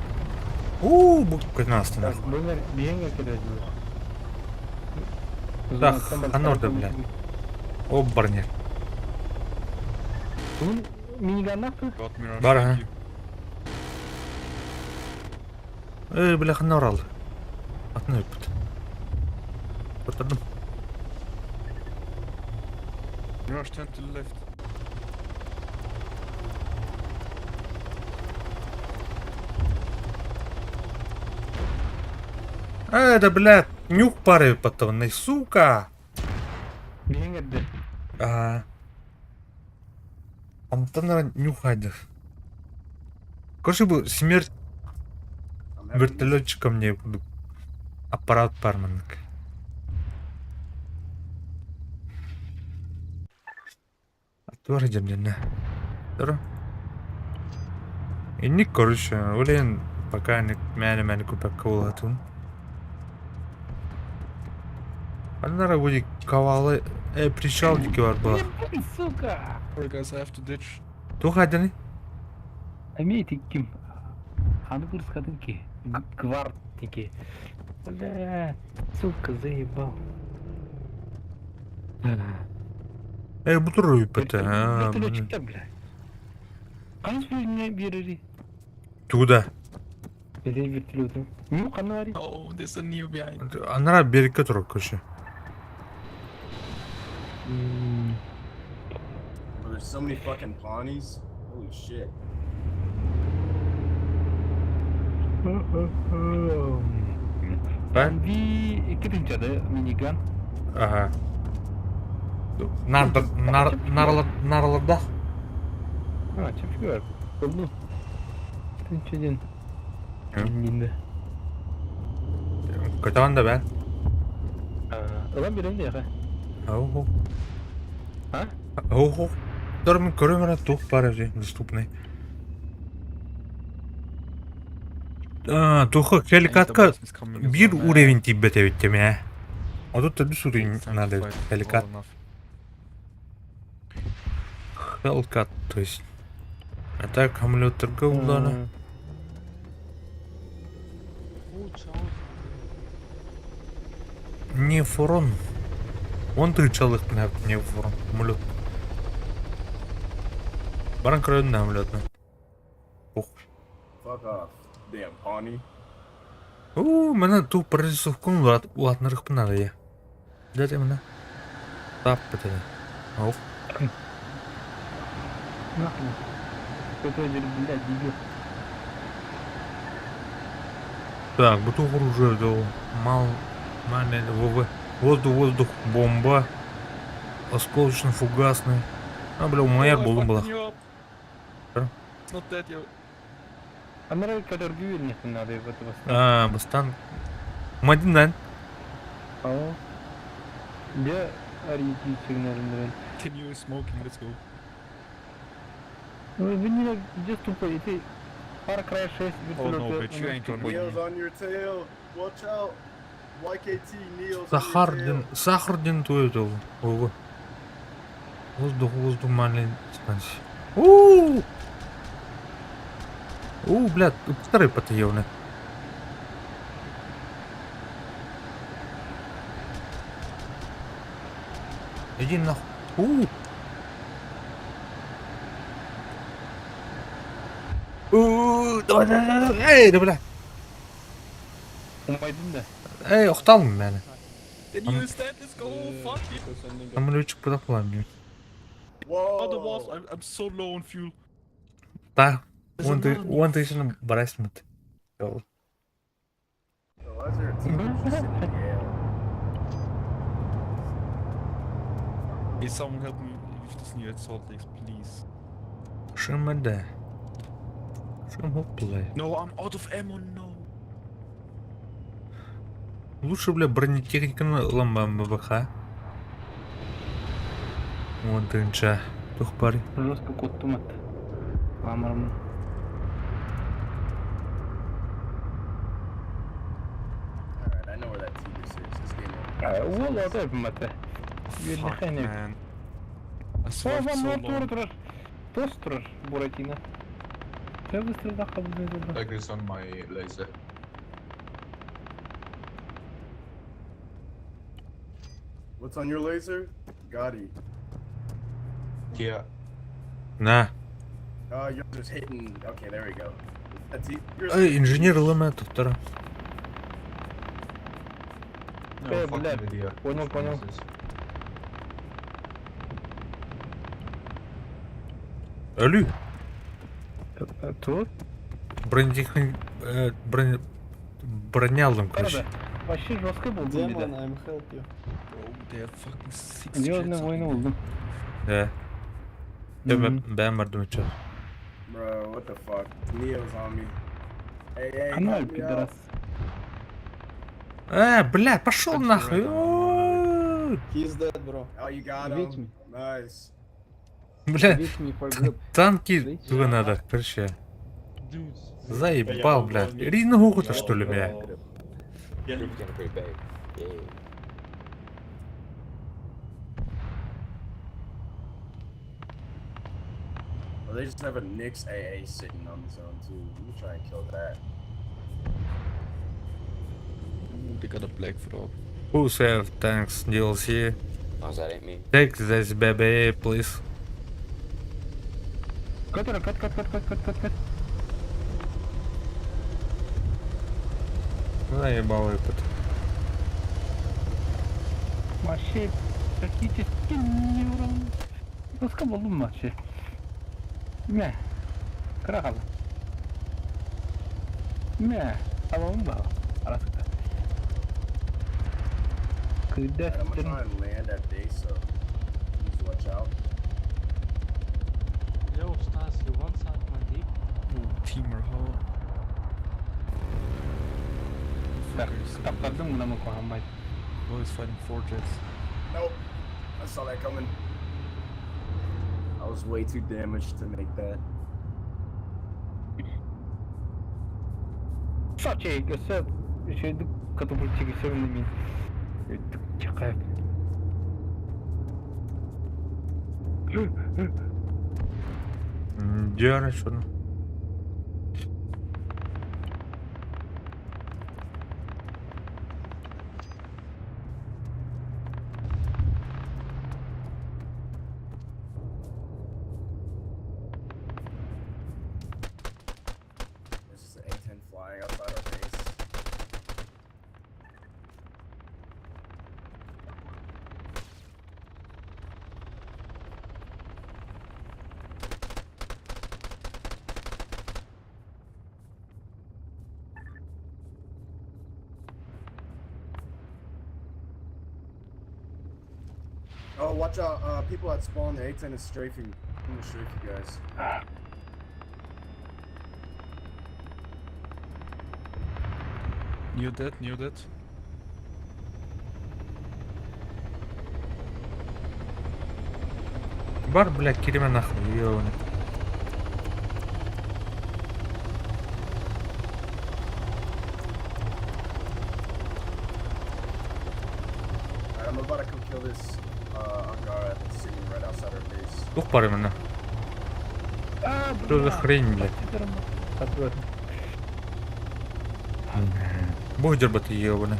Bu кынастына. Bunlar bir yenge kadar diyor. Да, она orada bile. O barner. Bunun minigunlar mı? Got me Бар, rushing ha. you. Бля, хана орал. Атны өппіт. Kurtardım. Rush 10 to the left. Да, бля, нюх пары потонный, сука. Bir yenge de. Антонара нюхайды. Короче, бұл смерть вертолетчика мне буду. Аппарат парманник. Атвар едем, Дұры. Инник, короче, олен пока мәні көпәк кауылатуын. Аннара будет кавалы причалдики бар была. Сука. Sorry guys, I have to ditch. Тухайданы? Әмейті кім? Ханы көріс қадын ке? Гвард теке. Бля, сука, заебал. Bu duruyor pete. Вертолетчикте, бля. Kaç bir biri? Tuğda. Biri vertolyotu. Yok kanari. Oh, there's a Neo behind. Anlara birlikte duruyor koşu. Bro, there's so many fucking pawnies. Holy shit. Ben bir iki tane de minigun. Aha. Narlarda. Ha, çift var. Oldu. Tünçedin. Yine. Kötüden de ben. Ulan birim de ya. Ho. Ha? Ho. Durun görüyorum тух парази доступный. Тухы хеликатка bir уровень тебе теветтем я. А тут bir уровень надо хеликат. Хелкат, то есть. А так аккумулятор говна. Не фурон. Он тычал их не фурон. Аккумулятор. Баран крайне аккумулятор. Ух. Fuck off, damn pawnee. Мене ту пересувку латнарих пнали є. Де ти мене? Так, питає. Оу. Нахуй. Кто-то, блядь, дебил. Так, буту оружие до мене воздух, бомба, осколочно-фугасний. А, бля, у моя була. Not dead, yo. Америка kadar güvenlik надо в этого. Бастан. Мадиндан. Aa. Ya arayıcı signalini. Continue smoking, let's go. Вы не just тупо идти. Far Cry 6 Oh no, bitch, you ain't gonna win. Neo's on your tail. Watch out. YKT, Neo's Сахардин туетел. Ого. Воздух маленький станция. Блядь, старый потаёвный. Иди нахуй. Давай. Эй, да бля. Умайдın da. Эй, охталым бeni. Then you stand, let's go, fuck it. Самолетчик подоплавил. On the walls, I'm so low on fuel. Да. Вон ты еще бараснут. Hey, someone help me with this new assault legs, please. Шимада. Шимоплей. No, I'm out of ammo, no. Лучше, бля, бронетехника на ламбам ББХ. Вон ты нча. Тух пари. Жестко коттум at. Kameramın. Alright, I know where that T-Rex is. This game over. Valla da yapmadı. Fuck, man. I swear Вам so не long. турдыр. Тостыр Буратино. Я быстро захожу. Focus on my laser. What's on your laser? Gotti. Yeah. На. You're just hitting. Okay, there we go. That's Эй, инженер ЛМ тут. Блядь. Понял. Алю. Тут? Бронетехник... Бронялым, короче. Вообще жестко был. Demon, I'm help you. Bro, they have fucking 6 Звездные jets on войны me. oldu. Да. Ben vardım içeri. Bro, what the fuck? Neo's on me. Hey, Канал, help me out. пидорас. Блядь, пошел нахуй. He's dead, bro. Oh, you got Beat him. Nice. Бля, Beat me for group. танки туда надо, короче. Заебал, блядь. Ризно гугу-то, что ли, бля? Group's getting pretty big. Yeah. Well, they just have a Nyx AA sitting on the zone too. We try and kill that. pick up the black frog. Who said thanks DLC? Oh, that ain't me. Take this baby please. Cut. Заебал этот. Вообще, практически не урон. Пускай болдум вообще. Мә, кырагал. Мә, tamam mı? Arasında. I'm gonna Kıdestin. try and land at base, so please watch out. Yo, Stas, you want suck my dick? Teamer how? Kitaplardan buna mı koyamay? Boys fighting 4 jets. Nope. I saw that coming. I was way too damaged to make that. Saçı göster. Şeyde katapult çekişe bilmeyin. Çakayıp. Диара şunu. This is an A-10 flying outside our base. Oh, watch out! People at spawn. The A-10 is strafing. I'm gonna strafe you guys. Near dead. Бар, блядь, Кирима нахуй, ёбаный. Alright, I'm about to come kill this Angara that's sitting right outside our base. Тух бар именно. Что за хрень, блядь? Будь бы ты ёбаный.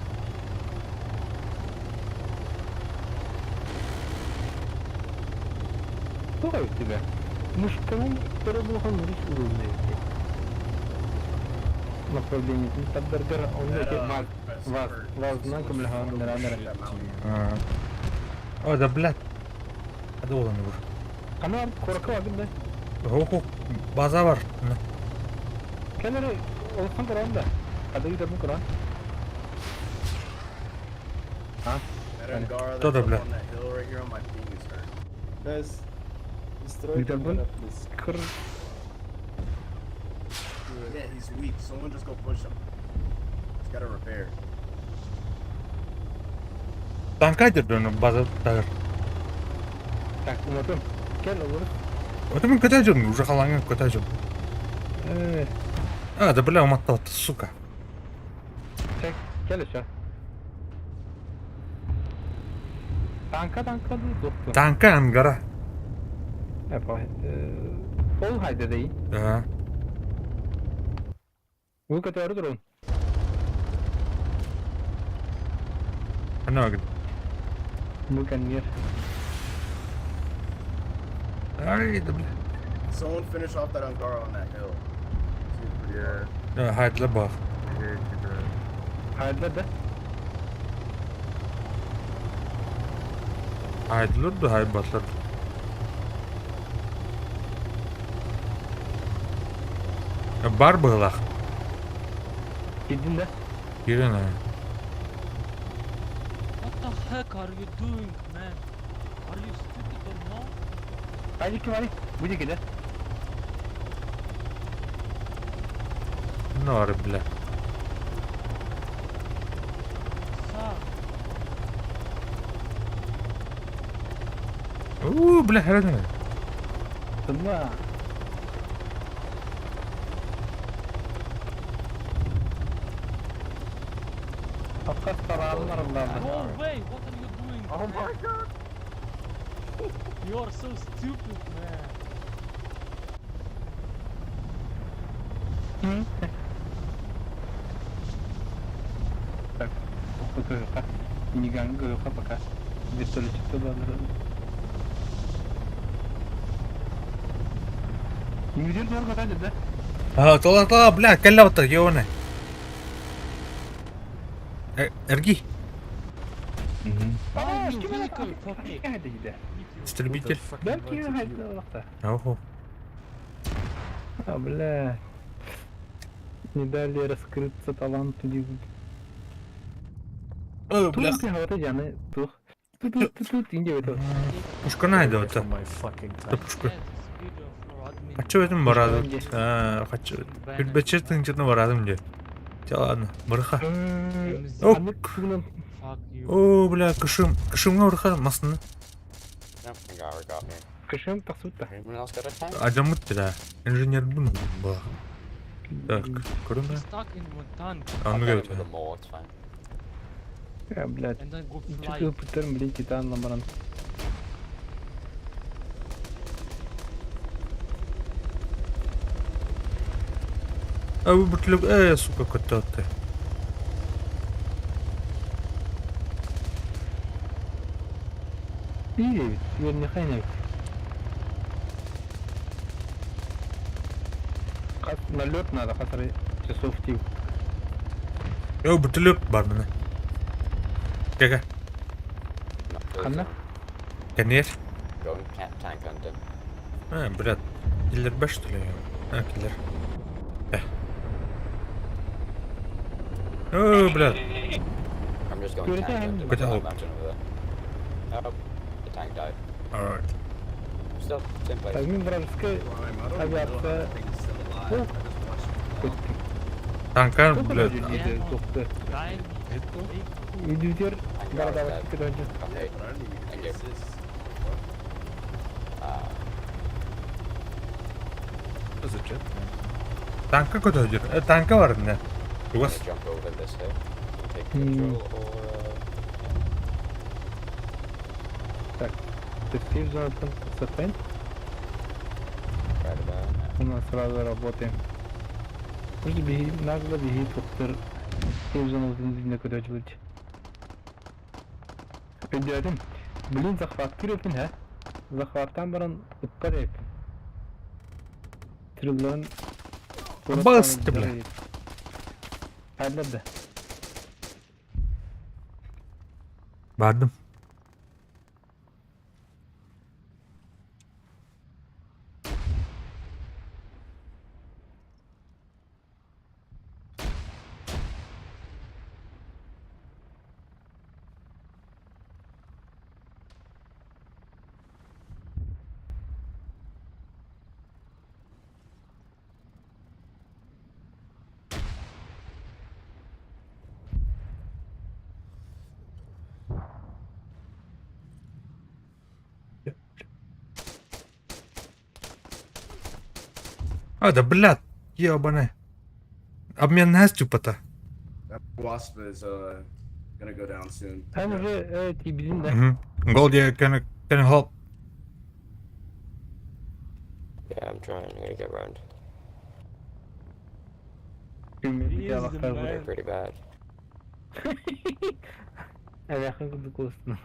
Кто у тебя? Мужиком, который был он рисует. Направление Таббергера, он летит вас знаком легал на раннере. О, да блядь. Hadi oğlum vur. Ana korku var bunda. Hukuk baza var. Kenara olsun Kur'an'da. Hadi gidelim Kur'an. Ha? That Angara that's Todo up black. on that hill right here on my ping is hurt. Guys, destroy Gidelim. Angara, please. Kır. Yeah, he's weak. Someone just go push him. He's got a repair. Tanka dönüyor baza tağır. Так, umadım. Gel olur. Оттому куда идём? Уже халанга куда идём? А, да бля, умотал ты, сука. Çek. Gel aşağı. Tanka değil dostum. Tanka Angara. Yapar. Ol haydi değil. Ага. Bu kadar durun. Ana bak. Bukan yer. Ay da bля. Someone finish off that Angara on that hill. Yeah. Ya haydi la bak. Haydi de. Haydi da haydi batlar. Ya bar bağlak. Gidin de. Girin ha. What the heck are you doing, man? Are you stupid or no? Haydi kim hadi. Bu şekilde. Ne var bля. Бля, хрена. Tımla. Fakat kararlarından. No way! What are you doing? Oh my god! You are so stupid, man. Кыйка. Миниган кыйка пока. Вертолетчикті бағдырады. Немедер бар қатады, да? طلع بلا كلوته يونا ارجي استربيتل اهو бля. Не дали раскрыться таланту люди. бля Тут вот яны тух. Тут инде это. пушка найду это пушка хочу этим барадым хочу бюджетный что-то барадым где ладно барыха о бля кышымга барыха масына Кышым тасутта. адамыт да инженер bunu бах так көрүнбү аны Go көрөт to the mall, it's fine. Блядь. Чуть путем, блин, титан ламаран. а вы бутлук сука кототы И верни хайнек. Налет надо, который часов тип. бутлук бар мына кага Қана? Конечно. Going tank under. Блядь, киллер Б что ли? Киллер. О, блядь. I'm just going tank under. Good help. Mountain over there. Oh, the tank died. Alright. Still, same place. Возьми вражеская авиация. Танка, блядь. Видеотер. Да, давай, Okay, thank you. There's a jet. Танка куда идет? Танка var mı? I'm gonna jump over this hill. Take control or... Так, ты сейф зону сохрань. Right about. У нас сразу работаем. Просто беги, нагло беги, доктор. Сейф зону не куда делать. Ödüyorum. Bilin захват кирепин ha. Захваттан баран ıppar yapın. Tırıların... Bastı bile. Halledi. Vardım. Да, блядь, ебаный. Обмен наступа-то. That wasp is gonna go down soon. Hem уже эти bilin de. Goldie, can I help? Yeah, I'm trying. I'm gonna get around. They're pretty bad. Ayakın kızık olsun.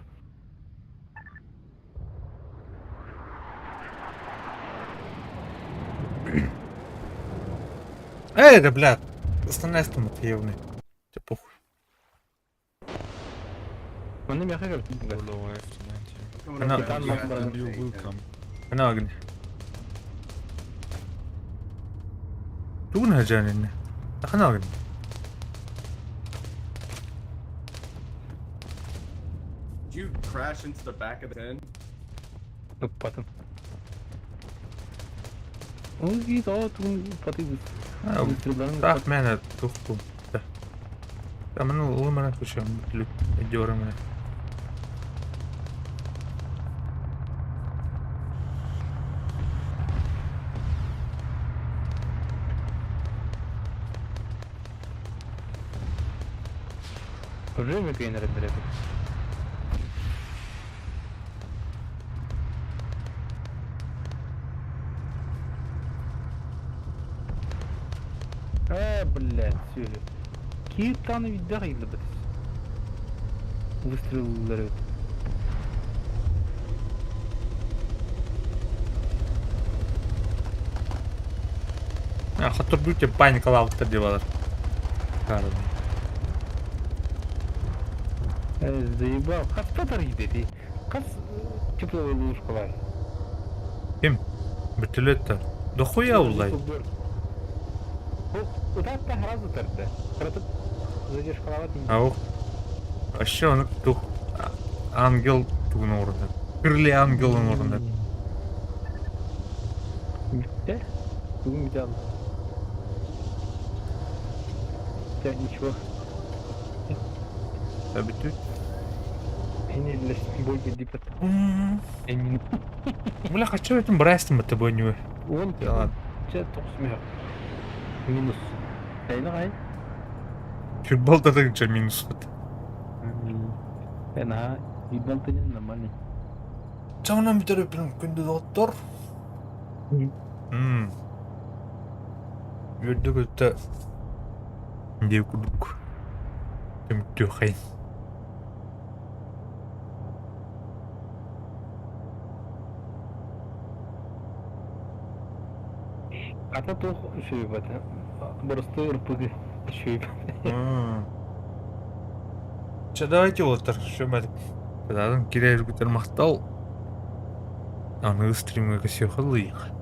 Да, блядь. Остановись, ебаный. Тебе похуй. Onu merak ettim. Low after 90. Она, You will come. она огонь. Тугна жанин. Она огонь. Did you crash into the back of the tent? Потом. Он гит, он потом. Так, меня тухку. Да. Там ну ломано куча, люк, идёры меня. Время кейнер это. Блядь, все. Кит там видно, или бит. Выстреллары. Хатыр бүте паникалавыктыр деп алар. Заебал. Кас татар идети. Кас тепловой лужкалар. Ким? Бүтүлөттөр. Дохуя улай. Удатта сразу тарда. Протоп задержкалават. Ау. Вообще он тух ангел тугун орунда. Кырли ангелдин орунда. Битте? Бүгүн бите алдым. Ничего. Бүтү. Энелес бойга дипет. Энин. Бля, хочу этим брастым это бойню. Он Ладно. Че токсмер. Минус. Айнагай. Футболдадың минус. Ена, ибалтын нормальный. Чамынан битер өпінің күнді доттор. Өрді көтті деп күдік. Көмікті қайын. Ата тоқ шөйбаты. Бұрысты ұрпығы шөйбаты. Давайте отыр, шөмәдік. Бұдадың керер күтер мақтал. Аны стримге көсе қылыйық.